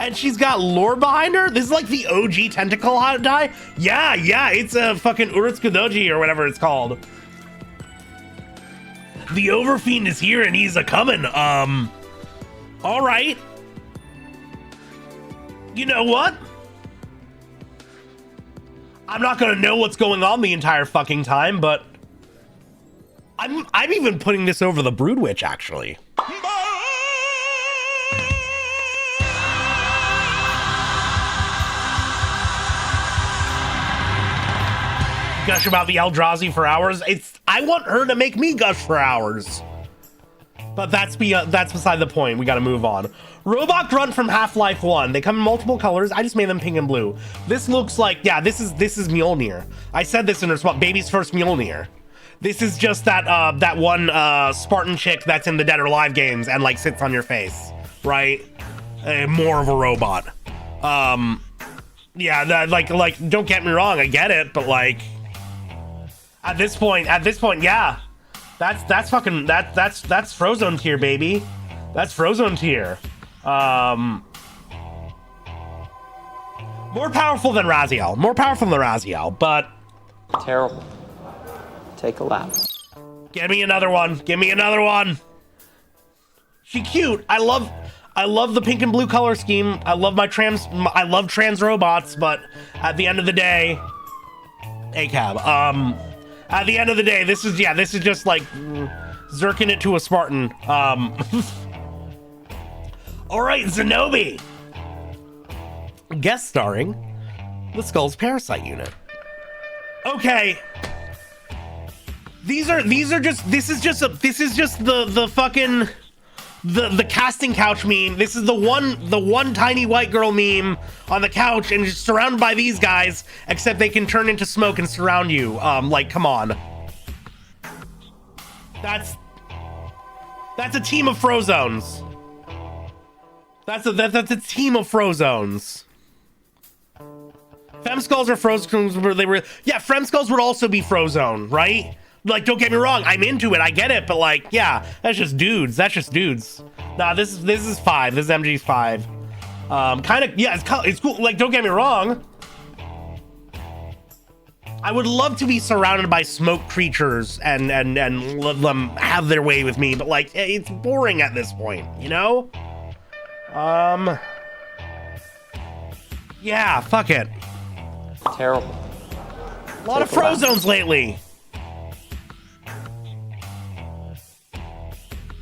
This is like the OG tentacle die? Yeah, it's a fucking Urutsukudoji or whatever it's called. The Overfiend is here and he's a-coming. All right. You know what? I'm not gonna know what's going on the entire fucking time, but I'm even putting this over the Brood Witch, actually. Gush about the Eldrazi for hours. I want her to make me gush for hours. But that's beside the point. We gotta move on. Robot Grunt from Half-Life 1. They come in multiple colors. I just made them pink and blue. This looks like, yeah, this is Mjolnir. I said this in response, baby's first Mjolnir. This is just that one Spartan chick that's in the Dead or Alive games and like sits on your face, right? More of a robot. Yeah, that, like don't get me wrong, I get it, but like at this point, yeah. That's Frozone tier, baby. That's Frozone tier. More powerful than Raziel, but Terrible. Take a lap. Give me another one. She cute. I love the pink and blue color scheme. I love trans robots, but at the end of the day, ACAB. At the end of the day, this is just like Zerking it to a Spartan. All right, Zenobi. Guest starring the Skull's Parasite Unit. Okay. This is just the fucking the casting couch meme. This is the one tiny white girl meme on the couch and just surrounded by these guys, except they can turn into smoke and surround you. Like, come on. That's a team of Frozones. That's a team of Frozones. Femskulls or Frozones were Femskulls would also be Frozone, right? Like, don't get me wrong, I'm into it, I get it, but like, yeah, that's just dudes. Nah, this is 5. This is MG's 5. Kind of, yeah, it's cool. Like, don't get me wrong. I would love to be surrounded by smoke creatures and let them have their way with me, but like, it's boring at this point, you know? Yeah, fuck it. Terrible. A lot of Frozones lately.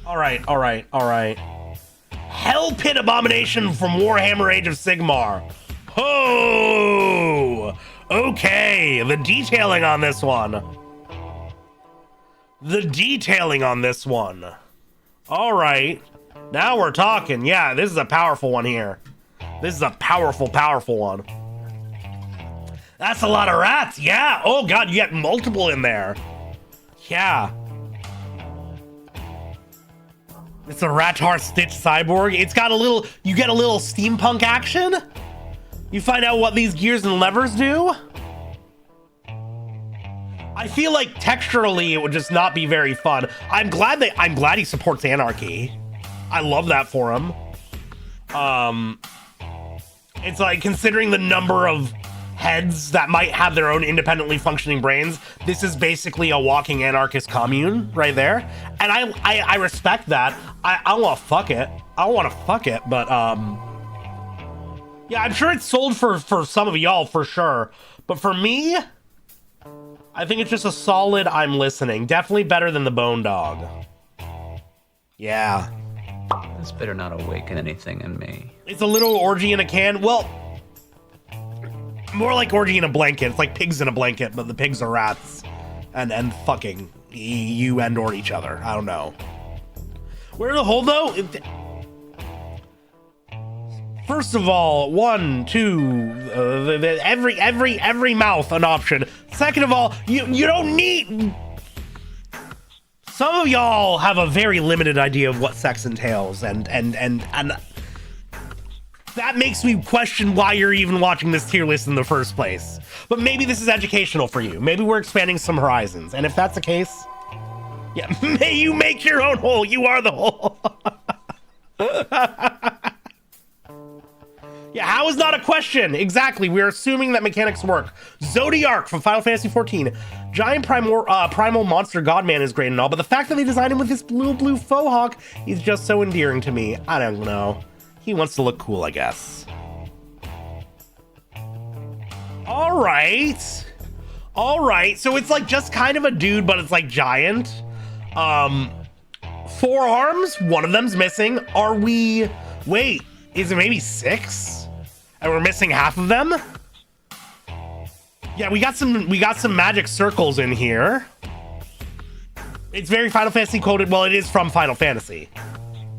All right. Hell Pit Abomination from Warhammer Age of Sigmar. Oh, okay. The detailing on this one. All right. Now we're talking. Yeah, this is a powerful one here. This is a powerful one. That's a lot of rats. Yeah. Oh, God, you get multiple in there. Yeah. It's a Ratar Stitch cyborg. It's got you get a little steampunk action. You find out what these gears and levers do. I feel like texturally it would just not be very fun. I'm glad he supports anarchy. I love that for him. It's like, considering the number of heads that might have their own independently functioning brains, this is basically a walking anarchist commune right there, and I respect that. I want to fuck it. But yeah, I'm sure it's sold for some of y'all for sure, but for me, I think it's just a solid I'm listening. Definitely better than the Bone Dog. Yeah. This better not awaken anything in me. It's a little orgy in a can. Well, more like orgy in a blanket. It's like pigs in a blanket, but the pigs are rats and fucking you and or each other. I don't know. Where the hole though? First of all, 1, 2, every mouth an option. Second of all, you don't need. Some of y'all have a very limited idea of what sex entails, and that makes me question why you're even watching this tier list in the first place. But maybe this is educational for you. Maybe we're expanding some horizons. And if that's the case, yeah, may you make your own hole. You are the hole. Yeah, how is not a question? Exactly. We're assuming that mechanics work. Zodiark from Final Fantasy XIV. Giant primal monster Godman is great and all, but the fact that they designed him with this blue faux hawk is just so endearing to me. I don't know. He wants to look cool, I guess. All right. So it's like just kind of a dude, but it's like giant. 4 arms. One of them's missing. Wait, is it maybe 6? And we're missing half of them? Yeah, we got some magic circles in here. It's very Final Fantasy coded. Well, it is from Final Fantasy.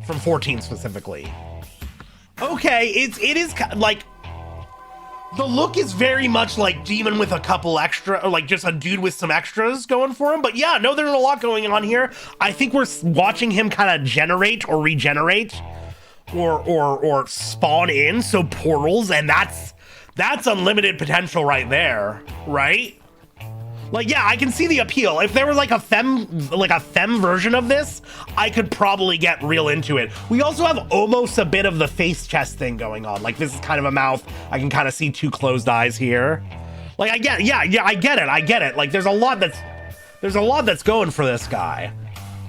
From 14 specifically. Okay, it is like, the look is very much like demon with a couple extra, or like just a dude with some extras going for him. But yeah, no, there's a lot going on here. I think we're watching him kind of generate or regenerate or spawn in, so portals, and that's unlimited potential right there, right? Like, yeah, I can see the appeal. If there was like a femme version of this, I could probably get real into it. We also have almost a bit of the face chest thing going on. Like, this is kind of a mouth. I can kind of see 2 closed eyes here. Like, I get it. Like, there's a lot that's going for this guy.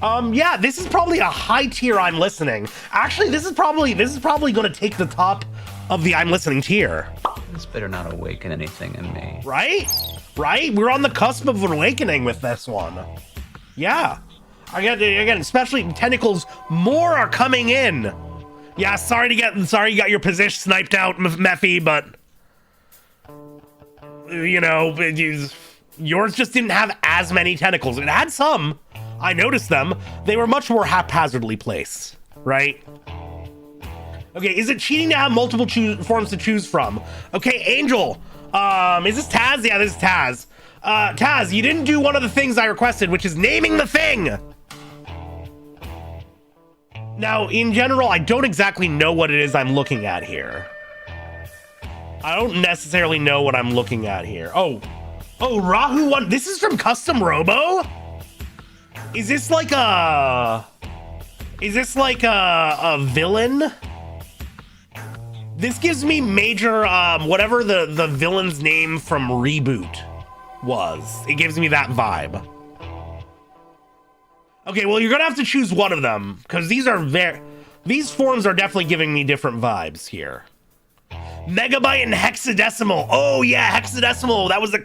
Yeah, this is probably a high tier I'm listening. Actually, this is probably going to take the top of the I'm listening tier. This better not awaken anything in me. Right? We're on the cusp of an awakening with this one. Yeah. Again, especially tentacles, more are coming in. Yeah, sorry you got your position sniped out, Mephi, but you know, yours just didn't have as many tentacles. It had some. I noticed them. They were much more haphazardly placed, right? Okay, is it cheating to have multiple forms to choose from? Okay, Angel. Is this Taz? Yeah, this is Taz. Taz, you didn't do one of the things I requested, which is naming the thing. Now, in general, I don't exactly know what it is I'm looking at here. I don't necessarily know what I'm looking at here. Oh, Rahu one. This is from Custom Robo? Is this like a villain? This gives me major, whatever the villain's name from Reboot was. It gives me that vibe. Okay, well, you're gonna have to choose one of them, because these forms are definitely giving me different vibes here. Megabyte and Hexadecimal. Oh yeah, Hexadecimal. That was the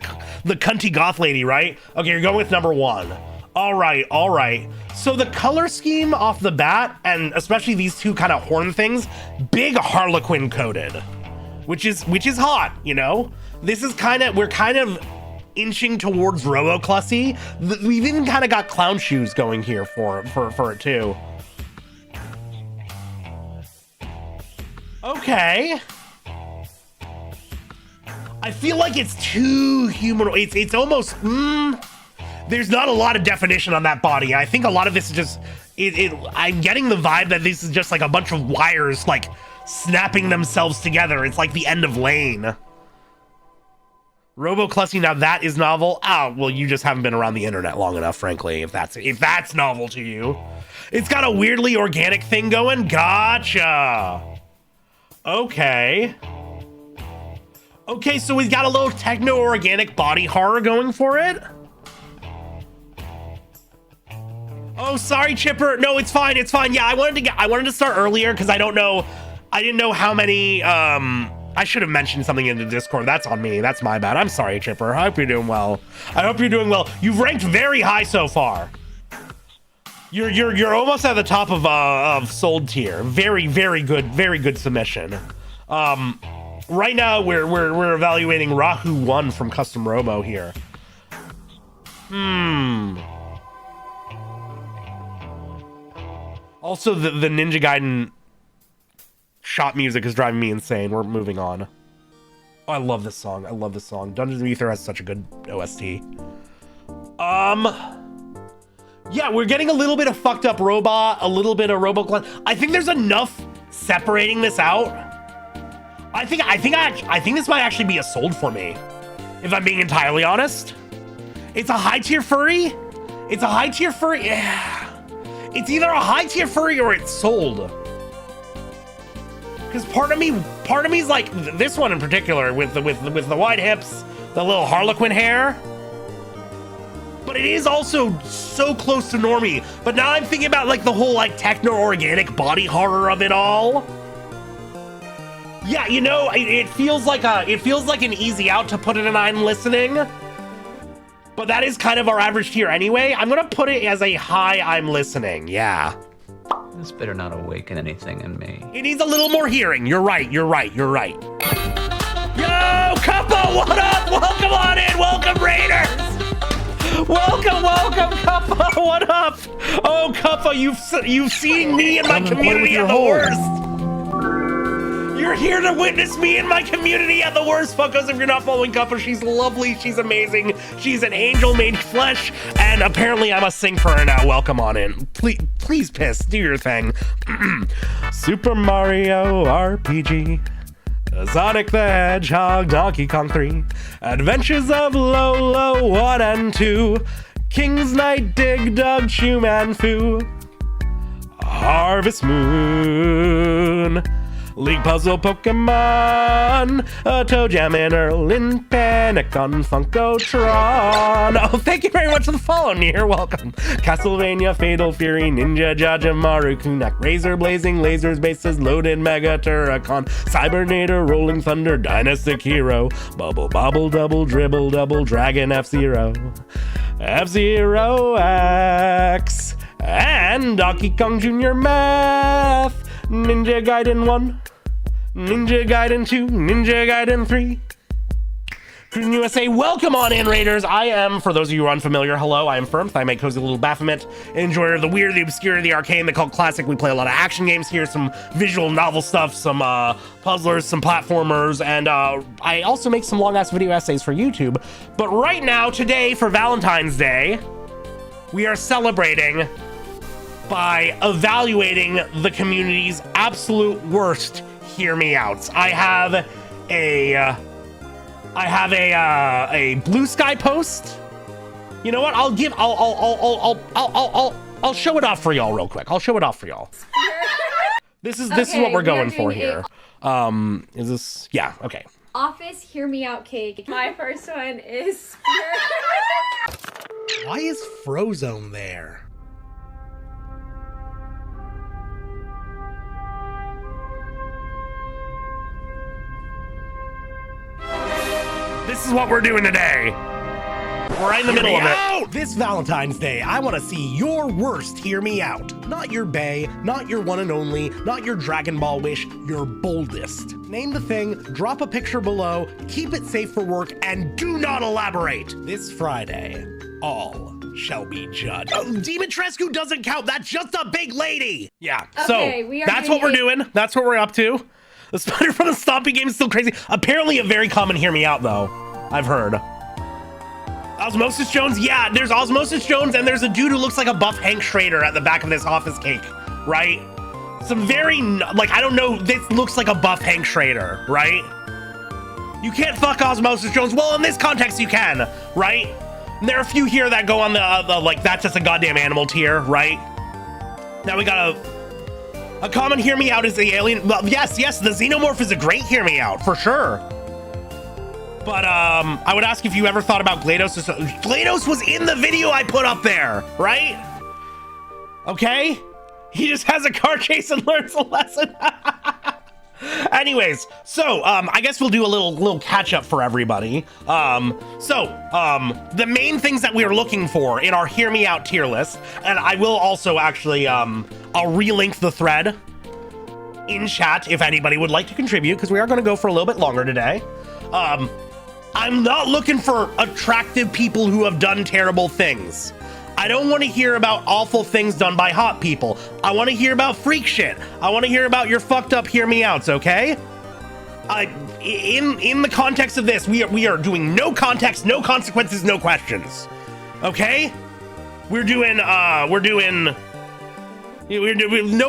cunty goth lady, right? Okay, you're going with number 1. All right. So the color scheme off the bat, and especially these two kind of horn things, big Harlequin coded, which is hot, you know? This is we're kind of inching towards Robo-Clussy. We've even kind of got clown shoes going here for it too. Okay. I feel like it's too humanoid. It's almost, there's not a lot of definition on that body. I think a lot of this is just, I'm getting the vibe that this is just like a bunch of wires like snapping themselves together. It's like the end of Lane. Robo-Clussy, now that is novel. Oh, well, you just haven't been around the internet long enough, frankly, if that's novel to you. It's got a weirdly organic thing going. Gotcha. Okay, so we've got a little techno-organic body horror going for it. Oh, sorry, Chipper. No, it's fine. Yeah, I wanted to start earlier because I didn't know how many. I should have mentioned something in the Discord. That's on me. That's my bad. I'm sorry, Chipper. I hope you're doing well. You've ranked very high so far. You're almost at the top of sold tier. Very good submission. Right now we're evaluating Rahu 1 from Custom Robo here. Also, the Ninja Gaiden shop music is driving me insane. We're moving on. Oh, I love this song. Dungeons of Ether has such a good OST. Yeah, we're getting a little bit of fucked up robot, a little bit of Robo-Clussy. I think there's enough separating this out. I think this might actually be a sold for me, if I'm being entirely honest. It's a high tier furry. Yeah. It's either a high tier furry or it's sold. Because part of me's like this one in particular with the wide hips, the little Harlequin hair. But it is also so close to normie. But now I'm thinking about like the whole like techno-organic body horror of it all. Yeah, you know, it feels like an easy out to put it in I'm listening. But that is kind of our average tier anyway. I'm gonna put it as a high I'm listening, yeah. This better not awaken anything in me. It needs a little more hearing. You're right. Yo, Cuppa, what up? Welcome on in. Welcome, Raiders. Welcome, Cuppa. What up? Oh, Cuppa, you've seen me and my community at the worst. You're here to witness me and my community at the worst, fuckos. If you're not following Cuppa, she's lovely, she's amazing, she's an angel made flesh, and apparently I must sing for her now. Welcome on in. Please piss, do your thing. Super Mario RPG, Sonic the Hedgehog, Donkey Kong 3, Adventures of Lolo 1 and 2, King's Knight, Dig Dug, Chew Man Fu, Harvest Moon, League Puzzle Pokemon, Toe Jam and Erlin, Panic on Funkotron. Oh, thank you very much for the follow, Nier. Welcome. Castlevania, Fatal Fury, Ninja Jajamaru, Kunak, Razor Blazing, Lasers Bases, Loaded Mega Turrican, Cybernator, Rolling Thunder, Dynastic Hero, Bubble Bobble Double Dribble Double Dragon F-Zero, F-Zero X, And Donkey Kong Jr. Math, Ninja Gaiden 1, Ninja Gaiden 2, Ninja Gaiden 3. Cruising USA, welcome on in, Raiders. I am, for those of you who are unfamiliar, hello, I am Phirmth. I make cozy little Baphomet, enjoyer of the weird, the obscure, the arcane, the cult classic. We play a lot of action games here, some visual novel stuff, some puzzlers, some platformers, and I also make some long-ass video essays for YouTube. But right now, today, for Valentine's Day, we are celebrating by evaluating the community's absolute worst hear me outs. I have a blue sky post. You know what? I'll show it off for y'all real quick. I'll show it off for y'all. This is what we're going for here. Is this? Yeah. Okay. Office hear me out cake. My first one is. Why is Frozone there? This is what we're doing today. We're right in the middle of it. This Valentine's Day, I want to see your worst hear me out. Not your bae, not your one and only, not your Dragon Ball wish, your boldest. Name the thing, drop a picture below, keep it safe for work, and do not elaborate. This Friday, all shall be judged. Oh, Dimitrescu doesn't count. That's just a big lady. Yeah, okay, so that's what we're doing. That's what we're up to. The spider from the stomping game is still crazy. Apparently a very common hear me out though, I've heard. Osmosis Jones, yeah, there's Osmosis Jones and there's a dude who looks like a buff Hank Schrader at the back of this office cake, right? Some very, like, I don't know, this looks like a buff Hank Schrader, right? You can't fuck Osmosis Jones. Well, in this context you can, right? And there are a few here that go on the like, that's just a goddamn animal tier, right? Now we got a common hear me out is the alien. Well, yes, the xenomorph is a great hear me out for sure. But I would ask if you ever thought about GLaDOS. GLaDOS was in the video I put up there, right? Okay, he just has a car chase and learns a lesson. Anyways, so I guess we'll do a little catch up for everybody. The main things that we are looking for in our hear me out tier list, and I will also actually I'll relink the thread in chat if anybody would like to contribute, because we are going to go for a little bit longer today. I'm not looking for attractive people who have done terrible things. I don't want to hear about awful things done by hot people. I want to hear about freak shit. I want to hear about your fucked up hear me outs, okay? In the context of this, we are doing no context, no consequences, no questions. Okay? We're doing no,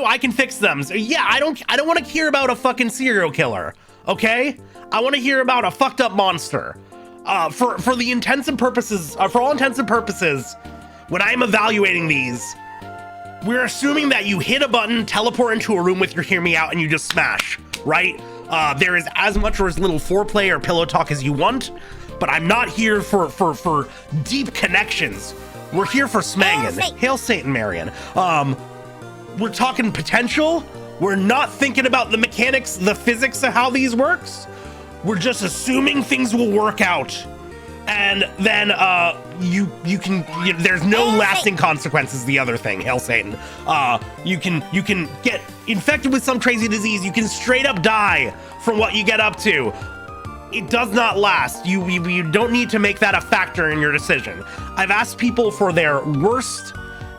I can fix them. So yeah, I don't want to hear about a fucking serial killer. Okay? I want to hear about a fucked up monster. For the intents and purposes, for all intents and purposes, when I'm evaluating these, we're assuming that you hit a button, teleport into a room with your hear me out, and you just smash, right? There is as much or as little foreplay or pillow talk as you want, but I'm not here for deep connections. We're here for smangin'. Hail Satan, Marion. We're talking potential. We're not thinking about the mechanics, the physics of how these works. We're just assuming things will work out. And then there's no lasting consequences. The other thing, Hail Satan. You can get infected with some crazy disease. You can straight up die from what you get up to. It does not last. You don't need to make that a factor in your decision. I've asked people for their worst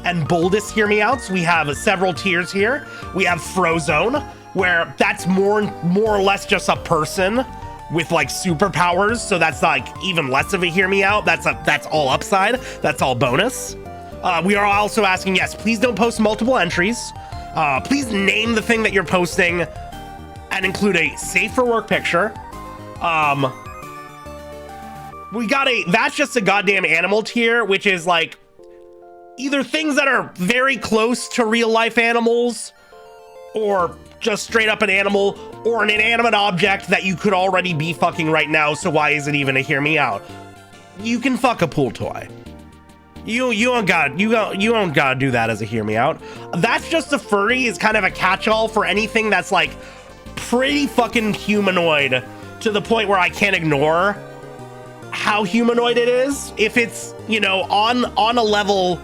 and boldest hear me outs. We have several tiers here. We have Frozone, where that's more or less just a person with like superpowers, so that's like even less of a hear me out. That's all upside. That's all bonus. We are also asking, yes, please don't post multiple entries. Please name the thing that you're posting and include a safe for work picture. We got that's just a goddamn animal tier, which is like either things that are very close to real life animals, or just straight up an animal, or an inanimate object that you could already be fucking right now, so why is it even a hear me out? You can fuck a pool toy. You don't gotta do that as a hear me out. That's just a furry is kind of a catch-all for anything that's like pretty fucking humanoid, to the point where I can't ignore how humanoid it is. If it's, you know, on a level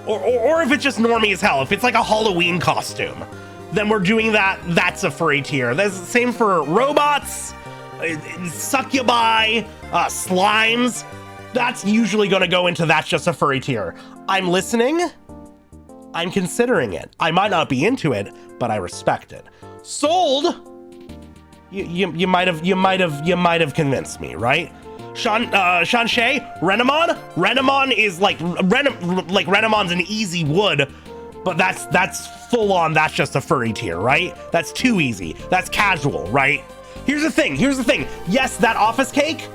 Or if it's just normie as hell, if it's like a Halloween costume, then we're doing that. That's a furry tier. That's the same for robots, succubi, slimes. That's usually going to go into that's just a furry tier. I'm listening. I'm considering it. I might not be into it, but I respect it. Sold. You might have convinced me, right? Shay, Renamon? Renamon is like Renamon's an easy wood, but that's full on, that's just a furry tier, right? That's too easy. That's casual, right? Here's the thing. Yes, that office cake,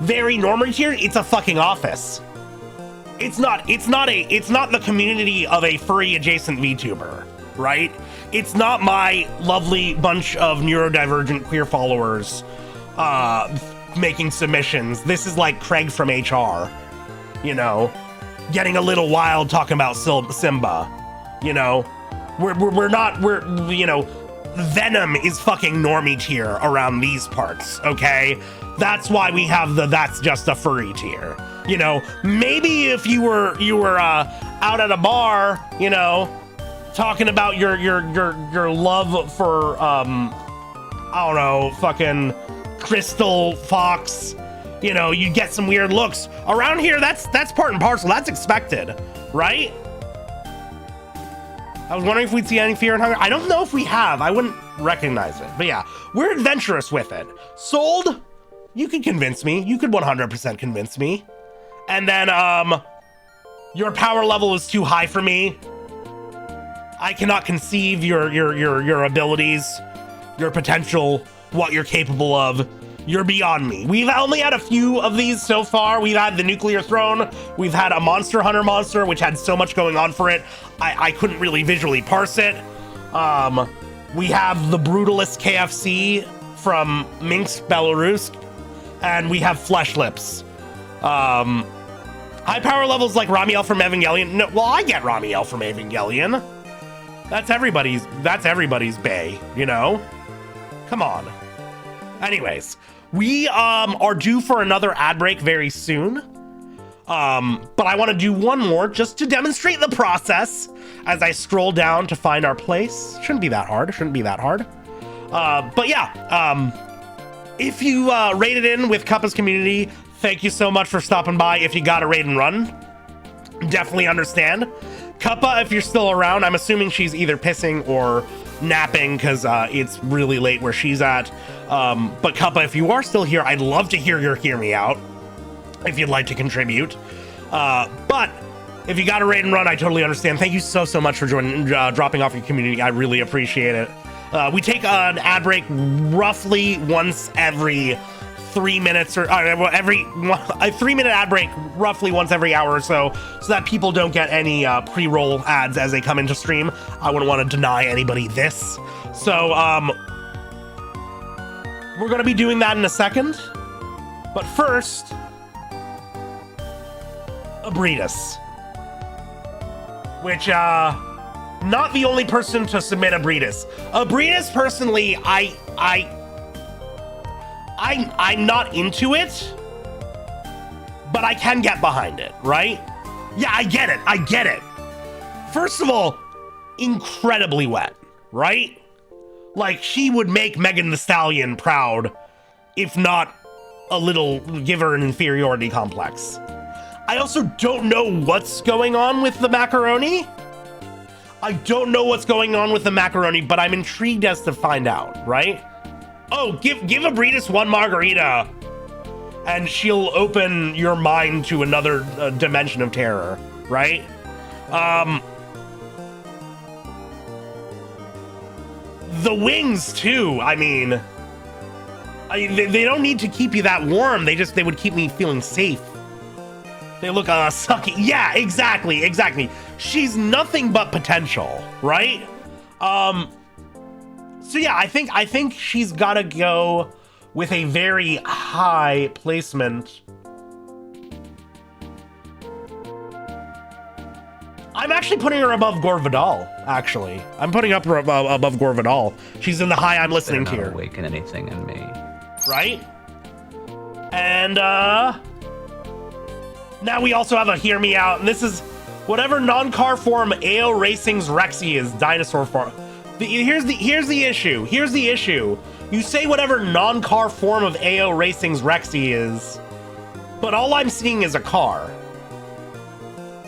very normie tier, it's a fucking office. It's not the community of a furry adjacent VTuber, right? It's not my lovely bunch of neurodivergent queer followers making submissions. This is like Craig from HR, you know, getting a little wild talking about Simba, you know. We're you know, Venom is fucking normie tier around these parts, okay? That's why we have the that's just a furry tier. You know, maybe if you were out at a bar, you know, talking about your love for I don't know, fucking Crystal Fox, you know, you get some weird looks. Around here, that's part and parcel. That's expected, right? I was wondering if we'd see any Fear and Hunger. I don't know if we have. I wouldn't recognize it. But yeah, we're adventurous with it. Sold? You could convince me. You could 100% convince me. And then, your power level is too high for me. I cannot conceive your abilities, your potential, what you're capable of. You're beyond me. We've only had a few of these so far. We've had the Nuclear Throne. We've had a Monster Hunter monster, which had so much going on for it, I couldn't really visually parse it. We have the Brutalist KFC from Minsk, Belarus, and we have Flesh Lips. High power levels like Ramiel from Evangelion. No, well, I get Ramiel from Evangelion. That's everybody's bae, you know? Come on. Anyways, we are due for another ad break very soon. But I want to do one more just to demonstrate the process as I scroll down to find our place. Shouldn't be that hard. But yeah, if you rated in with Kappa's community, thank you so much for stopping by. If you got a raid and run, definitely understand. Kappa, if you're still around, I'm assuming she's either pissing or napping because it's really late where she's at. But Kappa, if you are still here, I'd love to hear your hear me out if you'd like to contribute. But if you got a raid and run, I totally understand. Thank you so much for joining, dropping off your community. I really appreciate it. We take an ad break roughly once every 3 minutes, or a 3-minute ad break roughly once every hour or so that people don't get any pre-roll ads as they come into stream. I wouldn't want to deny anybody this. So we're going to be doing that in a second. But first, Abridus, which not the only person to submit Abridus. Abridus, personally, I'm not into it, but I can get behind it, right? Yeah, I get it. First of all, incredibly wet, right? Like, she would make Megan Thee Stallion proud, if not a little give her an inferiority complex. I also don't know what's going on with the macaroni. But I'm intrigued as to find out, right? Oh, give Abridus one margarita and she'll open your mind to another dimension of terror, right? The wings too, I mean, they don't need to keep you that warm. They would keep me feeling safe. They look sucky. Yeah, exactly. She's nothing but potential, right? So yeah, I think she's gotta go with a very high placement. I'm actually putting her above Gore Vidal, actually. I'm putting up her above Gore Vidal. She's in the high I'm listening to. Not awaken anything in me. Right? And now we also have a Hear Me Out, and this is Whatever non-car form AO Racing's Rexy is, dinosaur form. Here's the issue. Here's the issue. You say whatever non-car form of AO Racing's Rexy is, but all I'm seeing is a car.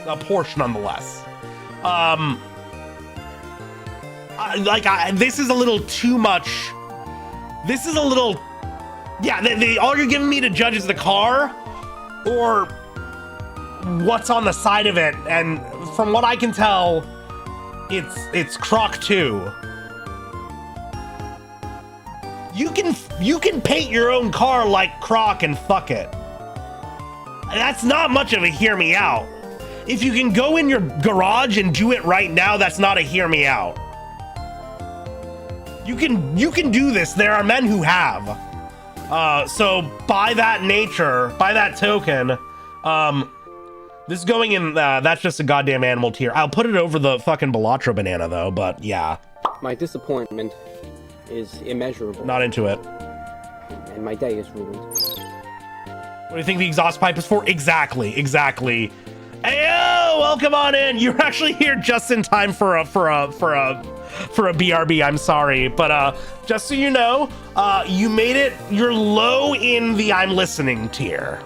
A Porsche, nonetheless. This is a little too much. This is a little. Yeah, all you're giving me to judge is the car, or what's on the side of it, and from what I can tell, it's Croc 2. You can paint your own car like Croc and fuck it. That's not much of a hear me out. If you can go in your garage and do it right now, that's not a hear me out. You can do this. There are men who have. So by that nature, by that token, this is going in, that's just a goddamn animal tier. I'll put it over the fucking Bellatra banana though, but yeah. My disappointment is immeasurable. Not into it. And my day is ruined. What do you think the exhaust pipe is for? Exactly. Ayo, welcome on in. You're actually here just in time for a BRB. I'm sorry, but just so you know, you made it. You're low in the I'm listening tier.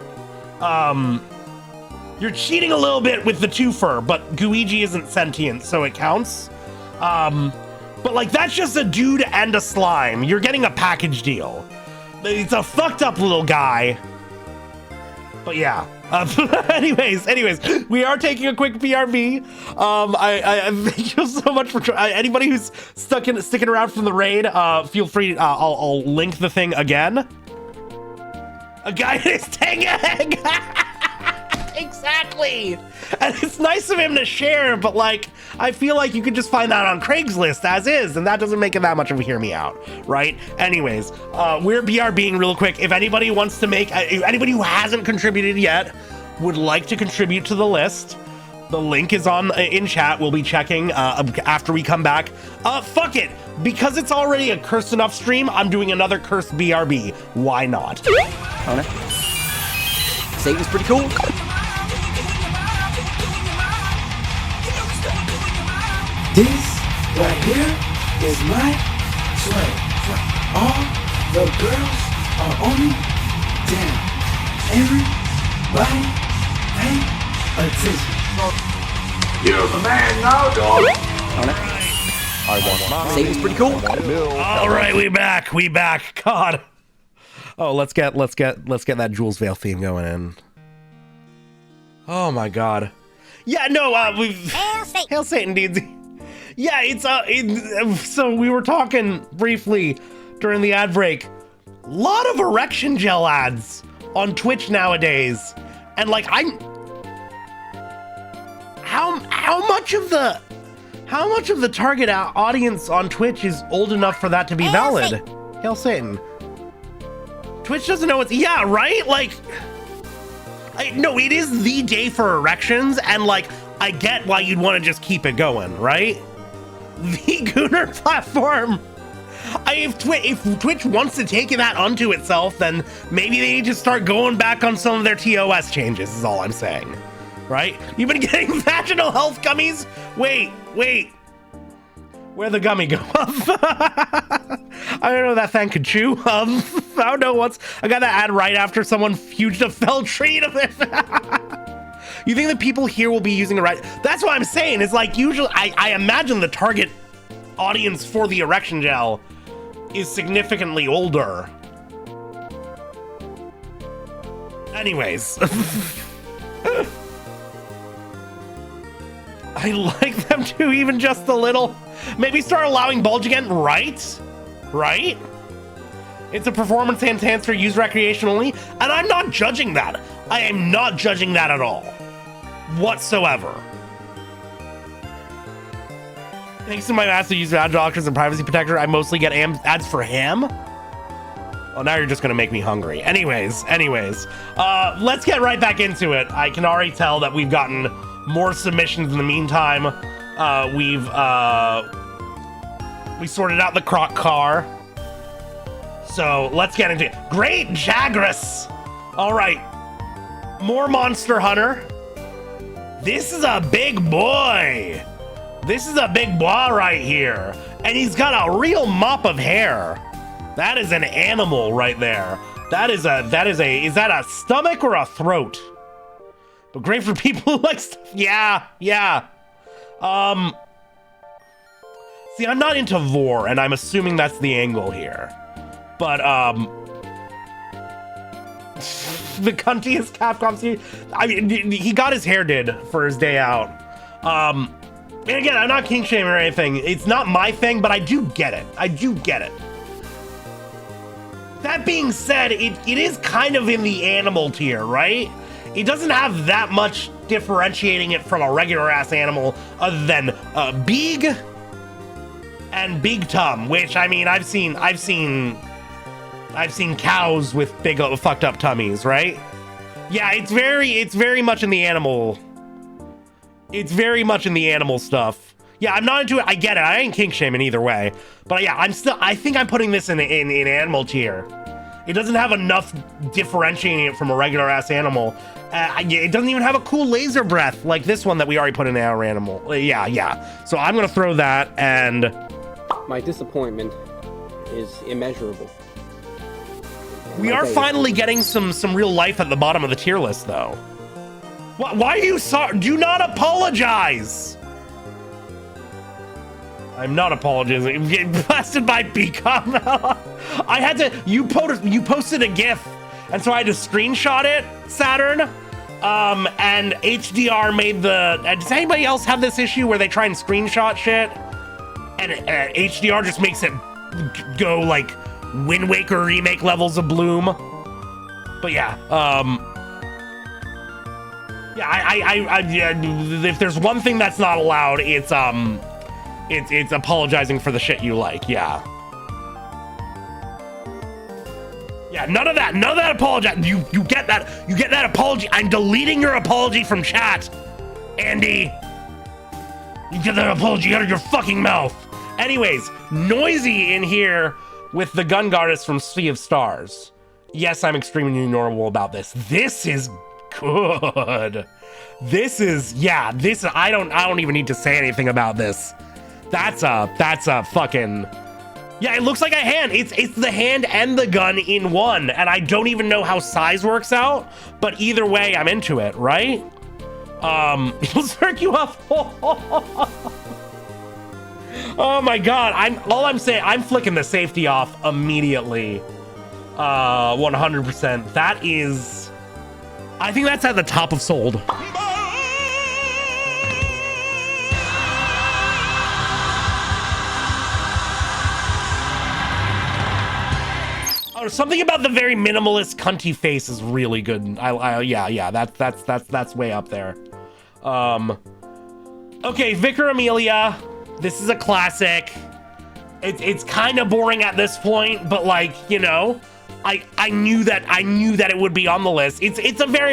You're cheating a little bit with the twofer, but Guigi isn't sentient, so it counts. But like that's just a dude and a slime. You're getting a package deal. It's a fucked up little guy. But yeah. Anyways, we are taking a quick BRB. I thank you so much for anybody who's sticking around from the raid. Feel free. I'll link the thing again. A guy in his tang egg. Exactly. And it's nice of him to share, but like I feel like you could just find that on Craigslist as is, and that doesn't make it that much of a hear me out, right? Anyways, we're BRBing real quick. If anybody wants to make, anybody who hasn't contributed yet would like to contribute to the list, the link is in chat. We'll be checking after we come back. Fuck it, because it's already a cursed enough stream. I'm doing another cursed BRB. Why not? Okay. Satan's pretty cool. This right here is my swag. All the girls are on me. Damn. Everybody pay attention. You're the man now, dog. Satan's pretty cool. All right, we back. God. Oh, let's get that Jules Vale theme going in. Oh my God. Yeah, no, we've Hail Satan, dudes. Yeah, so we were talking briefly during the ad break. A lot of erection gel ads on Twitch nowadays, and like how much of the target audience on Twitch is old enough for that to be valid? Hail Satan. Twitch doesn't know yeah, right? Like, no, it is the day for erections, and like I get why you'd want to just keep it going, right? The Gooner platform. If Twitch wants to take that onto itself, then maybe they need to start going back on some of their TOS changes, is all I'm saying. Right? You've been getting vaginal health gummies? Wait. Where'd the gummy go? I don't know that thing could chew. I don't know I got that ad right after someone fuged a fell tree to it. You think the people here will be using it right? That's what I'm saying. It's like usually I imagine the target audience for the erection gel is significantly older. Anyways. I like them too, even just a little. Maybe start allowing bulge again, right? Right? It's a performance enhancer used recreationally, and I'm not judging that. I am not judging that at all. Whatsoever. Thanks to my massive use of ad blockers and privacy protector, I mostly get ads for ham. Well, now you're just gonna make me hungry. Anyways, let's get right back into it. I can already tell that we've gotten more submissions in the meantime. We sorted out the croc car. So let's get into it. Great Jagras. All right, more Monster Hunter. This is a big boy. This is a big boy right here. And he's got a real mop of hair. That is an animal right there. Is that a stomach or a throat? But great for people who like stuff. Yeah. See, I'm not into vor, and I'm assuming that's the angle here. But, the cuntiest Capcom series. I mean, he got his hair did for his day out. And again, I'm not king shaming or anything. It's not my thing, but I do get it. That being said, it is kind of in the animal tier, right? It doesn't have that much differentiating it from a regular ass animal other than big and big tum, which I mean, I've seen cows with big fucked up tummies, right? Yeah, it's very much in the animal. It's very much in the animal stuff. Yeah, I'm not into it. I get it. I ain't kink shaming either way. But yeah, I think I'm putting this in animal tier. It doesn't have enough differentiating it from a regular ass animal. It doesn't even have a cool laser breath like this one that we already put in our animal. Yeah. So I'm gonna throw that, and my disappointment is immeasurable. We are finally getting some real life at the bottom of the tier list, though. Why are you sorry? Do not apologize. I'm not apologizing. Getting blasted by Becom. I had to. You posted a GIF, and so I had to screenshot it. Saturn. And HDR made the. Does anybody else have this issue where they try and screenshot shit, and HDR just makes it go like Wind Waker remake levels of bloom? But yeah. Yeah. I if there's one thing that's not allowed, it's apologizing for the shit you like. Yeah, none of that apologize. You get that apology. I'm deleting your apology from chat, Andy. You get that apology out of your fucking mouth. Anyways, Noisy in here with the gun goddess from Sea of Stars. Yes, I'm extremely normal about this. This is good. I don't even need to say anything about this. That's a fucking. Yeah, it looks like a hand. It's the hand and the gun in one, and I don't even know how size works out, but either way, I'm into it, right? It'll circ you up. Oh my god, I'm flicking the safety off immediately. 100%. That is, I think that's at the top of sold. Something about the very minimalist cunty face is really good. Yeah, that's way up there. Okay, Vicar Amelia. This is a classic. It's kind of boring at this point, but like, you know, I knew that it would be on the list. It's very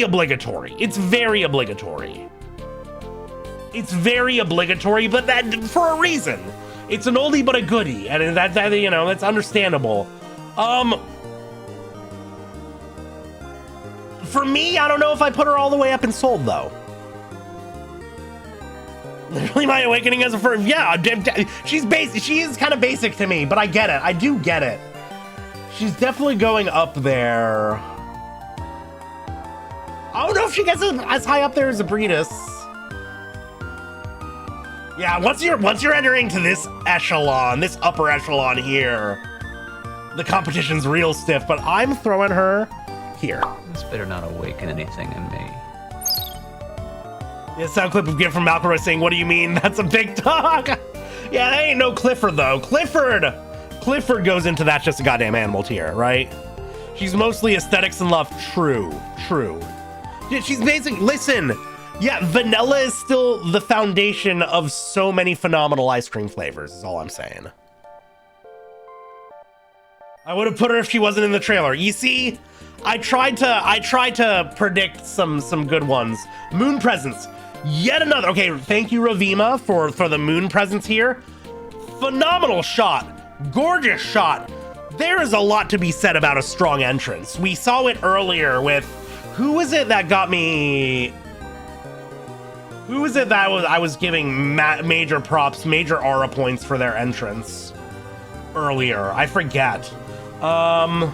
obligatory. It's very obligatory, but that for a reason. It's an oldie but a goodie, and that you know, that's understandable. For me, I don't know if I put her all the way up in sold though. Literally, my awakening as a firm. Yeah, she's basic. She is kind of basic to me, but I get it. I do get it. She's definitely going up there. I don't know if she gets as high up there as Abritas. Yeah, once you're entering to this echelon, this upper echelon here, the competition's real stiff, but I'm throwing her here. This better not awaken anything in me. Yeah, sound clip of gift from Malcolm saying, "What do you mean? That's a big dog." Yeah, that ain't no Clifford though. Clifford goes into that's just a goddamn animal tier, right? She's mostly aesthetics and love. True. Yeah, she's basic. Listen. Yeah, vanilla is still the foundation of so many phenomenal ice cream flavors, is all I'm saying. I would have put her if she wasn't in the trailer. You see, I tried to predict some good ones. Moon Presence, yet another. Okay, thank you, Ravima, for the moon presence here. Phenomenal shot, gorgeous shot. There is a lot to be said about a strong entrance. We saw it earlier with, who was it that got me? Who is it that I was giving major props, major aura points for their entrance earlier? I forget. Oh,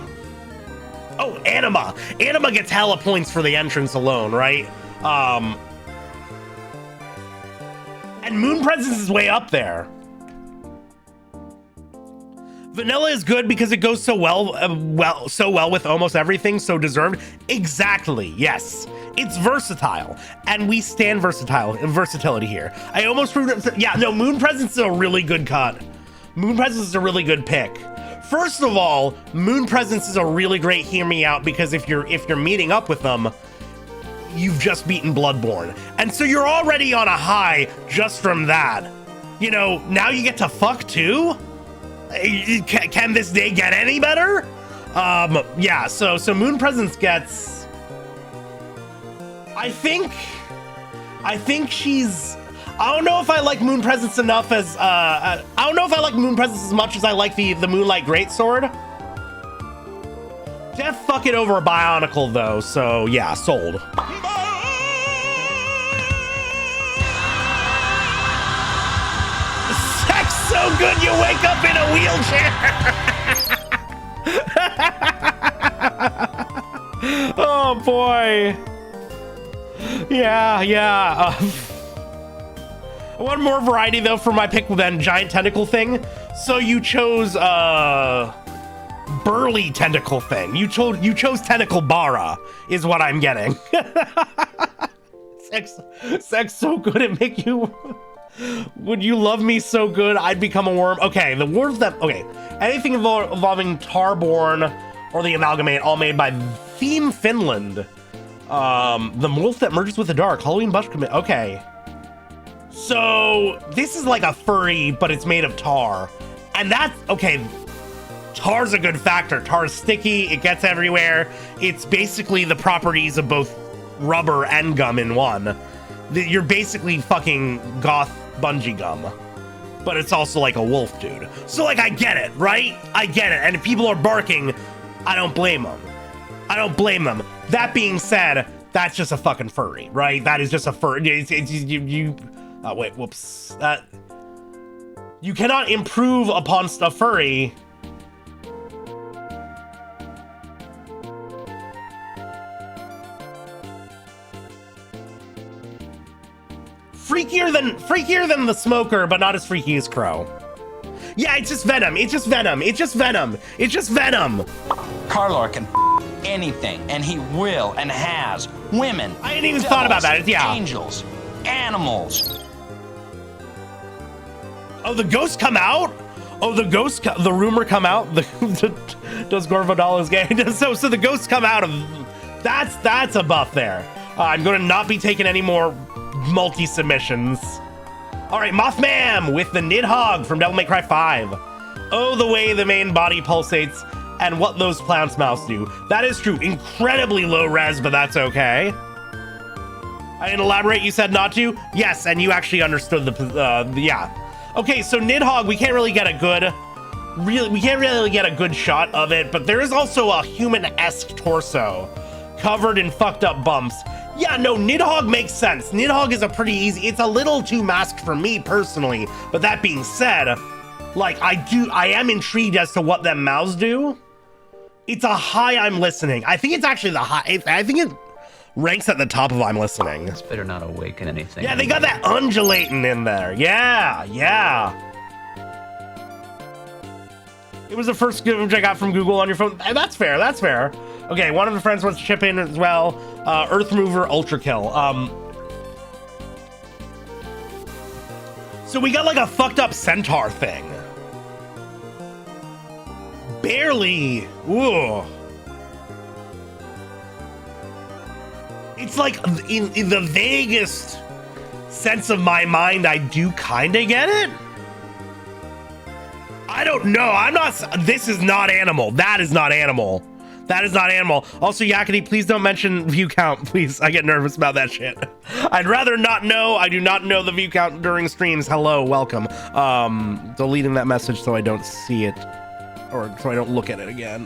Anima. Anima gets hella points for the entrance alone, right? And Moon Presence is way up there. Vanilla is good because it goes so well with almost everything, so deserved. Exactly, yes. It's versatile, and we stand versatility here. I almost proved it. Yeah, no, Moon Presence is a really good cut. Moon Presence is a really good pick. First of all, Moon Presence is a really great hear me out because if you're meeting up with them, you've just beaten Bloodborne. And so you're already on a high just from that. You know, now you get to fuck too? Can this day get any better? Yeah, so Moon Presence gets... I think she's... I don't know if I like Moon Presence enough as... I don't know if I like Moon Presence as much as I like the Moonlight Greatsword. Def fuck it over a Bionicle though, so yeah, sold. Sex so good you wake up in a wheelchair. Oh boy. Yeah. One more variety though for my pick than giant tentacle thing. So you chose burly tentacle thing. You chose tentacle bara is what I'm getting. Sex so good it make you. Would you love me so good I'd become a worm? Okay, the worms that anything involving Tarborn or the Amalgamate, all made by Theme Finland. The wolf that merges with the dark, Halloween Bush Commit. Okay. So this is like a furry, but it's made of tar. And that's okay. Tar's a good factor. Tar's sticky, it gets everywhere. It's basically the properties of both rubber and gum in one. You're basically fucking goth bungee gum. But it's also like a wolf dude. So like I get it, right? I get it. And if people are barking, I don't blame them. I don't blame them. That being said, that's just a fucking furry, right? That is just a furry. Oh, wait, whoops. You cannot improve upon a furry. Freakier than the smoker, but not as freaky as Crow. Yeah, it's just venom. It's just venom. It's just venom. It's just venom. Carlor can anything, and he will and has. Women. I hadn't even thought about that. Yeah. Angels. Animals. Oh, the ghosts come out? Oh, the rumor come out? Does Gorvodal is gay? So the ghosts come out of... That's a buff there. I'm going to not be taking any more multi-submissions. All right, Mothman with the Nidhogg from Devil May Cry 5. Oh, the way the main body pulsates and what those plants' mouths do. That is true. Incredibly low res, but that's okay. I didn't elaborate. You said not to? Yes, and you actually understood yeah. Okay, so Nidhogg, we can't really get a good shot of it, but there is also a human-esque torso covered in fucked up bumps. Yeah, no, Nidhogg makes sense. Nidhogg is a pretty easy, it's a little too masked for me personally, but that being said, like, I am intrigued as to what them mouths do. It's a high I'm listening. I think it's actually the high, I think it ranks at the top of I'm listening. It's better not awaken anything. Yeah, they got that undulating in there. Yeah. It was the first image I got from Google on your phone. That's fair. Okay, one of the friends wants to chip in as well. Earth Mover Ultra Kill. So we got like a fucked up centaur thing. Barely. Ooh. It's like in the vaguest sense of my mind, I do kind of get it. I don't know. This is not animal. That is not animal. Also, Yakety, please don't mention view count, please. I get nervous about that shit. I'd rather not know. I do not know the view count during streams. Hello, welcome. Deleting that message so I don't see it, or so I don't look at it again.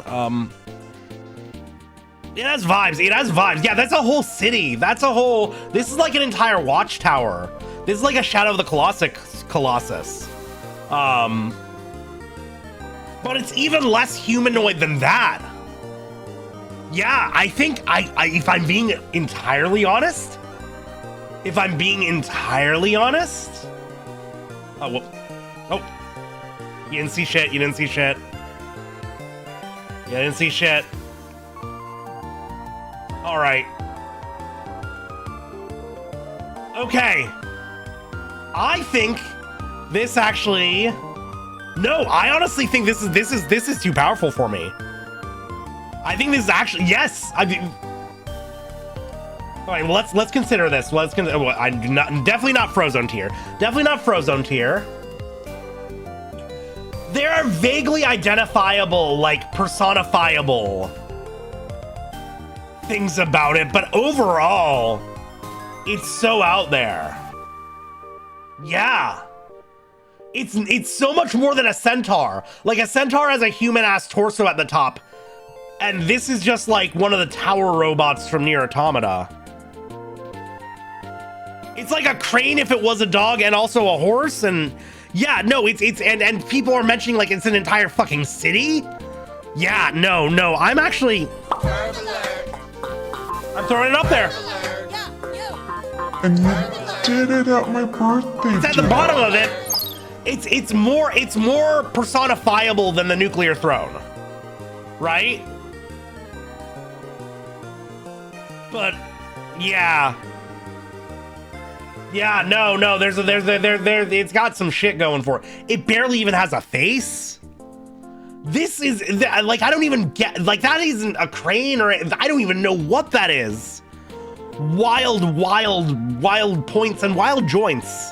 It has vibes. It has vibes. Yeah, that's a whole city. This is like an entire watchtower. This is like a Shadow of the Colossus. But it's even less humanoid than that. Yeah, I think if I'm being entirely honest. Oh, well. Oh. You didn't see shit. All right. Okay. I think this actually. No, I honestly think this is too powerful for me. I think this is actually yes. All right, well, let's consider this. Definitely not Frozone tier. There are vaguely identifiable, like personifiable things about it, but overall, it's so out there. Yeah. It's so much more than a centaur. Like, a centaur has a human-ass torso at the top, and this is just like one of the tower robots from Nier Automata. It's like a crane if it was a dog and also a horse, and yeah, no, and people are mentioning like it's an entire fucking city. Yeah, no, I'm actually, I'm throwing it up there. And you did it at my birthday. It's at the bottom of it. It's more personifiable than the nuclear throne, right? But yeah, no. There's it's got some shit going for it. It barely even has a face. This is like, I don't even get, like, that isn't a crane, or I don't even know what that is. Wild points and wild joints.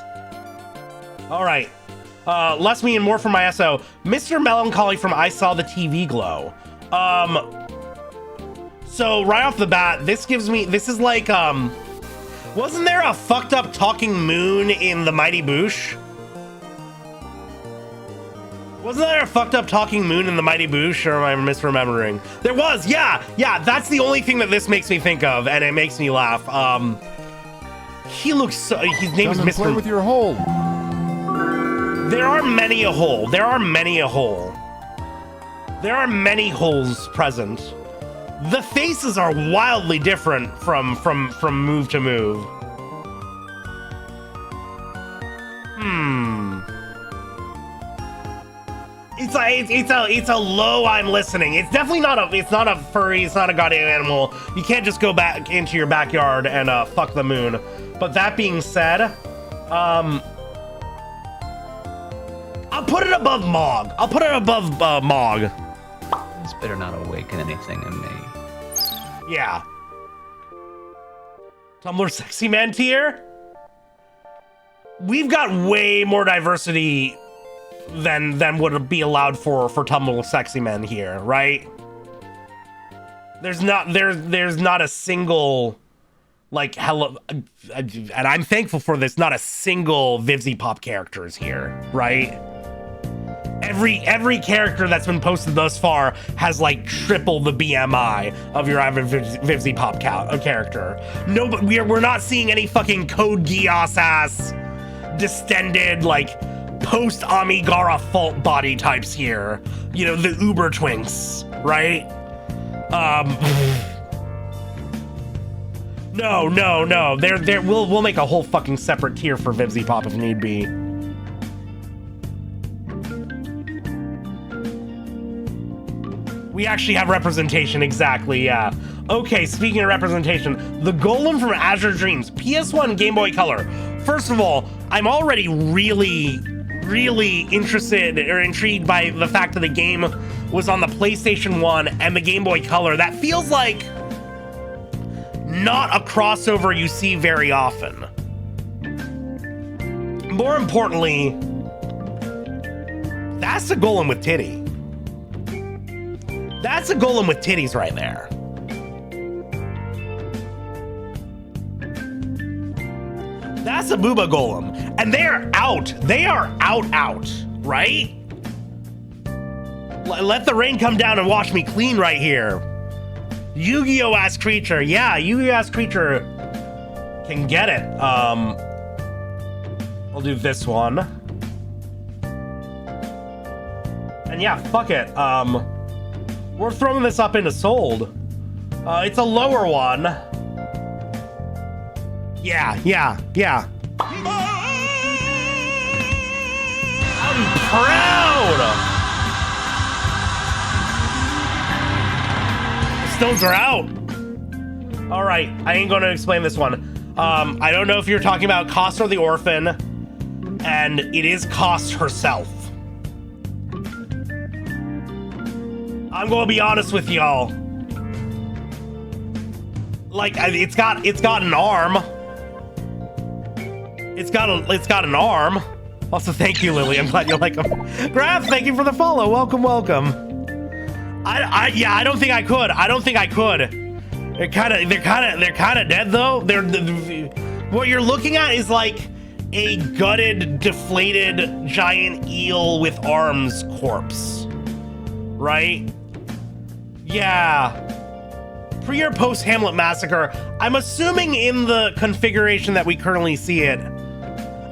All right. Less me and more from my SO. Mr. Melancholy from I Saw the TV Glow. So right off the bat, this is like, wasn't there a fucked up talking moon in the Mighty Boosh? Wasn't there a fucked up talking moon in the Mighty Boosh, or am I misremembering? There was, yeah, that's the only thing that this makes me think of, and it makes me laugh. He looks so, his name is Mr. Play with your hole. There are many a hole. There are many holes present. The faces are wildly different from move to move. It's a low I'm listening. It's definitely not a furry, it's not a goddamn animal. You can't just go back into your backyard and fuck the moon. But that being said, I'll put it above Mog. Mog. This better not awaken anything in me. Yeah. Tumblr Sexy Man tier? We've got way more diversity than would be allowed for Tumblr Sexy Men here, right? There's not a single, like, hello, and I'm thankful for this, not a single Vivzy Pop characters here, right? Every character that's been posted thus far has like triple the BMI of your average Vivzy Pop character. No, but we're not seeing any fucking Code Geass ass distended, like, post Amigara fault body types here. You know, the Uber Twinks, right? No. We'll make a whole fucking separate tier for Vivzy Pop if need be. We actually have representation, exactly, yeah. Okay, speaking of representation, the Golem from Azure Dreams, PS1 Game Boy Color. First of all, I'm already really interested or intrigued by the fact that the game was on the PlayStation 1 and the Game Boy Color. That feels like not a crossover you see very often. More importantly, that's a Golem with titty. That's a Golem with titties right there. That's a Booba Golem. And they are out. They are out, right? Let the rain come down and wash me clean right here. Yu-Gi-Oh! Ass creature. Yeah, Yu-Gi-Oh! Ass creature can get it. I'll do this one. And yeah, fuck it. We're throwing this up into sold. It's a lower one. Yeah. I'm proud. The stones are out. All right, I ain't gonna explain this one. I don't know if you're talking about Koss or the orphan, and it is Koss herself. I'm gonna be honest with y'all. Like, it's got an arm. It's got an arm. Also, thank you, Lily. I'm glad you like them. Graf, thank you for the follow. Welcome. Yeah, I don't think I could. They're kind of dead though. What you're looking at is like a gutted, deflated giant eel with arms corpse, right? Yeah. Pre or post Hamlet Massacre? I'm assuming in the configuration that we currently see it.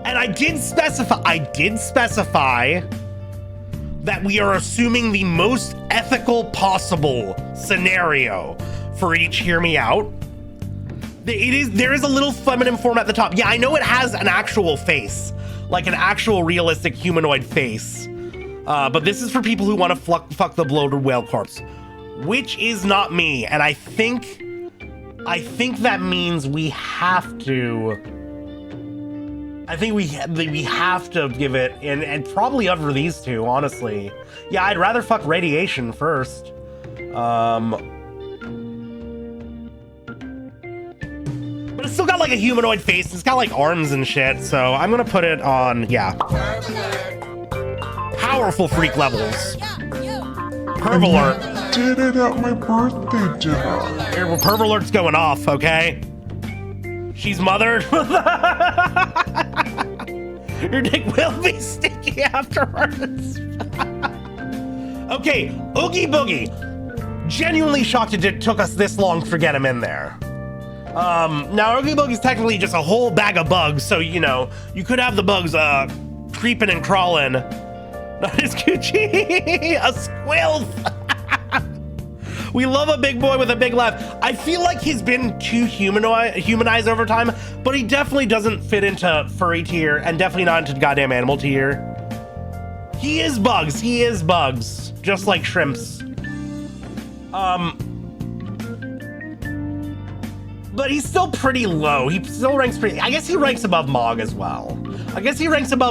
And I did specify that we are assuming the most ethical possible scenario for each Hear Me Out. There is a little feminine form at the top. Yeah, I know it has an actual face, like an actual realistic humanoid face. But this is for people who want to fuck the bloated whale corpse, which is not me. And I think that means we have to. I think we have to give it, and probably over these two, honestly. Yeah, I'd rather fuck Radiation first. But it's still got like a humanoid face. It's got like arms and shit. So I'm gonna put it on, yeah. Powerful freak levels. Perv alert. Did it at my birthday dinner. Here, well, Perv alert's going off, okay? She's mothered. Your dick will be sticky afterwards. Okay, Oogie Boogie. Genuinely shocked it took us this long to get him in there. Now Oogie Boogie's technically just a whole bag of bugs, so you know, you could have the bugs creeping and crawling. Not his coochie, a squilf. We love a big boy with a big laugh. I feel like he's been too humanized over time, but he definitely doesn't fit into furry tier and definitely not into goddamn animal tier. He is bugs, just like shrimps. But he's still pretty low. He still ranks pretty, I guess he ranks above Mog as well.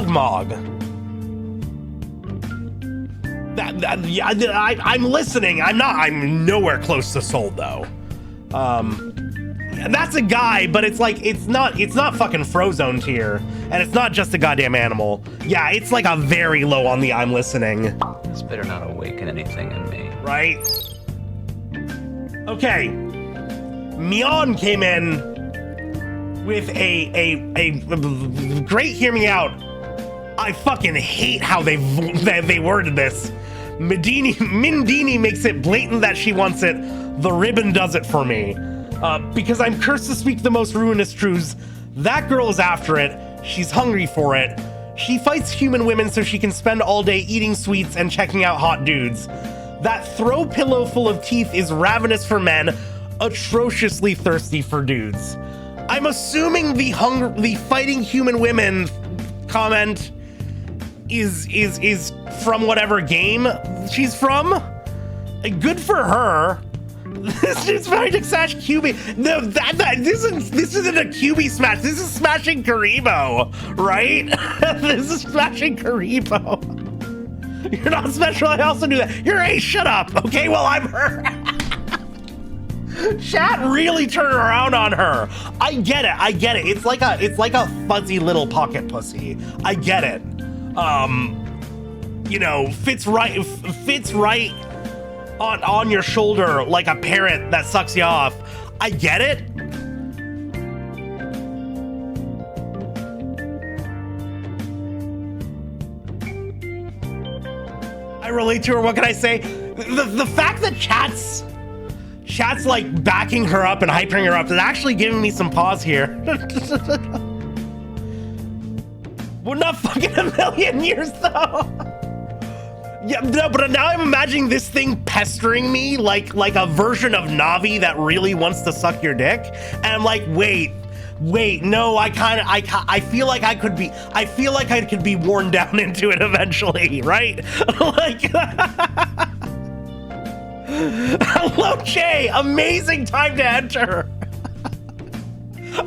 Mog. I'm listening. I'm nowhere close to sold though. That's a guy, but it's like it's not fucking Frozone tier, and it's not just a goddamn animal. Yeah, it's like a very low on the I'm listening. This better not awaken anything in me. Right? Okay. Mion came in with a great Hear Me Out. I fucking hate how they worded this. Mindini makes it blatant that she wants it. The ribbon does it for me. Because I'm cursed to speak the most ruinous truths. That girl is after it. She's hungry for it. She fights human women so she can spend all day eating sweets and checking out hot dudes. That throw pillow full of teeth is ravenous for men, atrociously thirsty for dudes. I'm assuming the fighting human women comment is from whatever game she's from. Good for her. This is very Sash QB. No, this isn't a QB smash. This is smashing Karibo, right? This is smashing Karibo. You're not special. I also do that. You're a shut up. Okay, well I'm her. Chat really turned around on her. I get it. It's like a fuzzy little pocket pussy. I get it. You know, fits right on your shoulder like a parrot that sucks you off. I get it. I relate to her. What can I say? The fact that chat's Chat's like backing her up and hyping her up. It's actually giving me some pause here. We're not fucking a million years though. Yeah, no, but now I'm imagining this thing pestering me like a version of Navi that really wants to suck your dick. And I'm like, wait, no, I feel like I could be worn down into it eventually, right? Like, hello, Jay, amazing time to enter.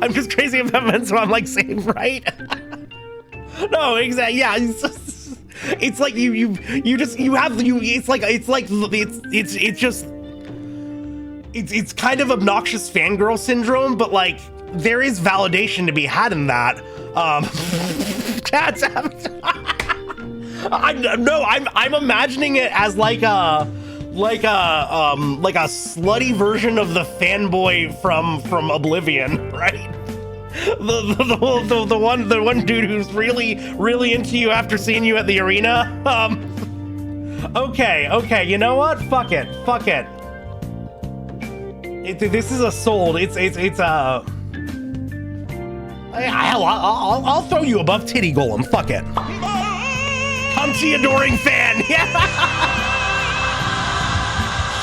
I'm just crazy about events, so I'm like, same, right? No, exactly, yeah, it's like it's kind of obnoxious fangirl syndrome, but like there is validation to be had in that. I'm imagining it as like a slutty version of the fanboy from Oblivion, right? The one dude who's really into you after seeing you at the arena. Okay, you know what? Fuck it. This is a sold. It's a. Hell, I'll throw you above Titty Golem. Fuck it. Humpty adoring fan. Yeah.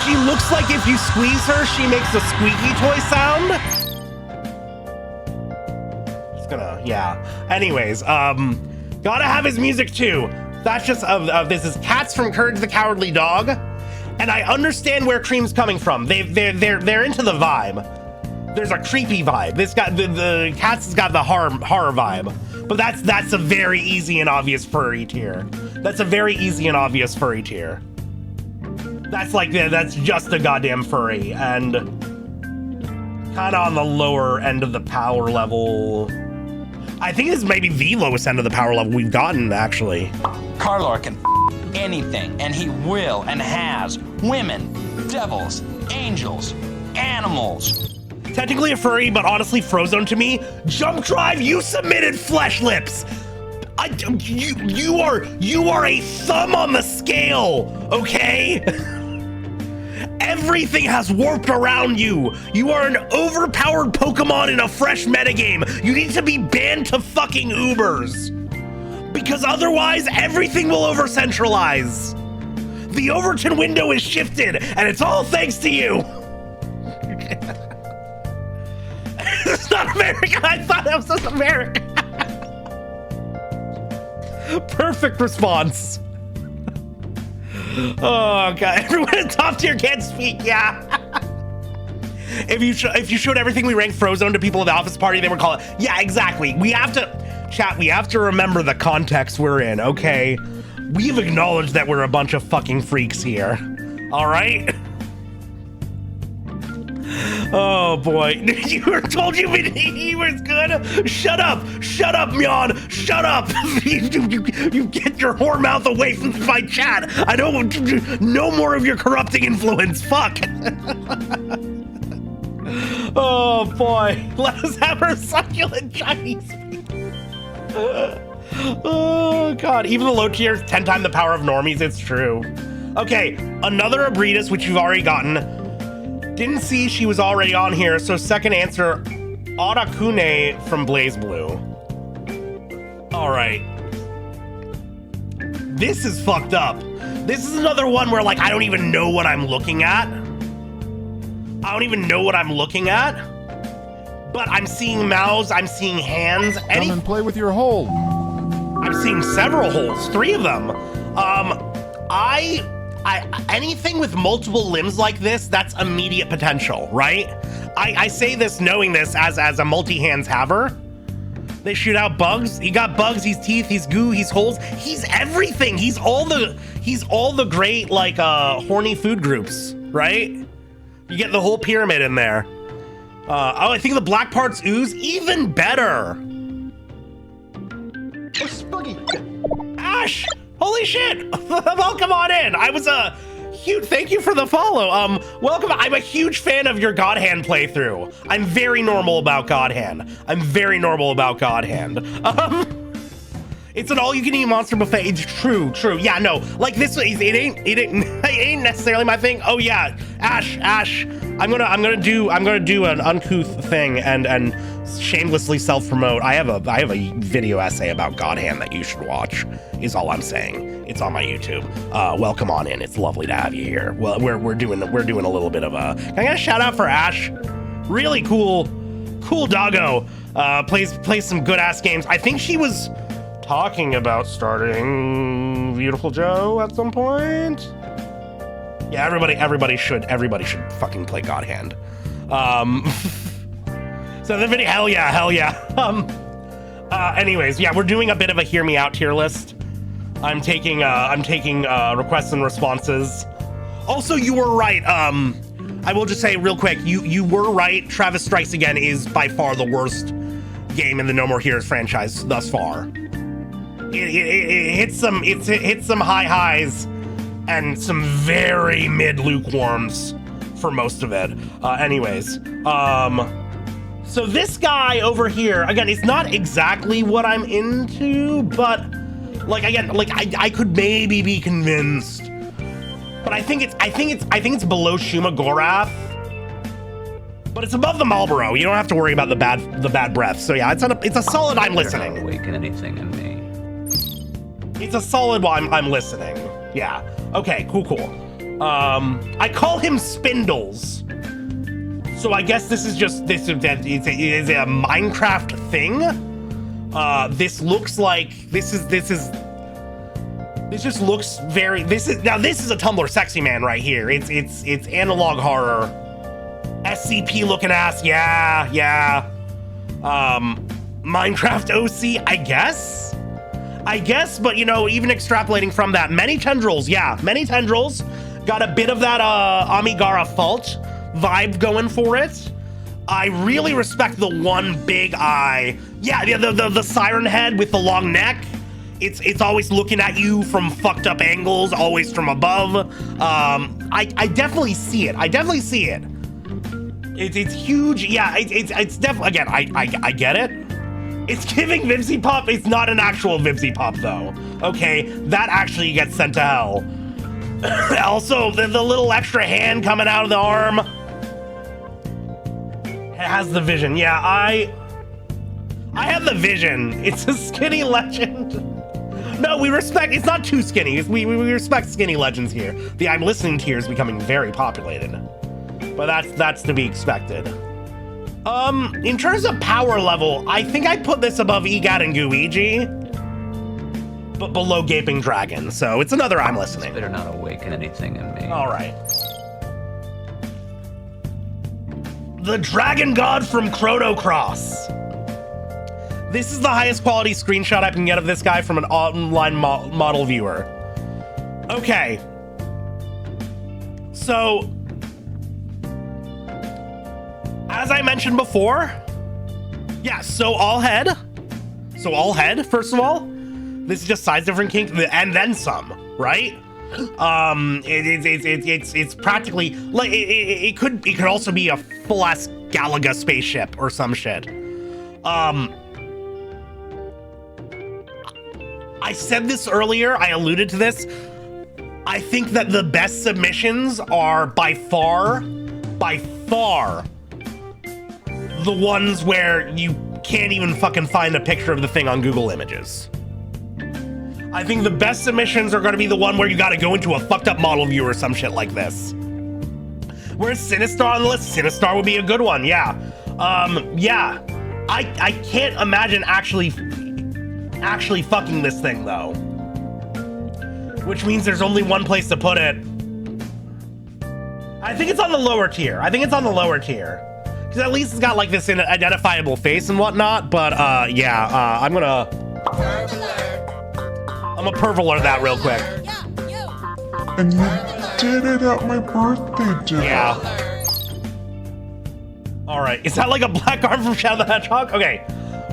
She looks like if you squeeze her, she makes a squeaky toy sound. Yeah. Anyways, gotta have his music too. That's just this is Cats from Courage the Cowardly Dog, and I understand where Cream's coming from. They're into the vibe. There's a creepy vibe. This got the Cats has got the horror vibe, but that's a very easy and obvious furry tier. That's just a goddamn furry and kind of on the lower end of the power level. I think this is maybe the lowest end of the power level we've gotten, actually. Carlor can anything, and he will and has. Women, devils, angels, animals. Technically a furry, but honestly Frozone to me. Jump Drive, you submitted flesh lips. You are a thumb on the scale, okay? Everything has warped around you. You are an overpowered Pokemon in a fresh metagame. You need to be banned to fucking Ubers. Because otherwise, everything will over-centralize. The Overton window is shifted, and it's all thanks to you. It's not America. I thought that was just America. Perfect response. Oh god, everyone in top tier can't speak. Yeah. If you showed everything we ranked Frozone to people at the office party, they would call it. Yeah, exactly. We have to remember the context we're in. Okay, we've acknowledged that we're a bunch of fucking freaks here. All right. Oh boy, you were told he was good. Shut up, Myon. Shut up. You get your whore mouth away from my chat. I don't no more of your corrupting influence. Fuck. Oh boy, let us have our succulent Chinese. Oh god, even the low tier is 10 times the power of normies. It's true. Okay, another Abritas, which you've already gotten. Didn't see she was already on here, so second answer, Otakune from Blaze Blue. All right. This is fucked up. This is another one where, like, I don't even know what I'm looking at. But I'm seeing mouths, I'm seeing hands. Come and play with your hole. I'm seeing several holes, 3 of them. Anything with multiple limbs like this, that's immediate potential, right? I say this knowing this as a multi-hands haver. They shoot out bugs. He got bugs, he's teeth, he's goo, he's holes. He's everything. He's all the great, like, horny food groups, right? You get the whole pyramid in there. I think the black parts ooze, even better. Oh, Spuggy. Ash! Holy shit! Welcome on in. I was a huge thank you for the follow. Welcome. I'm a huge fan of your God Hand playthrough. I'm very normal about God Hand. It's an all-you-can-eat monster buffet. It's true. Yeah, no. Like this, it ain't necessarily my thing. Oh yeah, Ash. I'm gonna do an uncouth thing and shamelessly self-promote. I have a video essay about God Hand that you should watch. Is all I'm saying. It's on my YouTube. Welcome on in. It's lovely to have you here. Well, we're doing a little bit of a. Can I get a shout out for Ash? Really cool doggo. Plays some good ass games. I think she was talking about starting Beautiful Joe at some point. Yeah, everybody should fucking play God Hand. So the video, hell yeah. Anyways, yeah, we're doing a bit of a hear me out tier list. I'm taking requests and responses. Also, you were right. I will just say real quick, you were right. Travis Strikes Again is by far the worst game in the No More Heroes franchise thus far. It hits some high highs and some very mid lukewarms for most of it. Anyways, so this guy over here, again, it's not exactly what I'm into, but I could maybe be convinced. But I think it's below Shuma Gorath. But it's above the Marlboro. You don't have to worry about the bad breath. So yeah, it's a solid I'm listening. Awaken anything in me. It's a solid I'm listening. Yeah. Okay, cool. I call him Spindles. So I guess this is a Minecraft thing. This looks like this just looks very this is a Tumblr sexy man right here. It's analog horror. SCP looking ass, yeah. Minecraft OC, I guess, but even extrapolating from that, many tendrils, got a bit of that Amigara Fault vibe going for it. I really respect the one big eye. Yeah, the siren head with the long neck. It's always looking at you from fucked up angles, always from above. I definitely see it. It's huge. Yeah, it's definitely, again, I get it. It's giving Vimsy Pop. It's not an actual Vimsy Pop though. Okay, that actually gets sent to hell. Also, the little extra hand coming out of the arm. It has the vision. Yeah, I have the vision. It's a skinny legend. No, we respect, it's not too skinny. We respect skinny legends here. The I'm listening tier is becoming very populated. But that's to be expected. In terms of power level, I think I put this above EGAT and Guiji, but below Gaping Dragon. So it's another I'm listening. Better not awaken anything in me. All right. The Dragon God from Chronocross. This is the highest quality screenshot I can get of this guy from an online model viewer. Okay. So, as I mentioned before, yeah, so all head, first of all. This is just size different kink, and then some, right? It's practically like it could also be a full ass Galaga spaceship or some shit. I said this earlier, I alluded to this. I think that the best submissions are by far, the ones where you can't even fucking find a picture of the thing on Google Images. I think the best submissions are gonna be the one where you gotta go into a fucked up model view or some shit like this. Where's Sinistar on the list? Sinistar would be a good one, yeah. Yeah. I can't imagine actually fucking this thing though. Which means there's only one place to put it. I think it's on the lower tier. Because at least it's got like this identifiable face and whatnot, but yeah, I'm gonna perv-alert that real quick. And you did it at my birthday dinner. Yeah. Alright, is that like a black arm from Shadow the Hedgehog? Okay.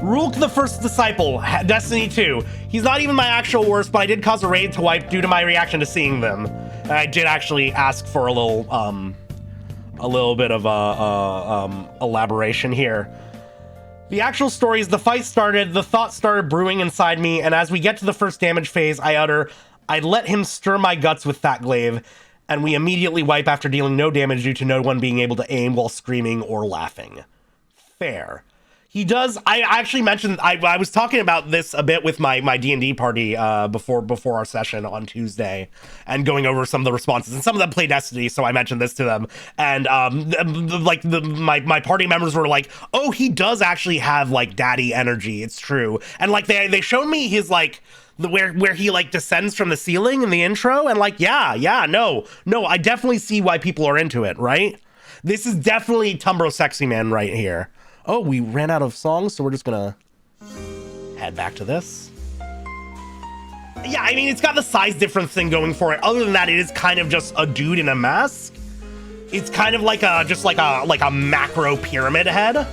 Rulk the First Disciple, Destiny 2. He's not even my actual worst, but I did cause a raid to wipe due to my reaction to seeing them. And I did actually ask for a little bit of elaboration here. The actual story is the fight started, the thought started brewing inside me, and as we get to the first damage phase, I utter, "I let him stir my guts with that glaive," and we immediately wipe after dealing no damage due to no one being able to aim while screaming or laughing. Fair. He does. I actually mentioned I was talking about this a bit with my D&D party before our session on Tuesday, and going over some of the responses, and some of them play Destiny, so I mentioned this to them, and my party members were like, "Oh, he does actually have like daddy energy. It's true." And like they showed me his like where he like descends from the ceiling in the intro, and like no, I definitely see why people are into it, right? This is definitely Tumbro Sexy Man right here. Oh, we ran out of songs, so we're just gonna head back to this. Yeah, I mean, it's got the size difference thing going for it. Other than that, it is kind of just a dude in a mask. It's kind of like a macro pyramid head.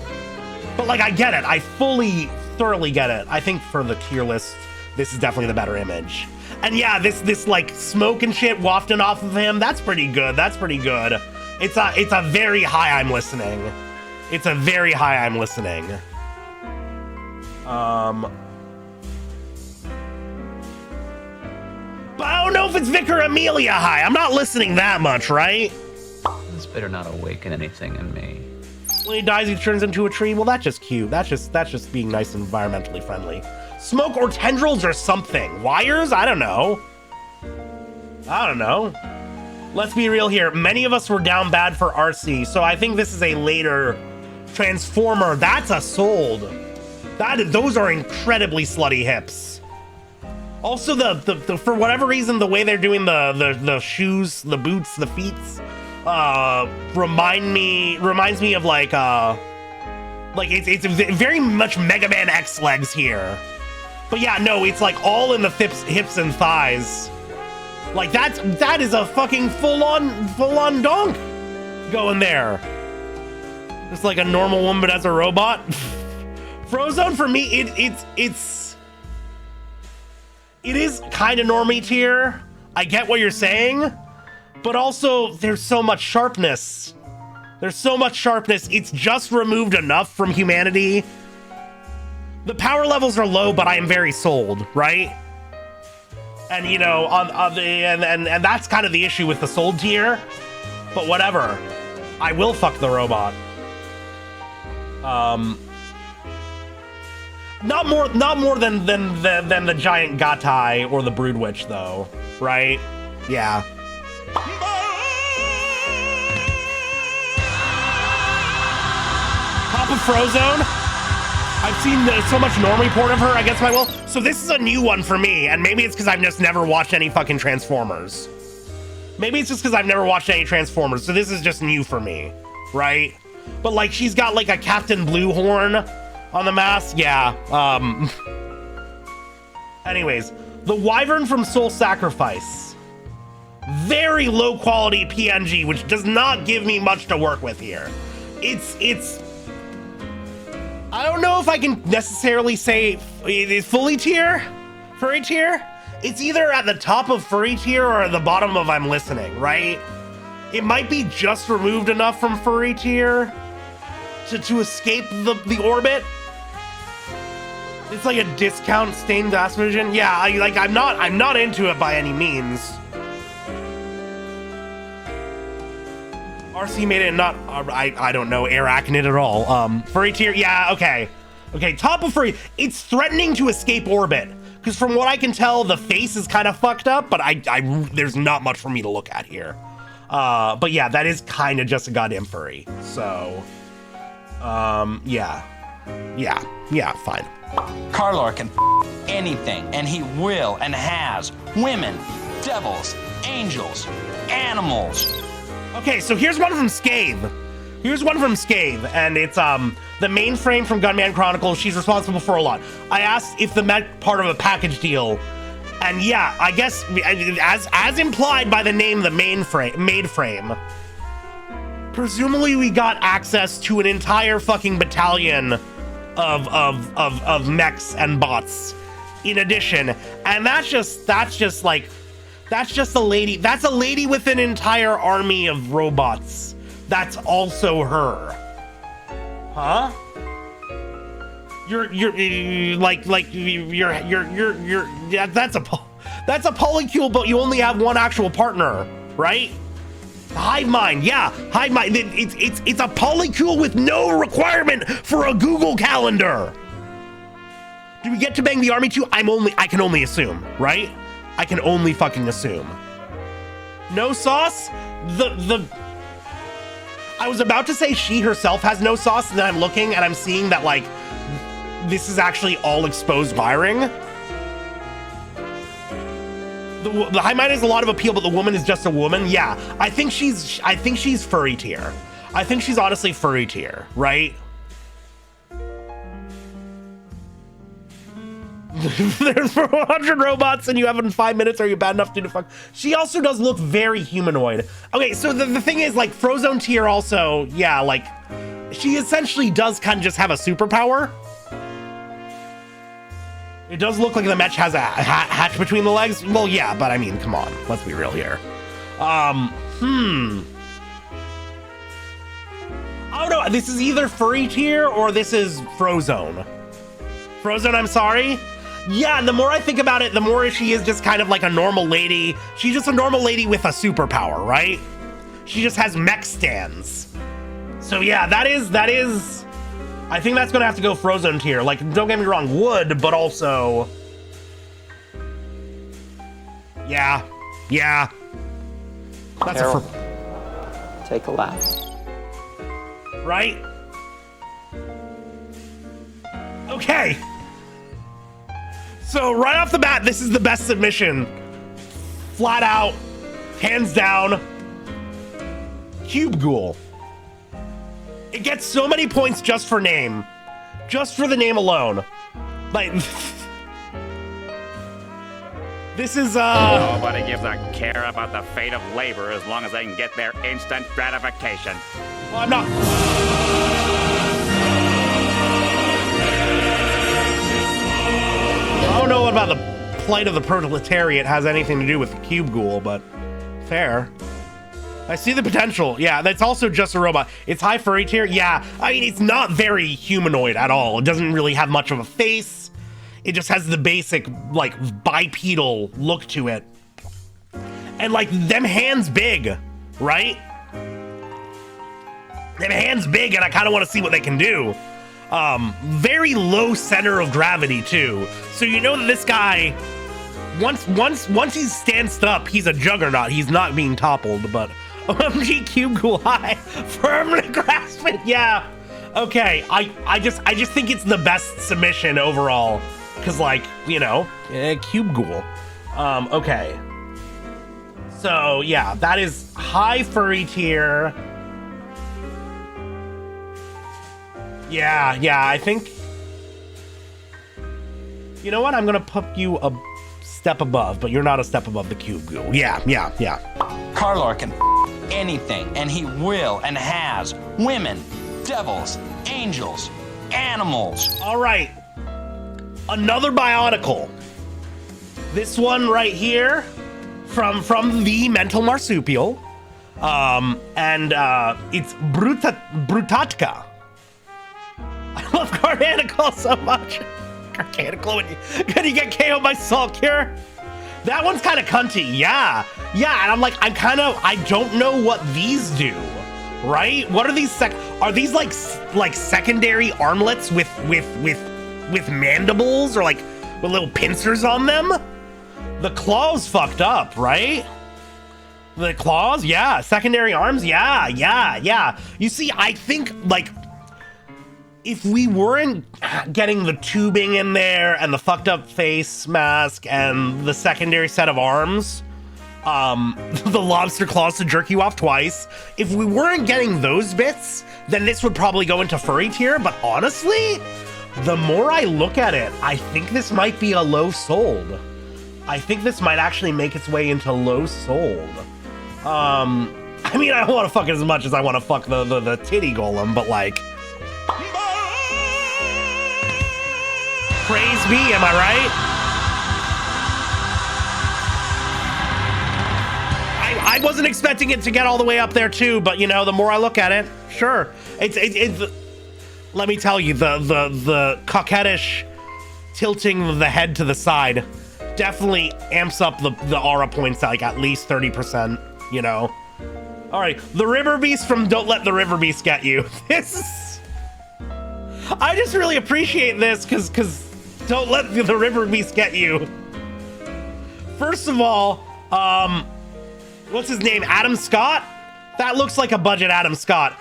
But like, I get it. I thoroughly get it. I think for the tier list, this is definitely the better image. And yeah, this like smoke and shit wafting off of him, that's pretty good. That's pretty good. It's a very high I'm listening. It's a very high I'm listening. But I don't know if it's Vic or Amelia high. I'm not listening that much, right? This better not awaken anything in me. When he dies, he turns into a tree. Well, that's just cute. That's just being nice and environmentally friendly. Smoke or tendrils or something. Wires? I don't know. Let's be real here. Many of us were down bad for RC, so I think this is a later Transformer. That's a sold. Those are incredibly slutty hips. Also, the for whatever reason, the way they're doing the shoes, the boots, the feet, reminds me of like it's very much Mega Man X legs here. But yeah, no, it's like all in the hips and thighs. Like that is a fucking full on donk going there. Just like a normal woman, but as a robot. Frozone for me, it is kind of normie tier. I get what you're saying, but also there's so much sharpness. It's just removed enough from humanity. The power levels are low, but I am very sold, right? And you know, and that's kind of the issue with the sold tier. But whatever, I will fuck the robot. Not more than the giant Gatai or the Brood Witch though, right? Yeah. Top of Frozone. I've seen so much normie porn of her, I guess I will. So this is a new one for me, and maybe it's because I've just never watched any fucking Transformers. So this is just new for me, right? But like, she's got like a Captain Blue horn on the mask, yeah. Anyways, the Wyvern from Soul Sacrifice. Very low quality PNG, which does not give me much to work with here. It's I don't know if I can necessarily say it's furry tier. It's either at the top of furry tier or at the bottom of I'm listening, right? It might be just removed enough from furry tier to escape the orbit. It's like a discount stained glass version. Yeah, I'm not into it by any means. RC made it not, I don't know, arachnid at all. Furry tier, yeah, okay. Okay, top of furry, it's threatening to escape orbit. Because from what I can tell, the face is kind of fucked up, but there's not much for me to look at here. But yeah, that is kind of just a goddamn furry. So, yeah, fine. Karlor can anything, and he will and has. Women, devils, angels, animals. Okay, so here's one from Scathe. And it's the mainframe from Gunman Chronicles. She's responsible for a lot. I asked if the met part of a package deal, and yeah, I guess as implied by the name, the mainframe. Presumably, we got access to an entire fucking battalion of mechs and bots in addition, and that's just a lady. That's a lady with an entire army of robots. That's also her. Huh? You're yeah, that's a polycule, but you only have one actual partner, right? Hive mind, yeah, hive mind. It's a polycule with no requirement for a Google Calendar. Do we get to bang the army too? I can only assume, right? I can only fucking assume. No sauce? I was about to say she herself has no sauce, and then I'm looking and I'm seeing that like this is actually all exposed wiring. The high mind has a lot of appeal, but the woman is just a woman. Yeah, I think she's furry tier. I think she's honestly furry tier, right? There's 400 robots and you have it in 5 minutes. Are you bad enough to do fuck? She also does look very humanoid. Okay, so the thing is, like, Frozone tier also, yeah, like, she essentially does kind of just have a superpower. It does look like the mech has a hatch between the legs. Well, yeah, but I mean, come on, let's be real here. I don't know, this is either furry tier or this is Frozone. Frozone, I'm sorry. Yeah, the more I think about it, the more she is just kind of like a normal lady. She's just a normal lady with a superpower, right? She just has mech stands. So yeah, that is, I think that's gonna have to go Frozone tier. Like, don't get me wrong, would, but also, yeah. That's Carol, take a lap. Right? Okay. So right off the bat, this is the best submission. Flat out, hands down, Cube Ghoul. It gets so many points just for name. Just for the name alone. Like, this is, Nobody gives a care about the fate of labor as long as they can get their instant gratification. Well, I'm not... I don't know about the plight of the proletariat has anything to do with the Cube Ghoul, but fair. I see the potential. Yeah, that's also just a robot. It's high furry tier. Yeah, I mean, it's not very humanoid at all. It doesn't really have much of a face. It just has the basic, like, bipedal look to it. And, like, them hands big, right? Them hands big, and I kind of want to see what they can do. Very low center of gravity, too. So you know that this guy, once he stands up, he's a juggernaut. He's not being toppled, but... OMG Cube Ghoul high, firmly grasp it. Yeah, okay. I just think it's the best submission overall, cause like, you know, Cube Ghoul. Okay. So yeah, that is high furry tier. Yeah, I think. You know what? I'm gonna put you a step above, but you're not a step above the Cube Ghoul. Yeah. Carlor can anything, and he will and has women, devils, angels, animals. All right, another Bionicle. This one right here from the Mental Marsupial, and it's Brutatka. I love Garganicle so much. Garganicle, when you get KO'd by Salt Cure. That one's kind of cunty, yeah, and I'm like, I don't know what these do, right? What are these are these like secondary armlets with mandibles, or like with little pincers on them? The claws fucked up, right? The claws, yeah, secondary arms, yeah. You see, I think like, if we weren't getting the tubing in there and the fucked up face mask and the secondary set of arms, the lobster claws to jerk you off twice, if we weren't getting those bits, then this would probably go into furry tier. But honestly, the more I look at it, I think this might be a low sold. I think this might actually make its way into low sold. I mean, I don't want to fuck it as much as I want to fuck the titty golem, but like, praise be, am I right? I wasn't expecting it to get all the way up there too, but you know, the more I look at it, sure. It's let me tell you, the coquettish tilting the head to the side definitely amps up the aura points like at least 30%, you know? All right, the River Beast from Don't Let the River Beast Get You. This is... I just really appreciate this because Don't Let the River Beast Get You. First of all, what's his name? Adam Scott? That looks like a budget Adam Scott.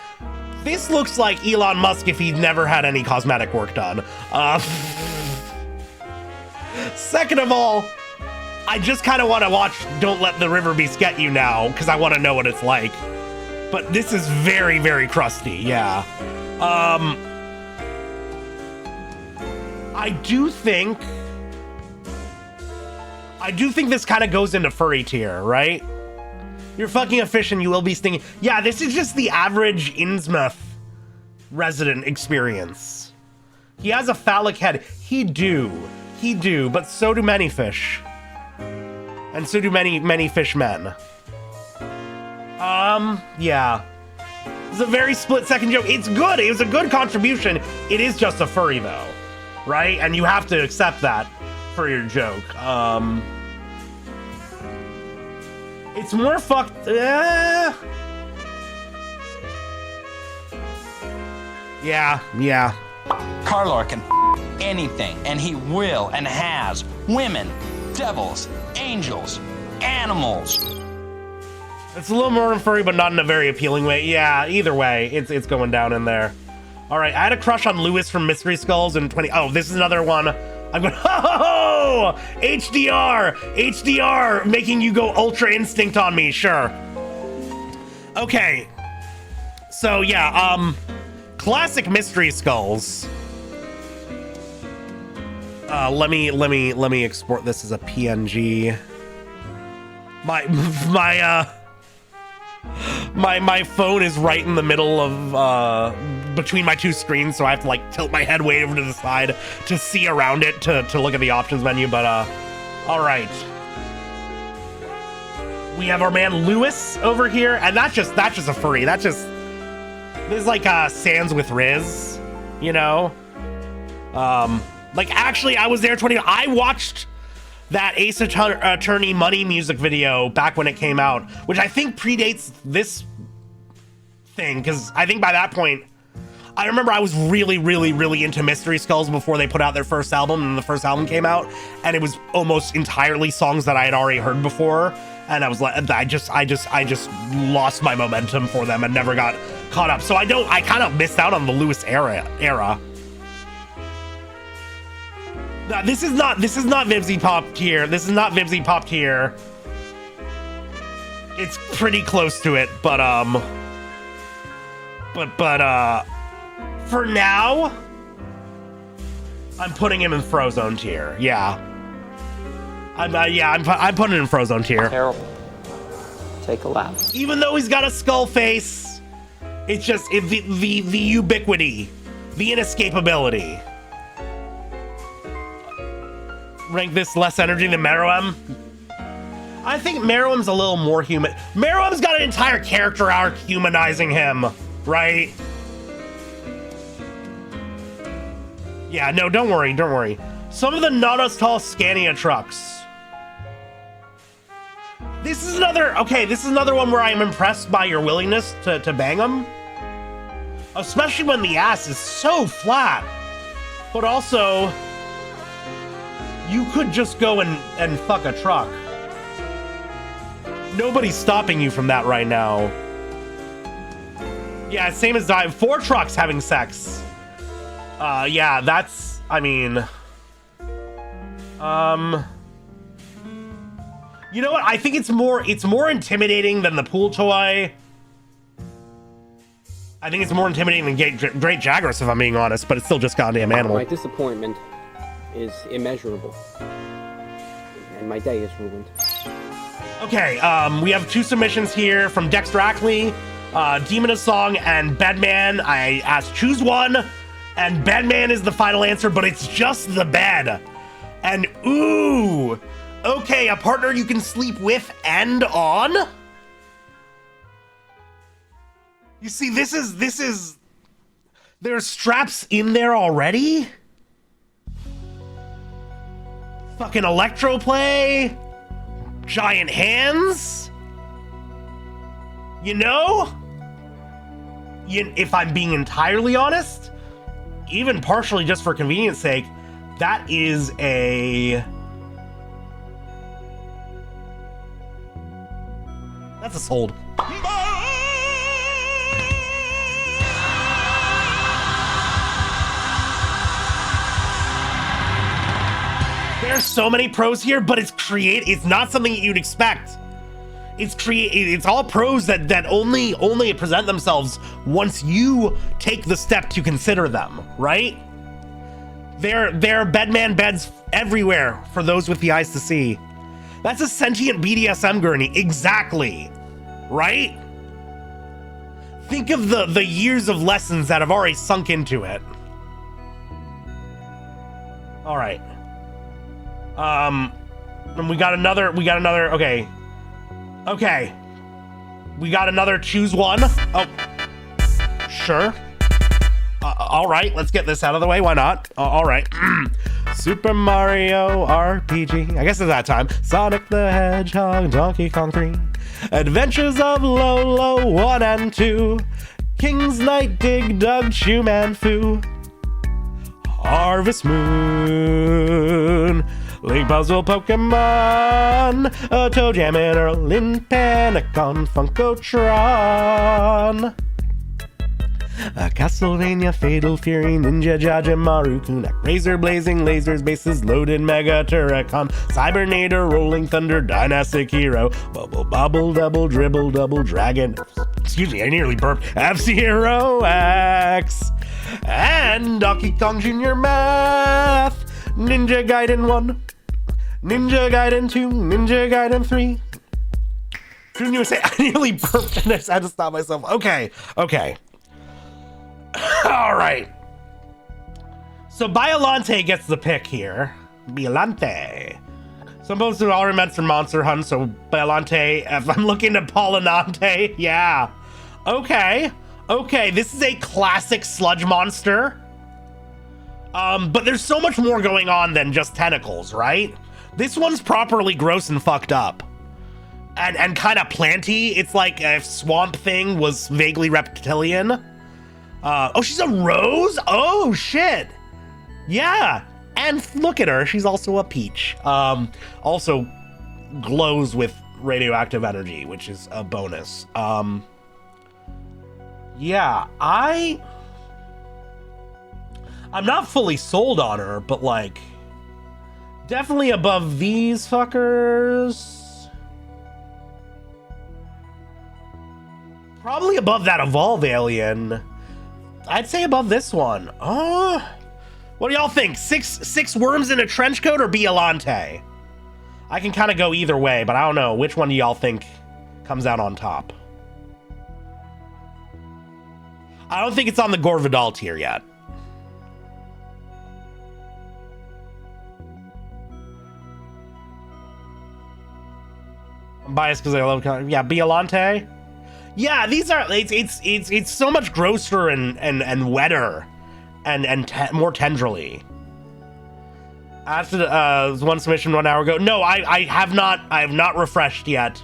This looks like Elon Musk if he'd never had any cosmetic work done. Second of all, I just kind of want to watch Don't Let the River Beast Get You now because I want to know what it's like. But this is very, very crusty, yeah. I do think this kind of goes into furry tier, right? You're fucking a fish and you will be stinging. Yeah, this is just the average Innsmouth resident experience. He has a phallic head. He do, but so do many fish. And so do many fish men. Yeah. It's a very split second joke. It's good. It was a good contribution. It is just a furry though, right? And you have to accept that for your joke. It's more fucked. Yeah. Carlor can anything, and he will and has women, devils, angels, animals. It's a little more furry, but not in a very appealing way. Yeah, either way, it's going down in there. All right, I had a crush on Lewis from Mystery Skulls in 20. Oh, this is another one. I'm going, oh, HDR, making you go Ultra Instinct on me, sure. Okay, so yeah, classic Mystery Skulls. Let me export this as a PNG. My phone is right in the middle of between my two screens, so I have to like tilt my head way over to the side to see around it to look at the options menu. But all right, we have our man Lewis over here, and that's just a furry. This is like Sans with Riz, you know. Like actually, I was there 20. I watched that Ace Attorney Money music video back when it came out, which I think predates this thing, because I think by that point, I remember I was really into Mystery Skulls before they put out their first album, and the first album came out, and it was almost entirely songs that I had already heard before, and I was like, I just lost my momentum for them and never got caught up. So I kind of missed out on the Lewis era. No, this is not Vibsy Pop tier. This is not Vibsy Pop tier. It's pretty close to it, but for now, I'm putting him in Frozone tier. Yeah. I'm putting him in Frozone tier. Terrible. Take a lap. Even though he's got a skull face, it's just the ubiquity, the inescapability. Rank this less energy than Meruem. I think Meruem's a little more human. Meruem's got an entire character arc humanizing him, right? Yeah, no, don't worry. Some of the not as tall Scania trucks. This is another one where I am impressed by your willingness to bang them. Especially when the ass is so flat. But also, you could just go and fuck a truck. Nobody's stopping you from that right now. Yeah, same as 4 trucks having sex. Yeah, that's, I mean, you know what? I think it's more intimidating than the pool toy. I think it's more intimidating than Great Jagras, if I'm being honest, but it's still just goddamn animal. My disappointment is immeasurable, and my day is ruined. Okay, we have 2 submissions here from Dexter Ackley, Demon of Song and Bedman. I asked choose one, and Bedman is the final answer, but it's just the bed. And ooh, okay, a partner you can sleep with and on? You see, this is There's straps in there already? Fucking electroplay? Giant hands? You know? If I'm being entirely honest, even partially just for convenience sake, that is that's a sold. There's so many pros here, but it's not something you'd expect. It's all pros that only present themselves once you take the step to consider them, right? There are bedman beds everywhere for those with the eyes to see. That's a sentient BDSM gurney, exactly, right? Think of the years of lessons that have already sunk into it. All right. And we got another, okay. Okay. We got another choose one. Oh, sure. All right, let's get this out of the way. Why not? All right. Super Mario RPG. I guess it's that time. Sonic the Hedgehog, Donkey Kong 3. Adventures of Lolo 1 and 2. King's Knight, Dig Dug, Chew Man Fu. Harvest Moon. League Puzzle Pokemon, Toe Jam and Earl in Panicon, Funkotron. Castlevania, Fatal Fury, Ninja Jaja, Maru Kunak, Razor Blazing, Lasers, Bases Loaded, Mega Turrican, Cybernator, Rolling Thunder, Dynastic Hero, Bubble Bobble, Double Dribble, Double Dragon, excuse me, I nearly burped, F-Zero X, and Donkey Kong Jr. Math, Ninja Gaiden 1, Ninja Gaiden 2, Ninja Gaiden 3. Couldn't even say, I nearly burped and I just had to stop myself. Okay. All right. So Biolante gets the pick here. Biolante. Some folks are already meant for Monster Hunt, so Biolante, if I'm looking at Polinante, yeah. Okay, this is a classic sludge monster. But there's so much more going on than just tentacles, right? This one's properly gross and fucked up. And kind of planty. It's like a Swamp Thing was vaguely reptilian. Oh, she's a rose? Oh, shit. Yeah. And look at her. She's also a peach. Also glows with radioactive energy, which is a bonus. Yeah, I'm not fully sold on her, but like definitely above these fuckers. Probably above that Evolve Alien. I'd say above this one. What do y'all think? Six worms in a trench coat or Biolante? I can kind of go either way, but I don't know. Which one do y'all think comes out on top? I don't think it's on the Gore Vidal tier yet. I'm biased because I love, yeah, Biolante. Yeah, these are, it's so much grosser and wetter and more tendrily. After one submission 1 hour ago. No, I have not refreshed yet.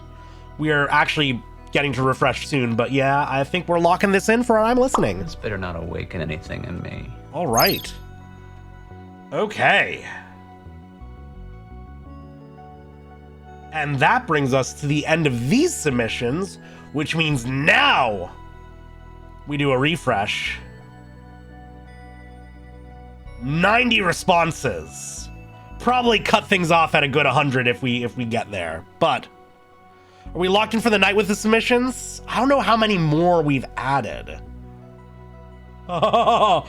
We are actually getting to refresh soon, but yeah, I think we're locking this in for I'm listening. This better not awaken anything in me. All right. Okay. And that brings us to the end of these submissions, which means now we do a refresh. 90 responses. Probably cut things off at a good 100 if we get there. But are we locked in for the night with the submissions? I don't know how many more we've added. Oh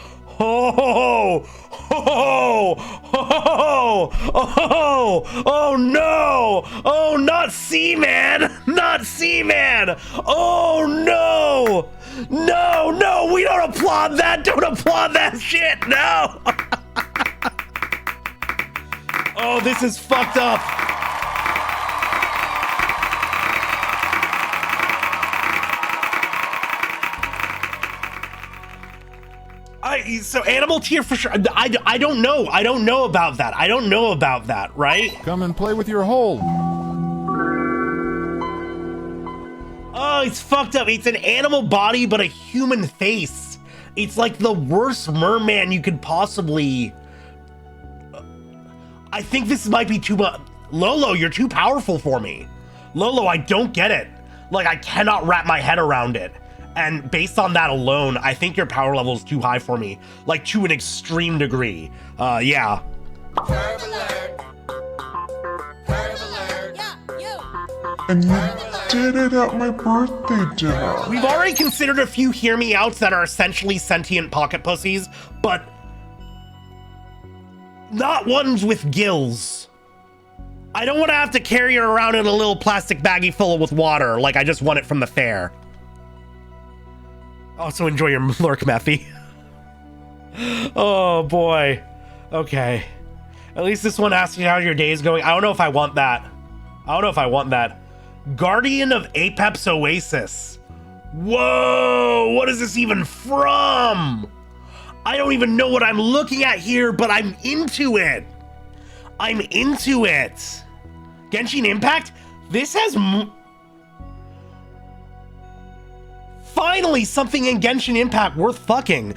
no! Oh, not Seaman! Not Seaman! Oh no! No, we don't applaud that! Don't applaud that shit! No! Oh, this is fucked up. so animal tier for sure. I don't know. I don't know about that. I don't know about that, right? Come and play with your hole. Oh, it's fucked up. It's an animal body, but a human face. It's like the worst merman you could possibly... I think this might be too much. Lolo, you're too powerful for me. Lolo, I don't get it. Like, I cannot wrap my head around it. And based on that alone, I think your power level is too high for me. Like, to an extreme degree. Yeah. And you did it at my birthday dinner. We've already considered a few hear me outs that are essentially sentient pocket pussies, but not ones with gills. I don't want to have to carry her around in a little plastic baggie full with water, like I just won it from the fair. Also enjoy your lurk, Mephi. Oh boy. Okay. At least this one asks you how your day is going. I don't know if I want that. I don't know if I want that. Guardian of Apex Oasis. Whoa, what is this even from? I don't even know what I'm looking at here, but I'm into it. I'm into it. Genshin Impact? This has... Finally, something in Genshin Impact worth fucking.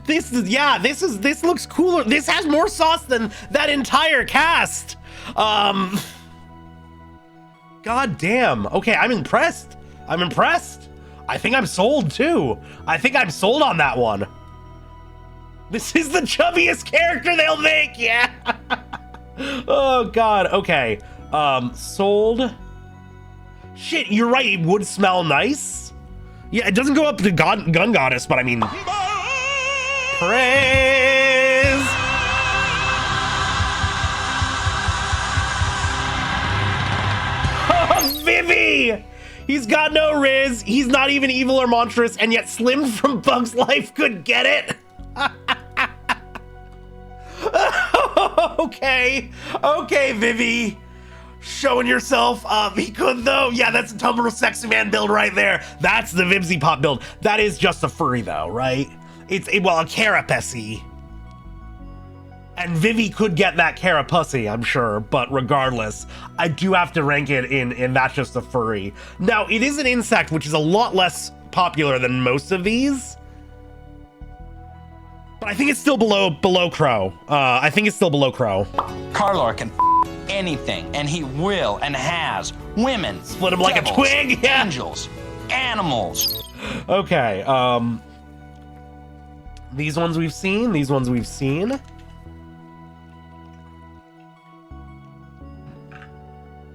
This looks cooler. This has more sauce than that entire cast. God damn. Okay, I'm impressed. I'm impressed. I think I'm sold too. I think I'm sold on that one. This is the chubbiest character they'll make. Yeah. Oh God. Okay. Sold. Shit, you're right. It would smell nice. Yeah, it doesn't go up to Gun Goddess, but I mean, praise. Oh, Vivi! He's got no riz. He's not even evil or monstrous, and yet Slim from Bug's Life could get it. Okay, Vivi. Showing yourself. He could though. Yeah, that's a Tumblr sexy man build right there. That's the Vibsy Pop build. That is just a furry though, right? It's a carapace. And Vivi could get that carapussy, I'm sure, but regardless, I do have to rank it in that's just a furry. Now, it is an insect, which is a lot less popular than most of these. But I think it's still below Crow. I think it's still below Crow. Carlar can anything, and he will and has. Women, split him like devils, a twig. Yeah. Angels, animals. Okay. These ones we've seen. These ones we've seen.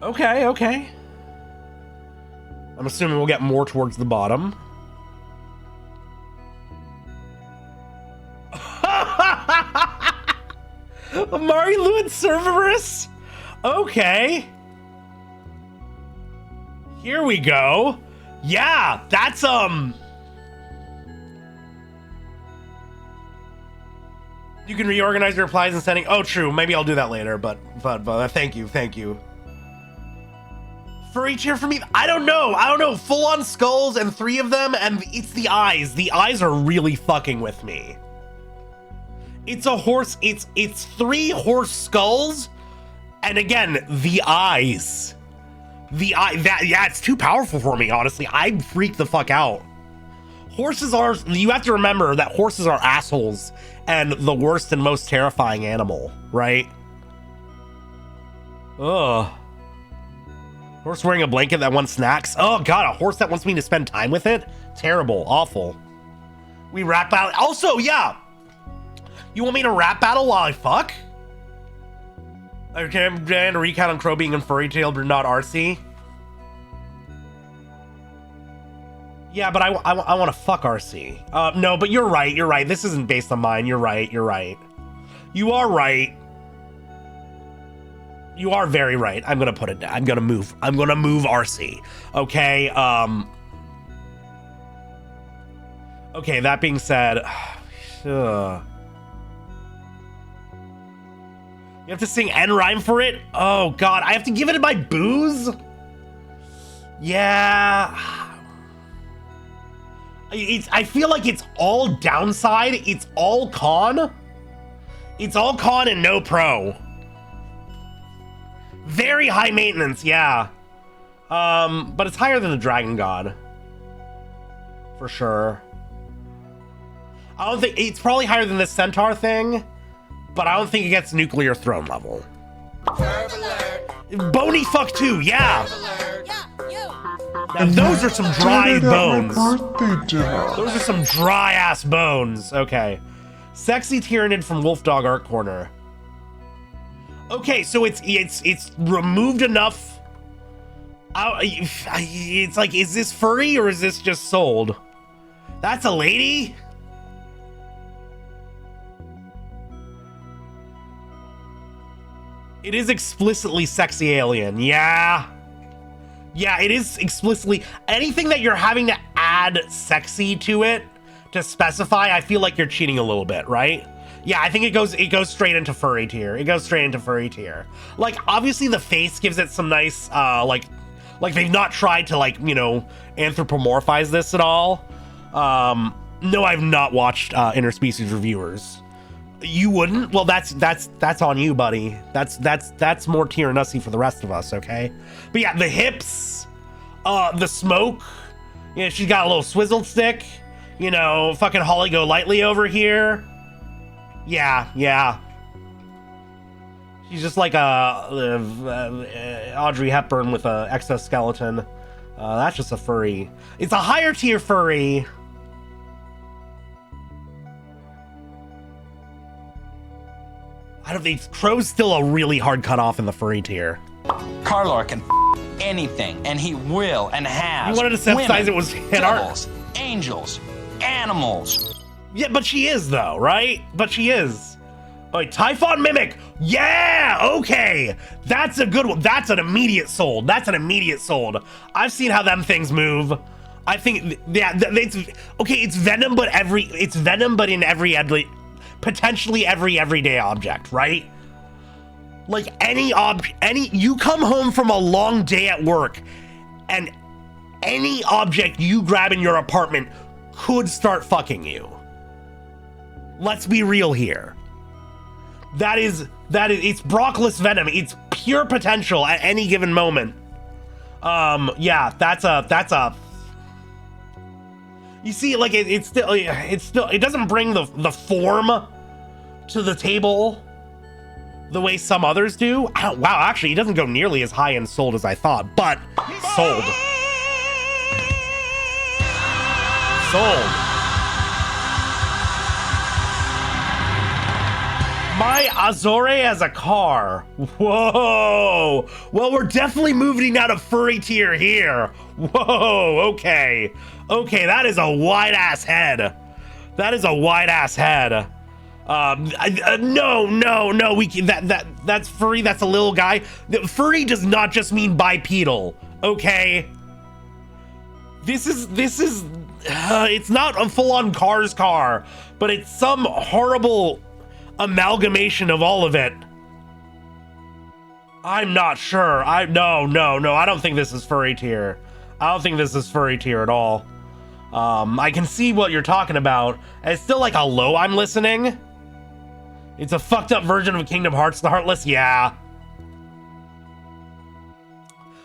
Okay. Okay. I'm assuming we'll get more towards the bottom. Amari Lewin Cerberus? Okay. Here we go. Yeah, that's you can reorganize your replies and sending. Oh, true. Maybe I'll do that later, but thank you. Furry tier for me? I don't know. Full on skulls and 3 of them, and it's the eyes. The eyes are really fucking with me. It's a horse. It's 3 horse skulls, and again, the eyes. It's too powerful for me, honestly. I freak the fuck out. Horses are, you have to remember that horses are assholes and the worst and most terrifying animal, right? Ugh. Horse wearing a blanket that wants snacks. Oh God, a horse that wants me to spend time with it? Terrible, awful. We rap battle. Also, yeah. You want me to rap battle while I fuck? Okay, I'm trying to recount on Crow being in furry tail, but not RC. Yeah, but I want to fuck RC. No, but you're right. This isn't based on mine. You're right. You are right. You are very right. I'm gonna put it down. I'm gonna move RC. Okay. Okay, that being said, you have to sing N rhyme for it? Oh God, I have to give it my booze? Yeah. I feel like it's all downside. It's all con. It's all con and no pro. Very high maintenance, yeah. But it's higher than the Dragon God. For sure. I don't think it's probably higher than the Centaur thing, but I don't think it gets nuclear throne level. Bony fuck too, yeah. Now those are some dry bones. Those are some dry ass bones. Okay. Sexy Tyrannid from Wolfdog Art Corner. Okay, so it's removed enough. It's like, is this furry or is this just sold? That's a lady? It is explicitly sexy alien, yeah. Yeah, it is explicitly anything that you're having to add sexy to it to specify. I feel like you're cheating a little bit, right? Yeah, I think it goes straight into furry tier. It goes straight into furry tier. Like, obviously the face gives it some nice, like they've not tried to, like, you know, anthropomorphize this at all. No, I've not watched interspecies reviewers. You wouldn't? Well, that's on you, buddy. That's more Tyrannussy for the rest of us, okay? But yeah, the hips, the smoke. You know, she's got a little swizzle stick. You know, fucking Holly go lightly over here. Yeah. She's just like a Audrey Hepburn with a exoskeleton. That's just a furry. It's a higher tier furry. I don't think Crow's still a really hard cutoff in the furry tier. Karlor can anything, and he will and has. You wanted to emphasize it was hit devils, angels, animals. Yeah, but she is though, right? But she is. Wait, Typhon Mimic. Yeah, okay. That's a good one. That's an immediate sold. I've seen how them things move. I think, yeah, it's okay. It's venom, but in every potentially every everyday object, right? Like you come home from a long day at work and any object you grab in your apartment could start fucking you. Let's be real here. That is it's Brockless venom. It's pure potential at any given moment. Yeah, that's a you see, like it's still it doesn't bring the form to the table the way some others do. Wow, actually, it doesn't go nearly as high in sold as I thought, but sold. My Azore as a car. Whoa. Well, we're definitely moving out of furry tier here. Whoa, okay. Okay, that is a wide ass head. No. That's furry. That's a little guy. Furry does not just mean bipedal. Okay. This is. It's not a full-on Cars car, but it's some horrible amalgamation of all of it. I'm not sure. No. I don't think this is furry tier. At all. I can see what you're talking about. It's still like a low I'm listening. It's a fucked up version of Kingdom Hearts the Heartless. Yeah.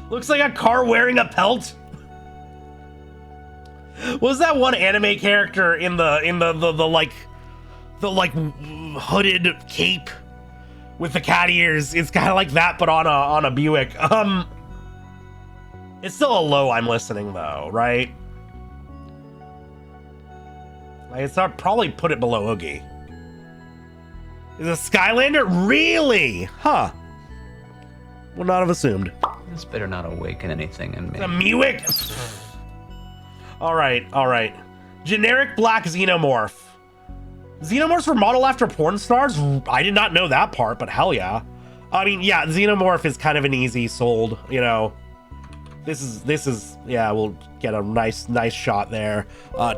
Looks like a car wearing a pelt. Was that one anime character in the hooded cape with the cat ears? It's kind of like that, but on a Buick. It's still a low I'm listening though, right? It's not probably put it below Oogie. Is a Skylander? Really? Huh. Would not have assumed. This better not awaken anything in me. A Buick? All right. Generic black xenomorph. Xenomorphs were modeled after porn stars? I did not know that part, but hell yeah. I mean, yeah, xenomorph is kind of an easy sold, you know. This is yeah, we'll get a nice shot there.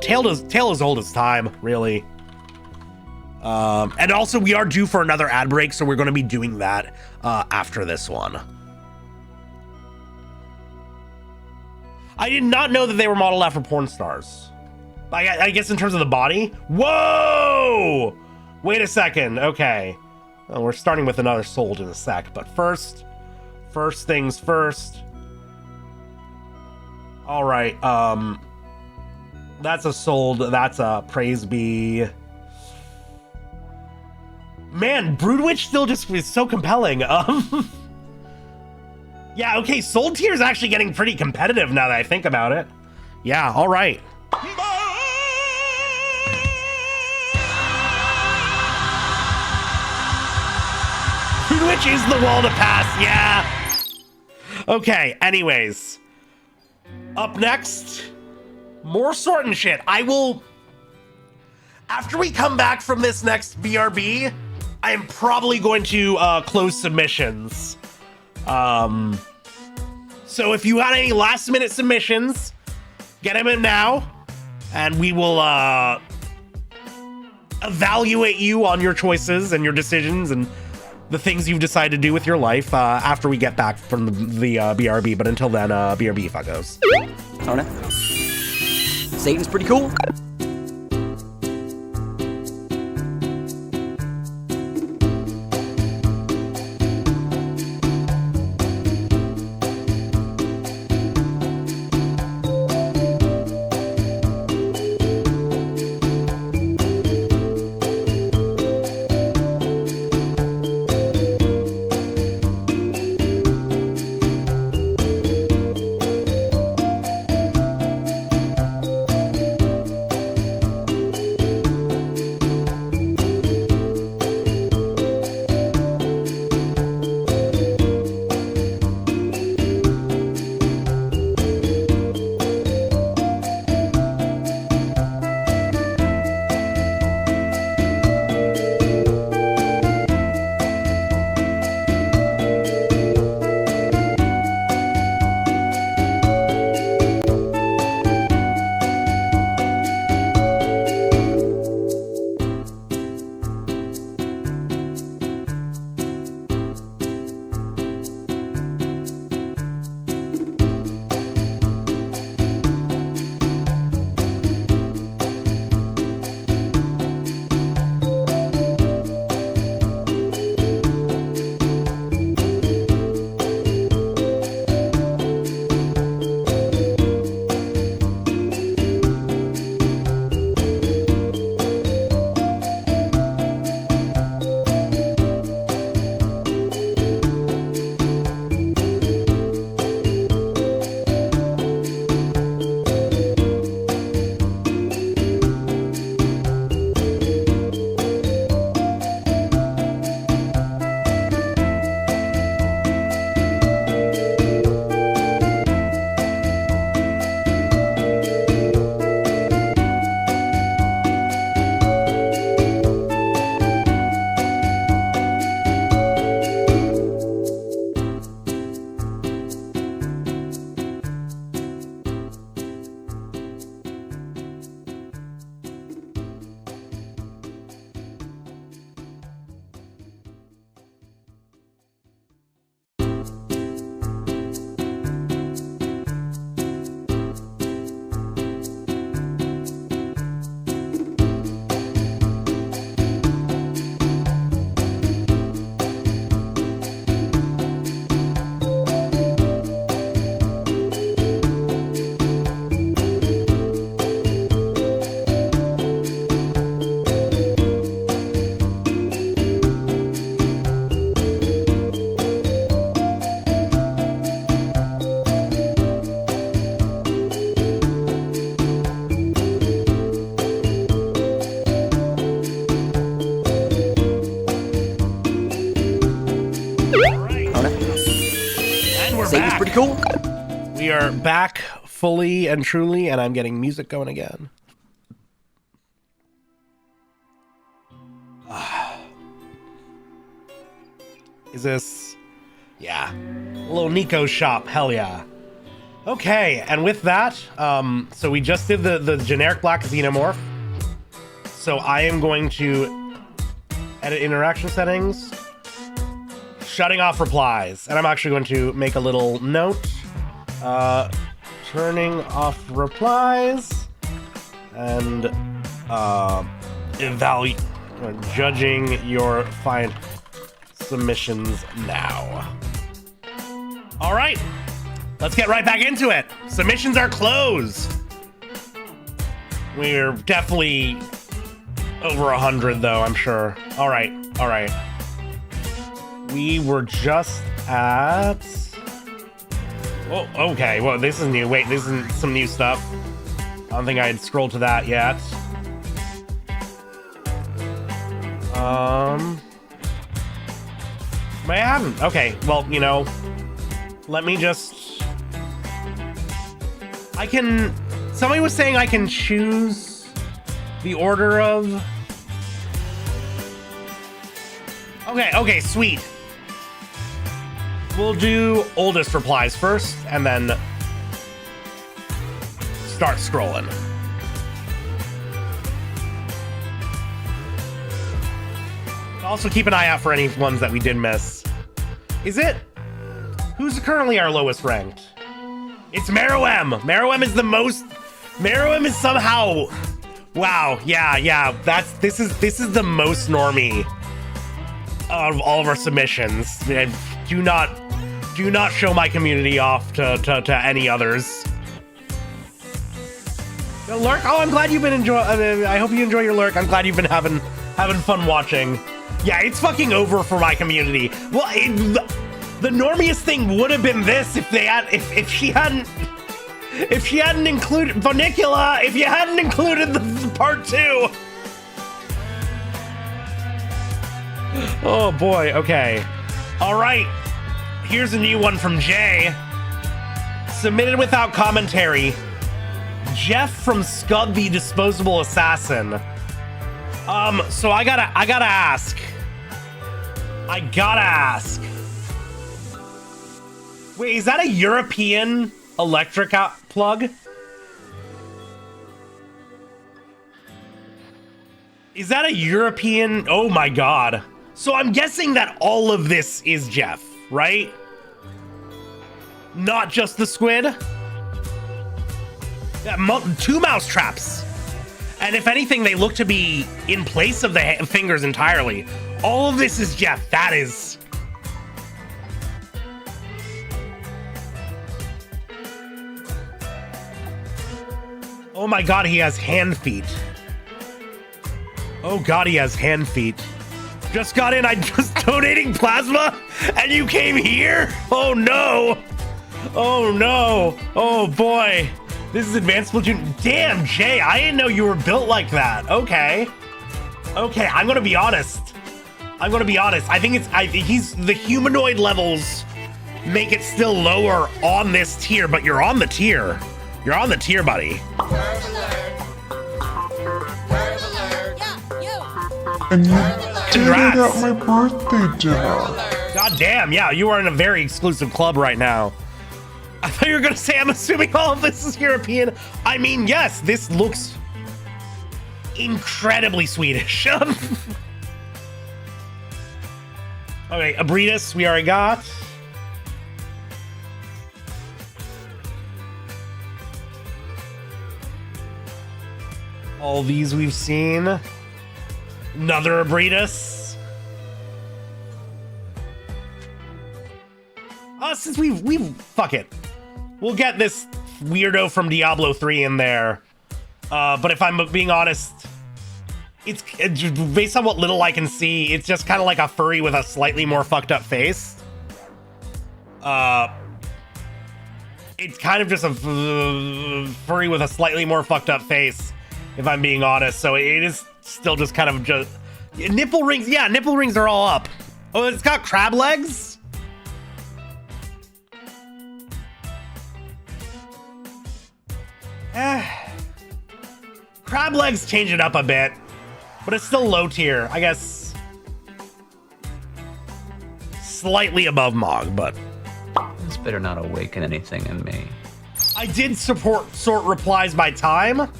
Tail is old as time, really. And also we are due for another ad break, so we're going to be doing that after this one. I did not know that they were modeled after porn stars. I guess in terms of the body. Whoa! Wait a second. Okay. Well, we're starting with another sold in a sec, but first things first. All right. That's a sold. That's a praise be. Man, Broodwitch still just is so compelling. Yeah, okay, sold tier is actually getting pretty competitive now that I think about it. Yeah, all right. Broodwitch is the wall to pass, yeah. Okay, anyways. Up next, more sort and shit. I will... After we come back from this next BRB, I am probably going to close submissions. So if you got any last minute submissions, get them in now, and we will evaluate you on your choices and your decisions and the things you've decided to do with your life after we get back from the BRB. But until then, BRB, fuckos. I don't know. Satan's pretty cool. Satan's pretty cool. We are back fully and truly, and I'm getting music going again. Is this... Yeah. A little Nico's shop, hell yeah. Okay, and with that, so we just did the generic black xenomorph. So I am going to edit interaction settings. Shutting off replies. And I'm actually going to make a little note. Turning off replies. and judging your fine submissions now. All right, let's get right back into it. Submissions are closed. We're definitely over 100 though, I'm sure. All right. We were just at... Oh, okay, well, this is new. Wait, this is some new stuff. I don't think I had scrolled to that yet. I haven't. Okay, well, you know, let me just... I can... Somebody was saying I can choose the order of... Okay, sweet. We'll do oldest replies first, and then start scrolling. Also keep an eye out for any ones that we did miss. Is it? Who's currently our lowest ranked? It's Meruem. Meruem is the most... Meruem is somehow... Wow, yeah. This is the most normie of all of our submissions. And do not show my community off to any others. Yo, Lurk, oh, I'm glad you've been enjoying. I hope you enjoy your Lurk. I'm glad you've been having fun watching. Yeah, it's fucking over for my community. Well, the normiest thing would have been this if she hadn't included Vonicula, if you hadn't included the part 2. Oh boy, okay. All right, here's a new one from Jay. Submitted without commentary. Jeff from Scud the Disposable Assassin. So I gotta ask. Wait, is that a European electric plug? Is that a European? Oh my god. So I'm guessing that all of this is Jeff, right? Not just the squid? Yeah, 2 mouse traps. And if anything, they look to be in place of the fingers entirely. All of this is Jeff. That is... Oh my god, he has hand feet. Oh god, he has hand feet. Just got in, I'm just donating plasma, and you came here? Oh no! Oh no! Oh boy! This is Advanced Platoon. Damn, Jay, I didn't know you were built like that. Okay, I'm gonna be honest. I think he's the humanoid levels make it still lower on this tier, but you're on the tier. You're on the tier, buddy. And you did it at my birthday dinner. God damn, yeah, you are in a very exclusive club right now. I thought you were gonna say, I'm assuming all of this is European. I mean, yes, this looks incredibly Swedish. Okay, Abritus, we already got. All these we've seen. Another Abritus. Since we've fuck it. We'll get this weirdo from Diablo 3 in there. But if I'm being honest, it's based on what little I can see, it's just kind of like a furry with a slightly more fucked up face. It's kind of just a furry with a slightly more fucked up face, if I'm being honest. So it is still just kind of just nipple rings. Yeah, nipple rings are all up. Oh, it's got crab legs. Crab legs change it up a bit, but it's still low tier, I guess. Slightly above Mog, but this better not awaken anything in me. I did sort replies by time.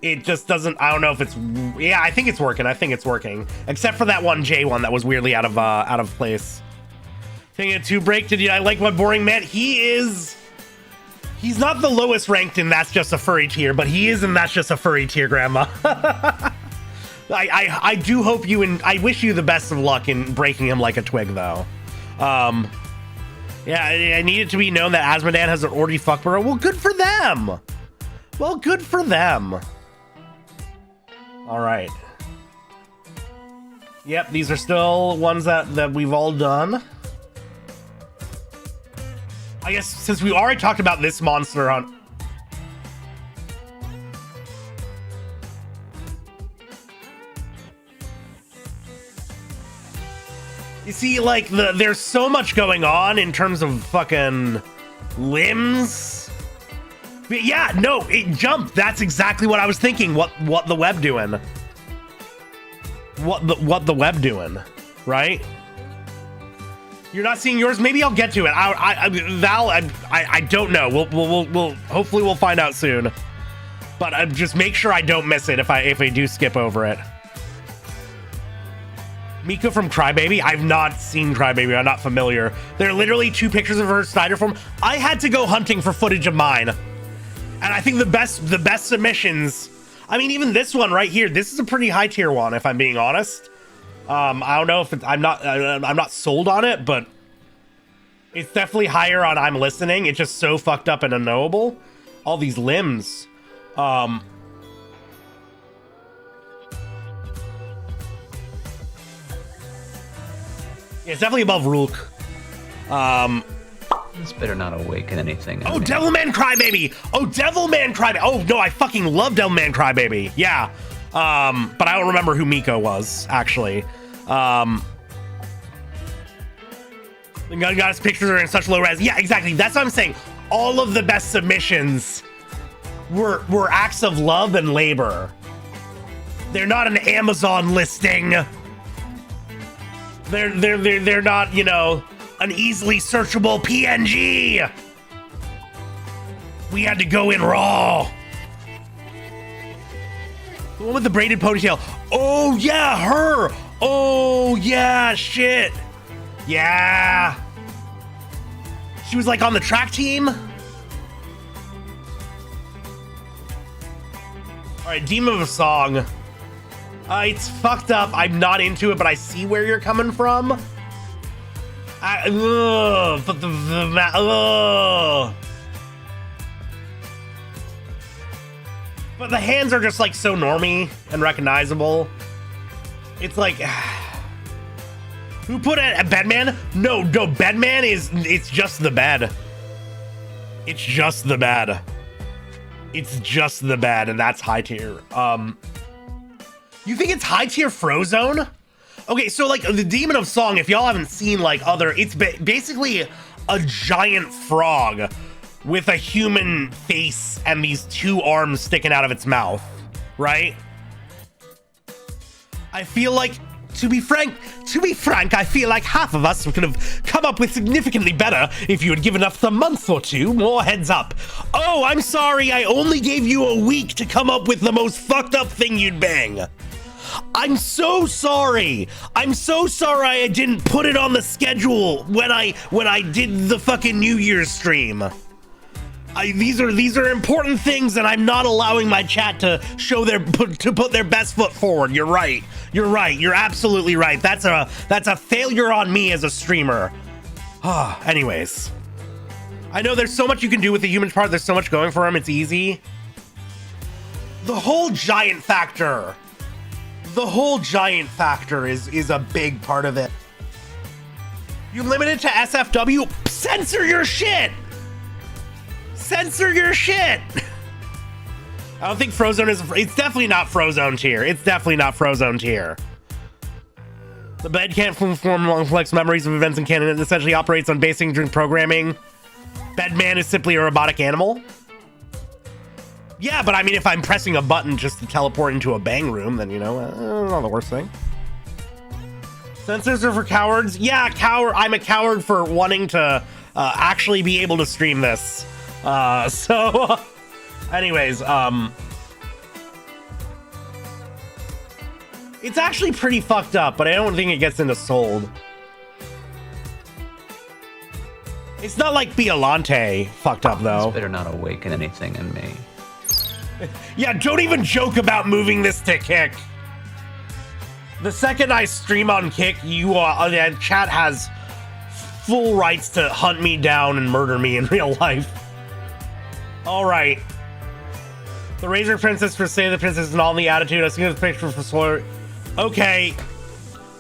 It just doesn't. I don't know if it's. Yeah, I think it's working. Except for that one J one that was weirdly out of place. Thinking it too break. I like my boring man. He He's not the lowest ranked in That's Just a Furry tier, but he is in That's Just a Furry tier, Grandma. I do hope you and I wish you the best of luck in breaking him like a twig, though. Yeah, I need it to be known that Asmodan has an orgy fuck burrow. Well, good for them. Well, good for them. All right. Yep, these are still ones that we've all done. I guess since we already talked about this monster on... You see, like, there's so much going on in terms of fucking limbs. But yeah, no, it jumped. That's exactly what I was thinking. What the web doing? What the web doing? Right? You're not seeing yours? Maybe I'll get to it. Val, I don't know. We'll hopefully we'll find out soon. But just make sure I don't miss it if I do skip over it. Miko from Crybaby? I've not seen Crybaby. I'm not familiar. There are literally 2 pictures of her Snyder form. I had to go hunting for footage of mine. And I think the best submissions, I mean, even this one right here, this is a pretty high tier one, if I'm being honest. I don't know if I'm not sold on it, but it's definitely higher on I'm listening. It's just so fucked up and unknowable. All these limbs. It's definitely above Rook. This better not awaken anything. Oh, Devilman Crybaby! Oh, Devilman Crybaby! Oh, no, I fucking love Devilman Crybaby. Yeah. But I don't remember who Miko was, actually. The Gun Goddess pictures are in such low res. Yeah, exactly. That's what I'm saying. All of the best submissions were acts of love and labor. They're not an Amazon listing. They're not, you know, an easily searchable PNG. We had to go in raw. The one with the braided ponytail. Oh yeah, her. Oh yeah, shit. Yeah. She was like on the track team. All right, Demon of a Song. It's fucked up. I'm not into it, but I see where you're coming from. But the hands are just like so normy and recognizable. It's like, who put a Bedman? No, Bedman it's just the bed. It's just the bed. It's just the bed, and that's high tier. You think it's high tier Frozone? Okay, so like the Demon of Song, if y'all haven't seen like other, it's basically a giant frog with a human face and these 2 arms sticking out of its mouth, right? I feel like, to be frank, I feel like half of us could have come up with significantly better if you had given us a month or 2 more heads up. Oh, I'm sorry, I only gave you a week to come up with the most fucked up thing you'd bang. I'm so sorry. I'm so sorry I didn't put it on the schedule when I did the fucking New Year's stream. These are important things, and I'm not allowing my chat to put their best foot forward. You're right. You're right. You're absolutely right. That's a failure on me as a streamer. Anyways, I know there's so much you can do with the human part. There's so much going for him. It's easy. The whole giant factor. The whole giant factor is a big part of it. You limit it to SFW? Censor your shit! Censor your shit! I don't think Frozone is... It's definitely not Frozone tier. It's definitely not Frozone tier. The bed can't form complex memories of events in canon. It essentially operates on basic programming. Bedman is simply a robotic animal. Yeah, but I mean, if I'm pressing a button just to teleport into a bang room, then, you know, not the worst thing. Censors are for cowards. Yeah, I'm a coward for wanting to actually be able to stream this. Anyways, it's actually pretty fucked up, but I don't think it gets into sold. It's not like Violante fucked up though. This better not awaken anything in me. Yeah, don't even joke about moving this to Kick. The second I stream on Kick, chat has full rights to hunt me down and murder me in real life. All right. The Razor Princess for Say the Princess and all the attitude. I see this picture for Slur. Okay.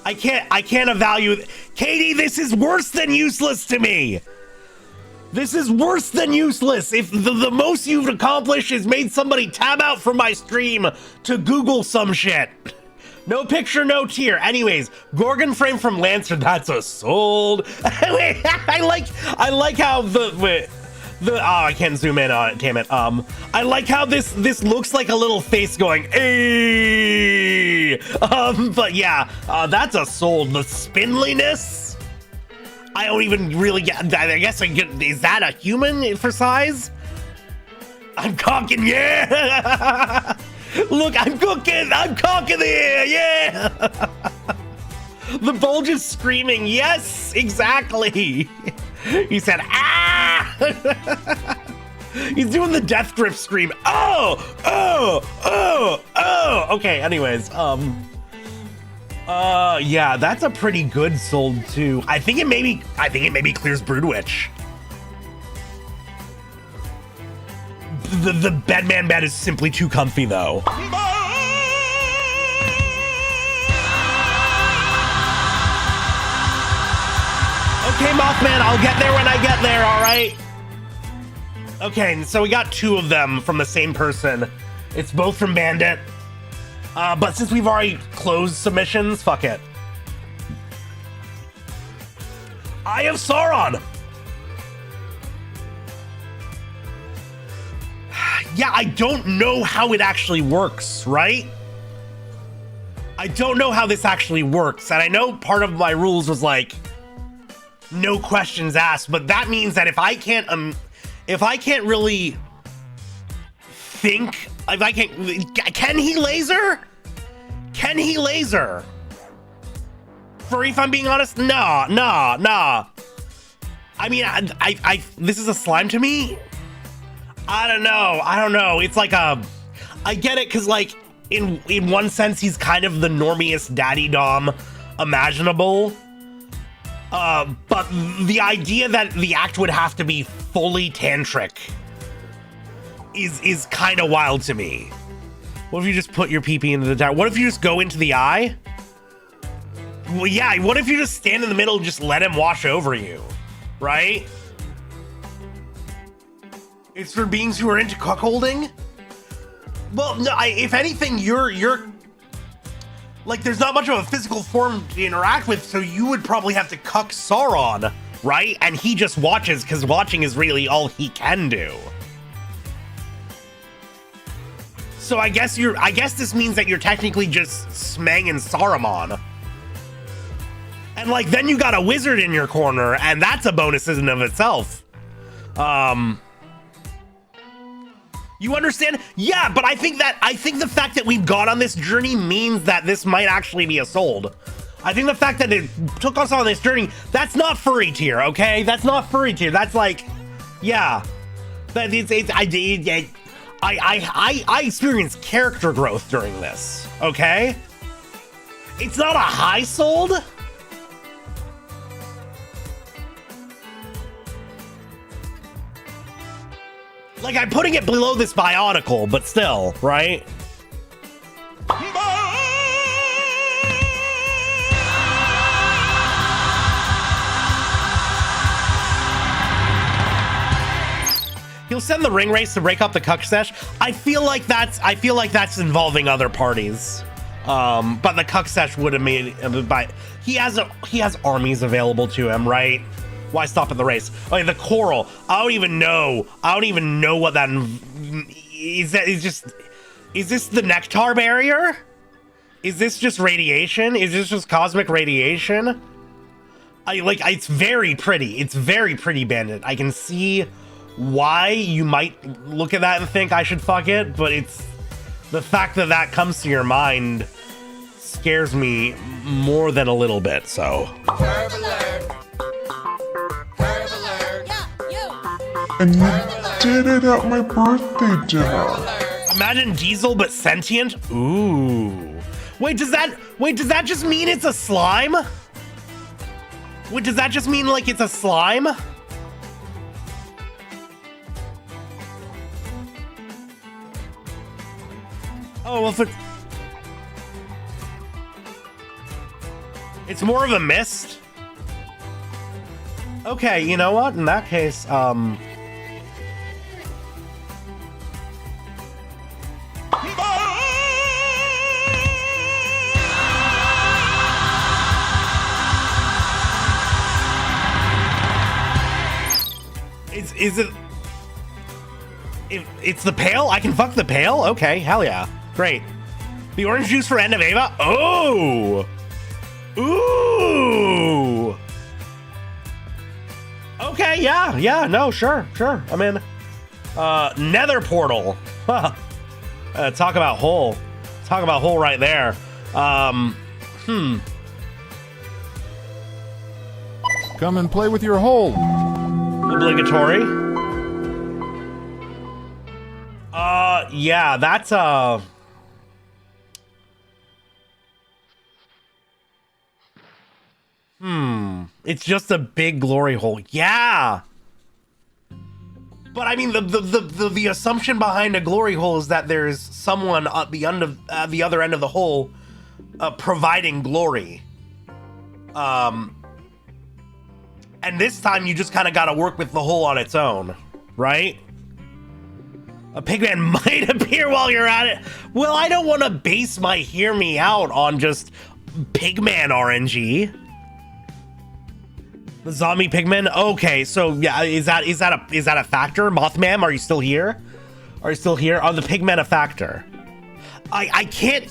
I can't evaluate. Katie, this is worse than useless to me. This is worse than useless. If the most you've accomplished is made somebody tab out from my stream to Google some shit. No picture, no tear. Anyways, Gorgon frame from Lancer. That's a sold. I like how I can't zoom in on it. Damn it. I like how this looks like a little face going, "Hey." But yeah, that's a sold. The spindliness. I don't even really get. I guess I get. Is that a human for size? I'm cocking, yeah. Look, I'm cooking. I'm cocking there, yeah. The bulge is screaming. Yes, exactly. He said, ah. He's doing the death grip scream. Oh, oh, oh, oh. Okay. Anyways, yeah, that's a pretty good sold too. I think it maybe clears Broodwitch. The Bedman bed is simply too comfy though. Okay, Mothman, I'll get there when I get there, all right? Okay, so we got 2 of them from the same person. It's both from Bandit. But since we've already closed submissions, fuck it. Eye of Sauron! Yeah, I don't know how it actually works, right? I don't know how this actually works. And I know part of my rules was like, no questions asked, but that means that if I can't really think, can he laser? Can he laser? If I'm being honest, nah. I mean, this is a slime to me. I don't know. It's like I get it, because like in one sense he's kind of the normiest daddy dom imaginable. But the idea that the act would have to be fully tantric is kind of wild to me. What if you just put your pee-pee into the tower? What if you just go into the eye? Well, yeah, what if you just stand in the middle and just let him wash over you, right? It's for beings who are into cuckolding? Well, no, if anything, you're like, there's not much of a physical form to interact with, so you would probably have to cuck Sauron, right? And he just watches, because watching is really all he can do. So I guess this means that you're technically just smanging Saruman. And like, then you got a wizard in your corner, and that's a bonus in and of itself. You understand? Yeah, but I think the fact that we've gone on this journey means that this might actually be a sold. I think the fact that it took us on this journey, that's not furry tier, okay? That's not furry tier. That's like, yeah. That I experienced character growth during this, okay? It's not a high sold. Like, I'm putting it below this Bionicle, but still, right? He'll send the ring race to break up the cuck sesh. I feel like that's involving other parties. But the cuck sesh would have made he has armies available to him, right? Why stop at the race? Okay, the coral. I don't even know what that is. Is this the nectar barrier? Is this just radiation? Is this just cosmic radiation? It's very pretty. It's very pretty, Bandit. I can see why you might look at that and think I should fuck it, but it's the fact that that comes to your mind scares me more than a little bit, so. Curve alert. Curve alert. And you did it at my birthday dinner. Imagine Diesel but sentient? Ooh. Wait, does that just mean it's a slime? Wait, does that just mean like it's a slime? Oh, well, if it's more of a mist. Okay, you know what? In that case, Is it? It's the pail? I can fuck the pail? Okay, hell yeah. Great. The orange juice for End of Ava? Oh! Ooh! Okay, yeah, no, sure. I'm in. Nether portal. Huh. Talk about hole. Talk about hole right there. Come and play with your hole. Obligatory. Yeah, that's it's just a big glory hole. Yeah. But I mean, the assumption behind a glory hole is that there's someone at the other end of the hole providing glory. And this time you just kind of got to work with the hole on its own, right? A pigman might appear while you're at it. Well, I don't want to base my hear me out on just pigman RNG. The zombie pigman. Okay, so yeah, is that a factor? Mothman, are you still here? Are you still here? Are the pigmen a factor? I can't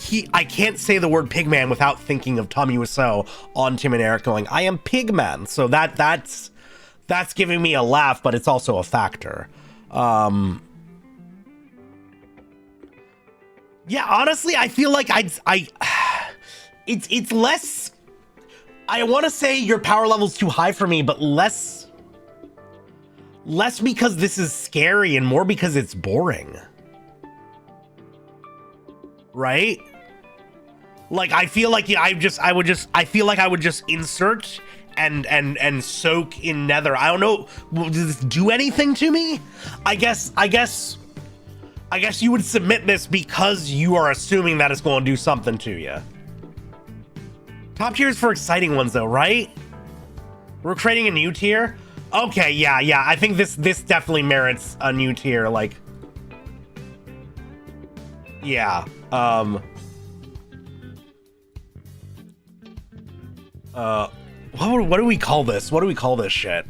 say the word pigman without thinking of Tommy Wiseau on Tim and Eric going, I am pigman. So that's giving me a laugh, but it's also a factor. Yeah, honestly, I feel like it's less. I want to say your power level's too high for me, but less because this is scary and more because it's boring. Right? Like, I feel like I feel like I would just insert and soak in nether. I don't know. Does this do anything to me? I guess you would submit this because you are assuming that it's going to do something to you. Top tiers for exciting ones though, right? We're creating a new tier. Okay, yeah. I think this definitely merits a new tier. Like, yeah. What do we call this? What do we call this shit?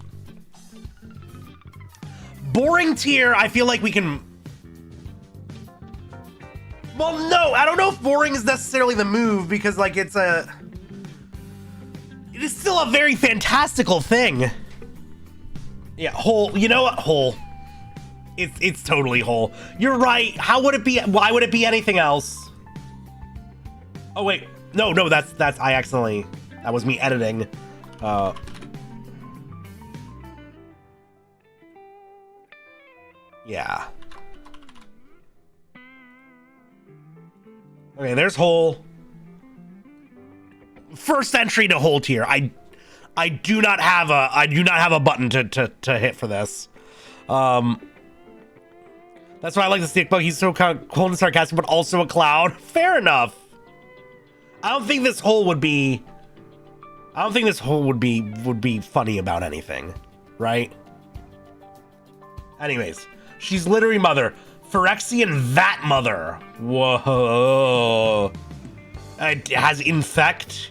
Boring tier. I feel like we can. Well, no, I don't know if boring is necessarily the move because like it is still a very fantastical thing. Yeah, hole. You know what? Hole. It's totally hole. You're right. How would it be? Why would it be anything else? Oh wait, no. That's I accidentally. That was me editing. Yeah. Okay, there's hole. First entry to hole tier. I do not have a button to hit for this. That's why I like the stick bug. He's so kind of cold and sarcastic, but also a cloud. Fair enough. I don't think this hole would be funny about anything, right? Anyways, she's literally mother. Phyrexian that mother. Whoa. It has infect.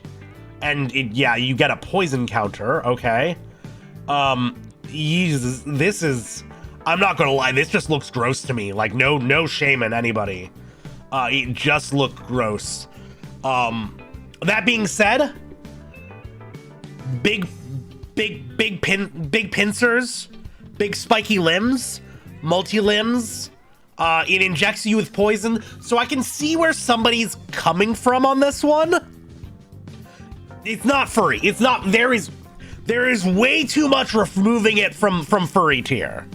And yeah, you get a poison counter. Okay. Jesus, this is. I'm not gonna lie. This just looks gross to me. Like no shame in anybody. It just looked gross. That being said, big pincers, big spiky limbs, multi limbs. It injects you with poison, so I can see where somebody's coming from on this one. It's not furry. It's not. There is way too much removing it from furry tier.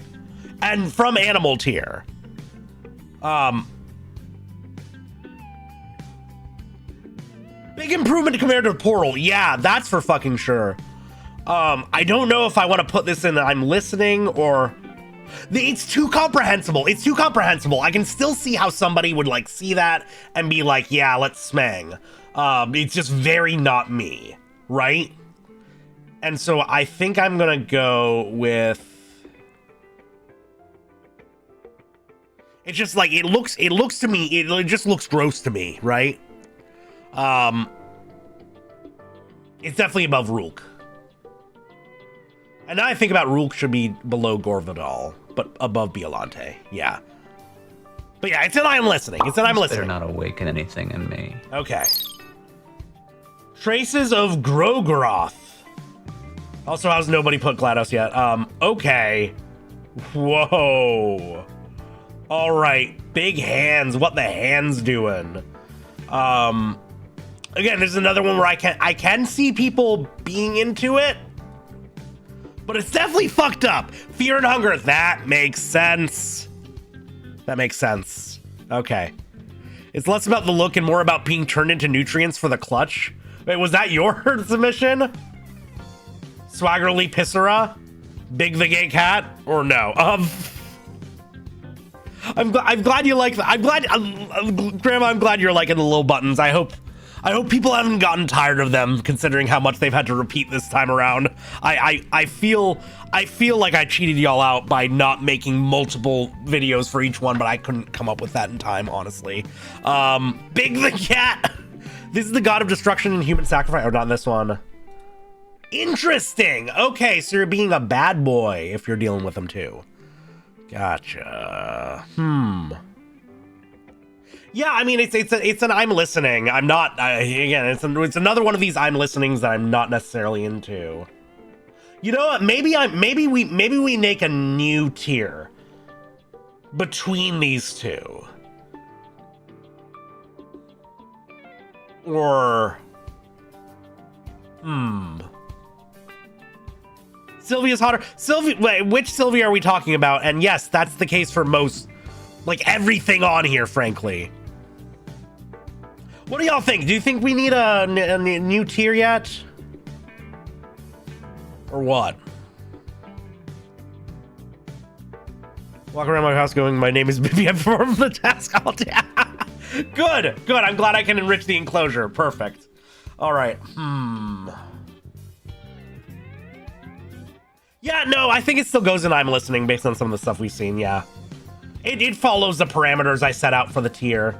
And from animal tier. Big improvement compared to Portal. Yeah, that's for fucking sure. I don't know if I want to put this in I'm listening or... It's too comprehensible. It's too comprehensible. I can still see how somebody would like see that and be like, yeah, let's smang. It's just very not me, right? And so I think I'm gonna go with... It's just like, it looks to me, it just looks gross to me, right? It's definitely above Rook. And now I think about Rook should be below Gorvidal, but above Biolante, yeah. But yeah, it's an I'm listening. It's an I'm listening. Better not awaken anything in me. Okay. Traces of Grogroth. Also, how's nobody put GLaDOS yet? Okay. Whoa. All right. Big hands. What the hands doing? Again, this is another one where I can see people being into it. But it's definitely fucked up. Fear and hunger. That makes sense. That makes sense. Okay. It's less about the look and more about being turned into nutrients for the clutch. Wait, was that your submission? Swaggerly Pissera? Big the Gay Cat? Or no? I'm glad you like that. Grandma, I'm glad you're liking the little buttons. I hope people haven't gotten tired of them, considering how much they've had to repeat this time around. I feel like I cheated y'all out by not making multiple videos for each one, but I couldn't come up with that in time, honestly. Big the Cat. This is the god of destruction and human sacrifice. Oh, not this one. Interesting. Okay, so you're being a bad boy if you're dealing with them too. Gotcha. Yeah, I mean, it's an I'm listening. I'm not, again, it's another one of these I'm listenings that I'm not necessarily into. You know what? Maybe we make a new tier between these two. Or, Sylvia's hotter. Wait, which Sylvia are we talking about? And yes, that's the case for most, like everything on here, frankly. What do y'all think? Do you think we need a new tier yet? Or what? Walk around my house going, my name is Bibi, I performed the task all day. Good. I'm glad I can enrich the enclosure. Perfect. All right. Yeah, no, I think it still goes in I'm listening based on some of the stuff we've seen, yeah. It follows the parameters I set out for the tier.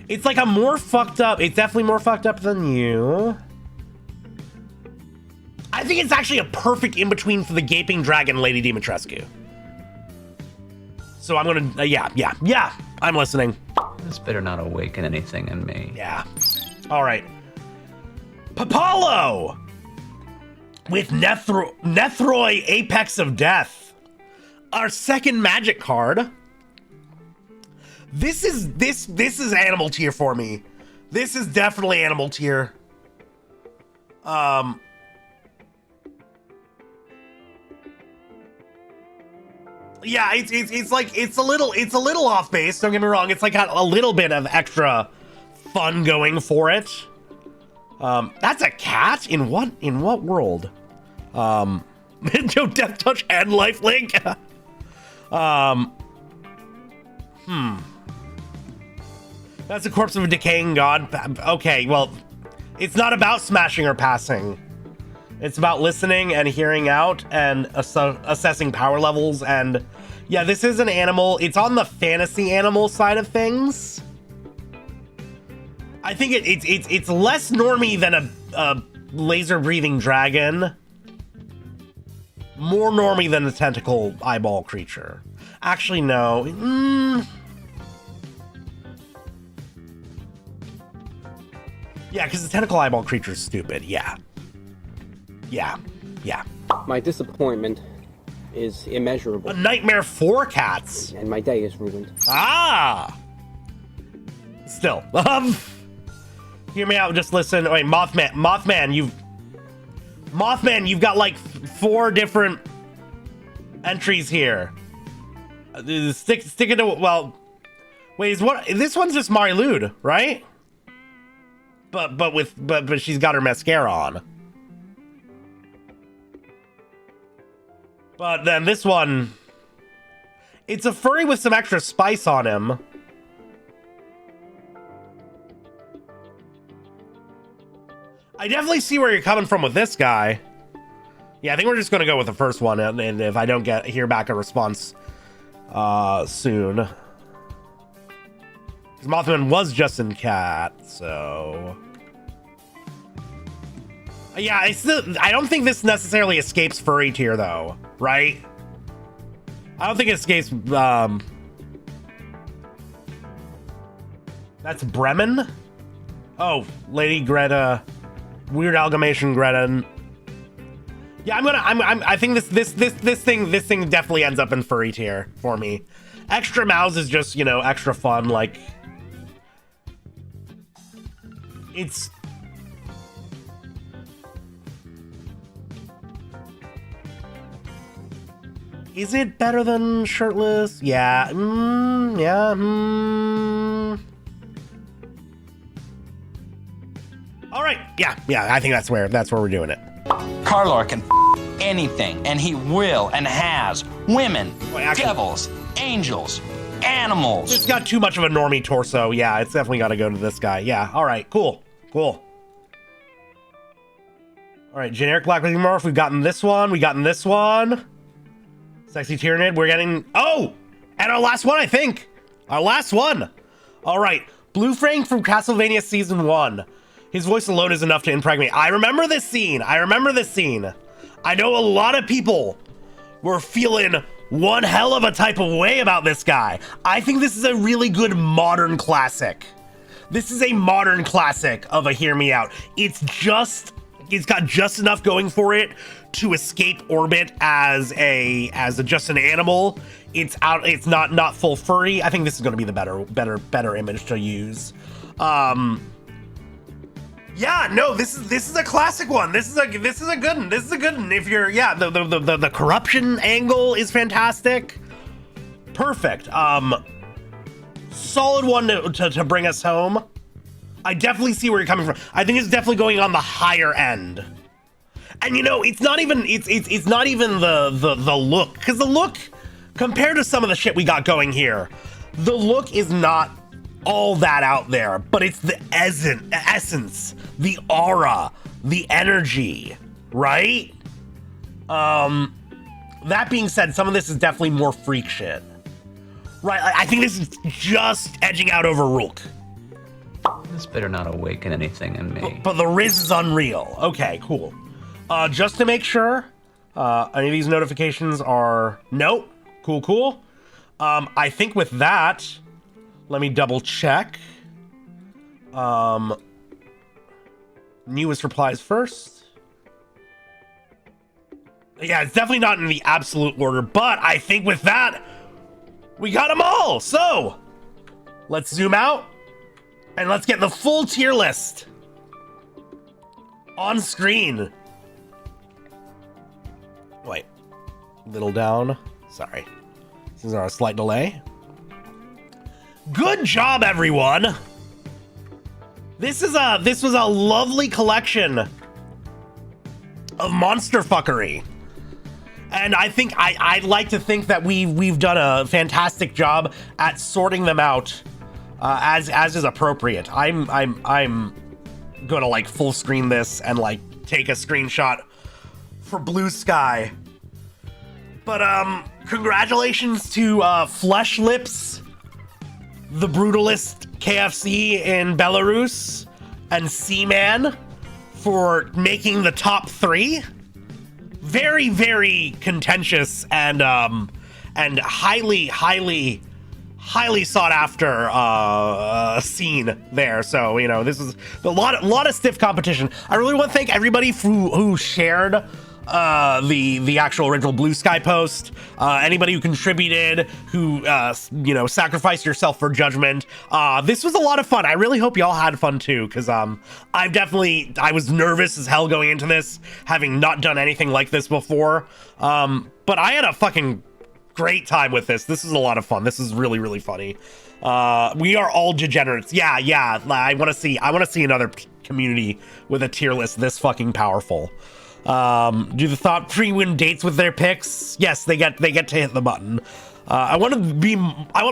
It's like a more fucked up, it's definitely more fucked up than you. I think it's actually a perfect in-between for the Gaping Dragon Lady Dimitrescu. So I'm gonna, yeah, I'm listening. This better not awaken anything in me. Yeah. All right. Papalo! With Nethroi Apex of Death. Our second magic card. This is animal tier for me. This is definitely animal tier. Yeah, it's a little off base, don't get me wrong. It's like got a little bit of extra fun going for it. That's a cat? In what world? Joe Death Touch and Lifelink. That's a corpse of a decaying god. Okay, well, it's not about smashing or passing. It's about listening and hearing out and assessing power levels. And yeah, this is an animal. It's on the fantasy animal side of things. I think it's less normie than a laser breathing dragon. More normie than a tentacle eyeball creature. Actually, no. Yeah, because the tentacle eyeball creature is stupid. Yeah. My disappointment is immeasurable. A nightmare for cats. And my day is ruined. Ah! Still. Hear me out, just listen. Wait, Mothman, Mothman, you've got like 4 different entries here. Stick it to, well, wait, this one's just Marilude, right? But she's got her mascara on. But then this one, it's a furry with some extra spice on him. I definitely see where you're coming from with this guy. Yeah, I think we're just gonna go with the first one, and if I don't hear back a response soon. Because Mothman was Justin Cat, so... Yeah, I don't think this necessarily escapes furry tier, though, right? I don't think it escapes, That's Bremen? Oh, Lady Greta... Weird Amalgamation Greta. Yeah, I think this thing definitely ends up in furry tier for me. Extra Mouse is just, you know, extra fun, like it's Is it better than Shirtless? Yeah. All right. Yeah. I think that's where we're doing it. Carlar can anything, and he will and has. Women, devils, angels, animals. It's got too much of a normie torso. Yeah, it's definitely got to go to this guy. Yeah. All right. Cool. All right. Generic Black Morph. We've gotten this one. Sexy Tyrannid. We're getting... Oh! And our last one, I think. Our last one. All right. Blue Frank from Castlevania Season 1. His voice alone is enough to impregnate. I remember this scene. I know a lot of people were feeling one hell of a type of way about this guy. I think this is a really good modern classic. This is a modern classic of a Hear Me Out. It's got just enough going for it to escape orbit as just an animal. It's not full furry. I think this is going to be the better image to use. Yeah, no, this is a classic one. This is a good one. If you're, yeah, the corruption angle is fantastic. Perfect. Solid one to bring us home. I definitely see where you're coming from. I think it's definitely going on the higher end. And you know, it's not even the look, because the look, compared to some of the shit we got going here, the look is not all that out there, but it's the essence, the aura, the energy, right? That being said, some of this is definitely more freak shit. Right, I think this is just edging out over Rook. This better not awaken anything in me. But the Riz is unreal. Okay, cool. Just to make sure, any of these notifications are... Nope. Cool. I think with that, let me double check. Newest replies first. Yeah, it's definitely not in the absolute order, but I think with that, we got them all. So, let's zoom out. And let's get the full tier list on screen. Wait, little down. Sorry, this is our slight delay. Good job, everyone. This was a lovely collection of monster fuckery, and I think I'd like to think that we've done a fantastic job at sorting them out. As is appropriate. I'm gonna like full screen this and like take a screenshot for Blue Sky. But congratulations to Flesh Lips, the Brutalist KFC in Belarus, and Seaman for making the top 3. Very, very contentious and highly sought after scene there. So, you know, this is a lot of stiff competition. I really want to thank everybody who shared the actual original Blue Sky post, anybody who contributed, who you know, sacrificed yourself for judgment. This was a lot of fun. I really hope y'all had fun too, because I was nervous as hell going into this, having not done anything like this before. But I had a fucking great time with this. This is a lot of fun. This is really, really funny. We are all degenerates. Yeah. I want to see another community with a tier list this fucking powerful. Do the thought pre-win dates with their picks? Yes, they get to hit the button. I want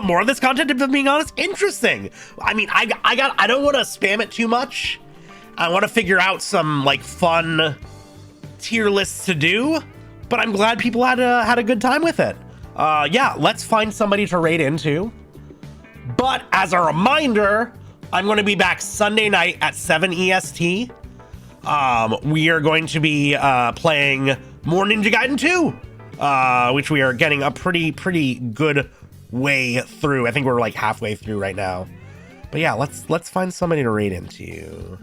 more of this content, if I'm being honest. Interesting. I mean, I don't want to spam it too much. I want to figure out some like fun tier lists to do, but I'm glad people had a good time with it. Yeah, let's find somebody to raid into. But as a reminder, I'm going to be back Sunday night at 7 EST. We are going to be playing more Ninja Gaiden 2, which we are getting a pretty good way through. I think we're like halfway through right now. But yeah, let's find somebody to raid into.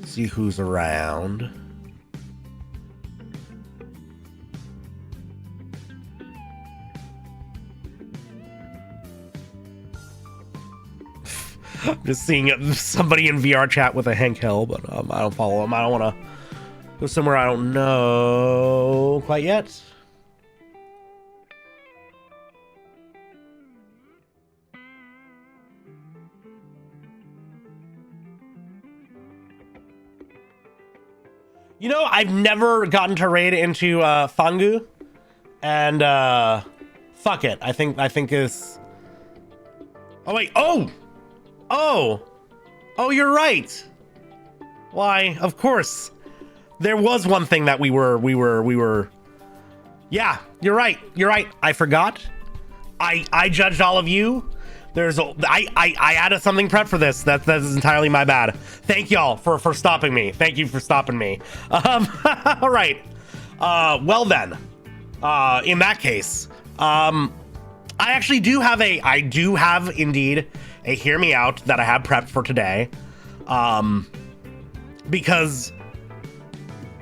See who's around. I'm just seeing somebody in VR chat with a Hank Hill, but I don't follow him. I don't want to go somewhere I don't know quite yet. You know, I've never gotten to raid into Fangu, and fuck it. I think it's. Oh wait! Oh, you're right. Why? Of course. There was one thing that we were. Yeah, you're right. I forgot. I judged all of you. I added something prep for this. That is entirely my bad. Thank y'all for stopping me. Thank you for stopping me. All right. Well then, in that case, I actually do have indeed a hear me out that I have prepped for today. Because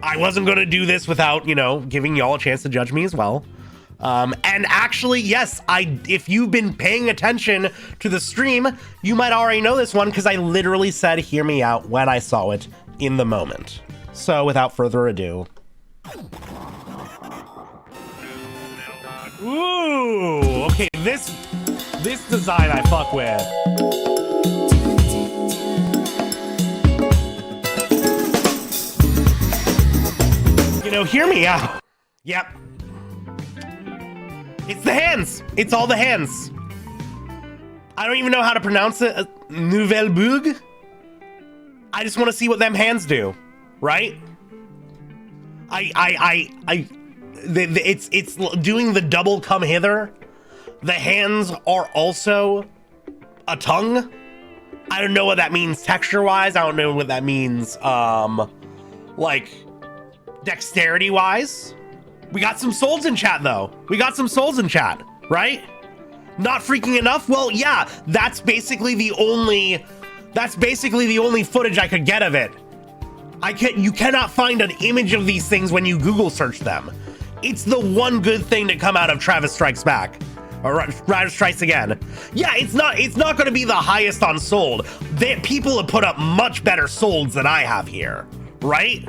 I wasn't going to do this without, you know, giving y'all a chance to judge me as well. And actually, yes, if you've been paying attention to the stream, you might already know this one because I literally said hear me out when I saw it in the moment. So without further ado. Ooh, okay, this design I fuck with. You know, hear me out. Yep. It's the hands. It's all the hands. I don't even know how to pronounce it. Nouvelle Boug. I just want to see what them hands do, right? It's doing the double come hither. The hands are also a tongue. I don't know what that means texture-wise. I don't know what that means, like dexterity-wise. We got some souls in chat, though. We got some souls in chat, right? Not freaking enough? Well, yeah, that's basically the only footage I could get of it. You cannot find an image of these things when you Google search them. It's the one good thing to come out of Travis Strikes Back. Or Travis Strikes Again. Yeah, it's not going to be the highest on sold. People have put up much better solds than I have here, right?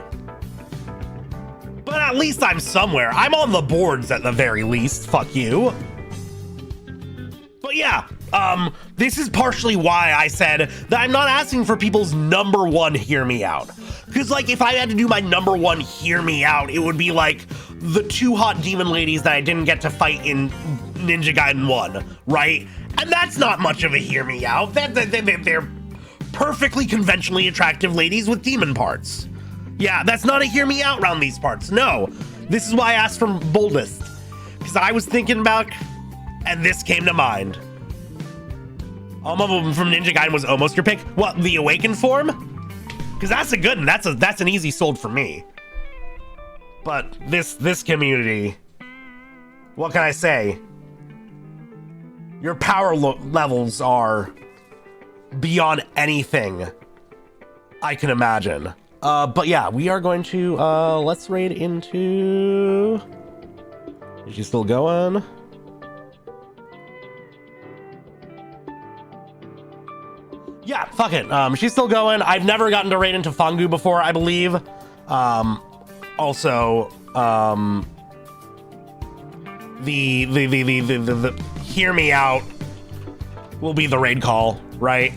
But at least I'm somewhere. I'm on the boards at the very least. Fuck you. But yeah, this is partially why I said that I'm not asking for people's number one hear me out. Because, like, if I had to do my number one hear me out, it would be like the 2 hot demon ladies that I didn't get to fight in Ninja Gaiden 1, right? And that's not much of a hear me out. They're perfectly conventionally attractive ladies with demon parts. Yeah, that's not a hear me out around these parts. No, this is why I asked for boldest. Because I was thinking about, and this came to mind. Alma from Ninja Gaiden was almost your pick. What, the Awakened form? Because that's a good one. That's an easy sold for me. But this community, what can I say? Your power levels are beyond anything I can imagine. But yeah, we are going to, let's raid into... Is she still going? Yeah, fuck it. She's still going. I've never gotten to raid into Fangu before, I believe. Also, the hear me out will be the raid call, right?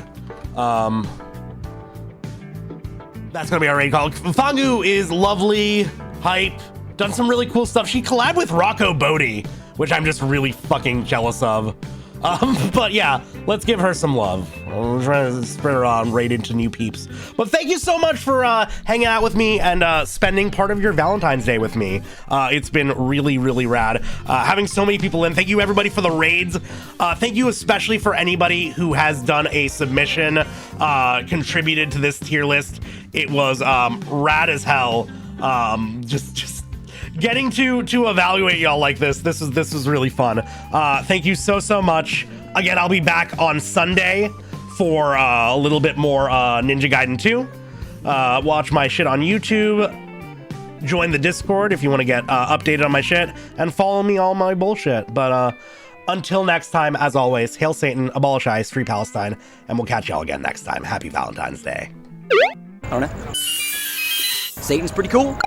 That's gonna be our raid call. Fangu is lovely, hype, done some really cool stuff. She collabed with Rocco Bodie, which I'm just really fucking jealous of. But yeah, let's give her some love. I'm trying to spread her on raid into new peeps. But thank you so much for hanging out with me and spending part of your Valentine's Day with me. It's been really, really rad. Having so many people in. Thank you everybody for the raids. Thank you especially for anybody who has done a submission, contributed to this tier list. It was rad as hell. Just getting to evaluate y'all like this was really fun. Thank you so much. Again, I'll be back on Sunday for a little bit more Ninja Gaiden 2. Watch my shit on YouTube. Join the Discord if you want to get updated on my shit, and follow me all my bullshit. But until next time, as always, hail Satan, abolish ICE, free Palestine, and we'll catch y'all again next time. Happy Valentine's Day. I don't know. Satan's pretty cool.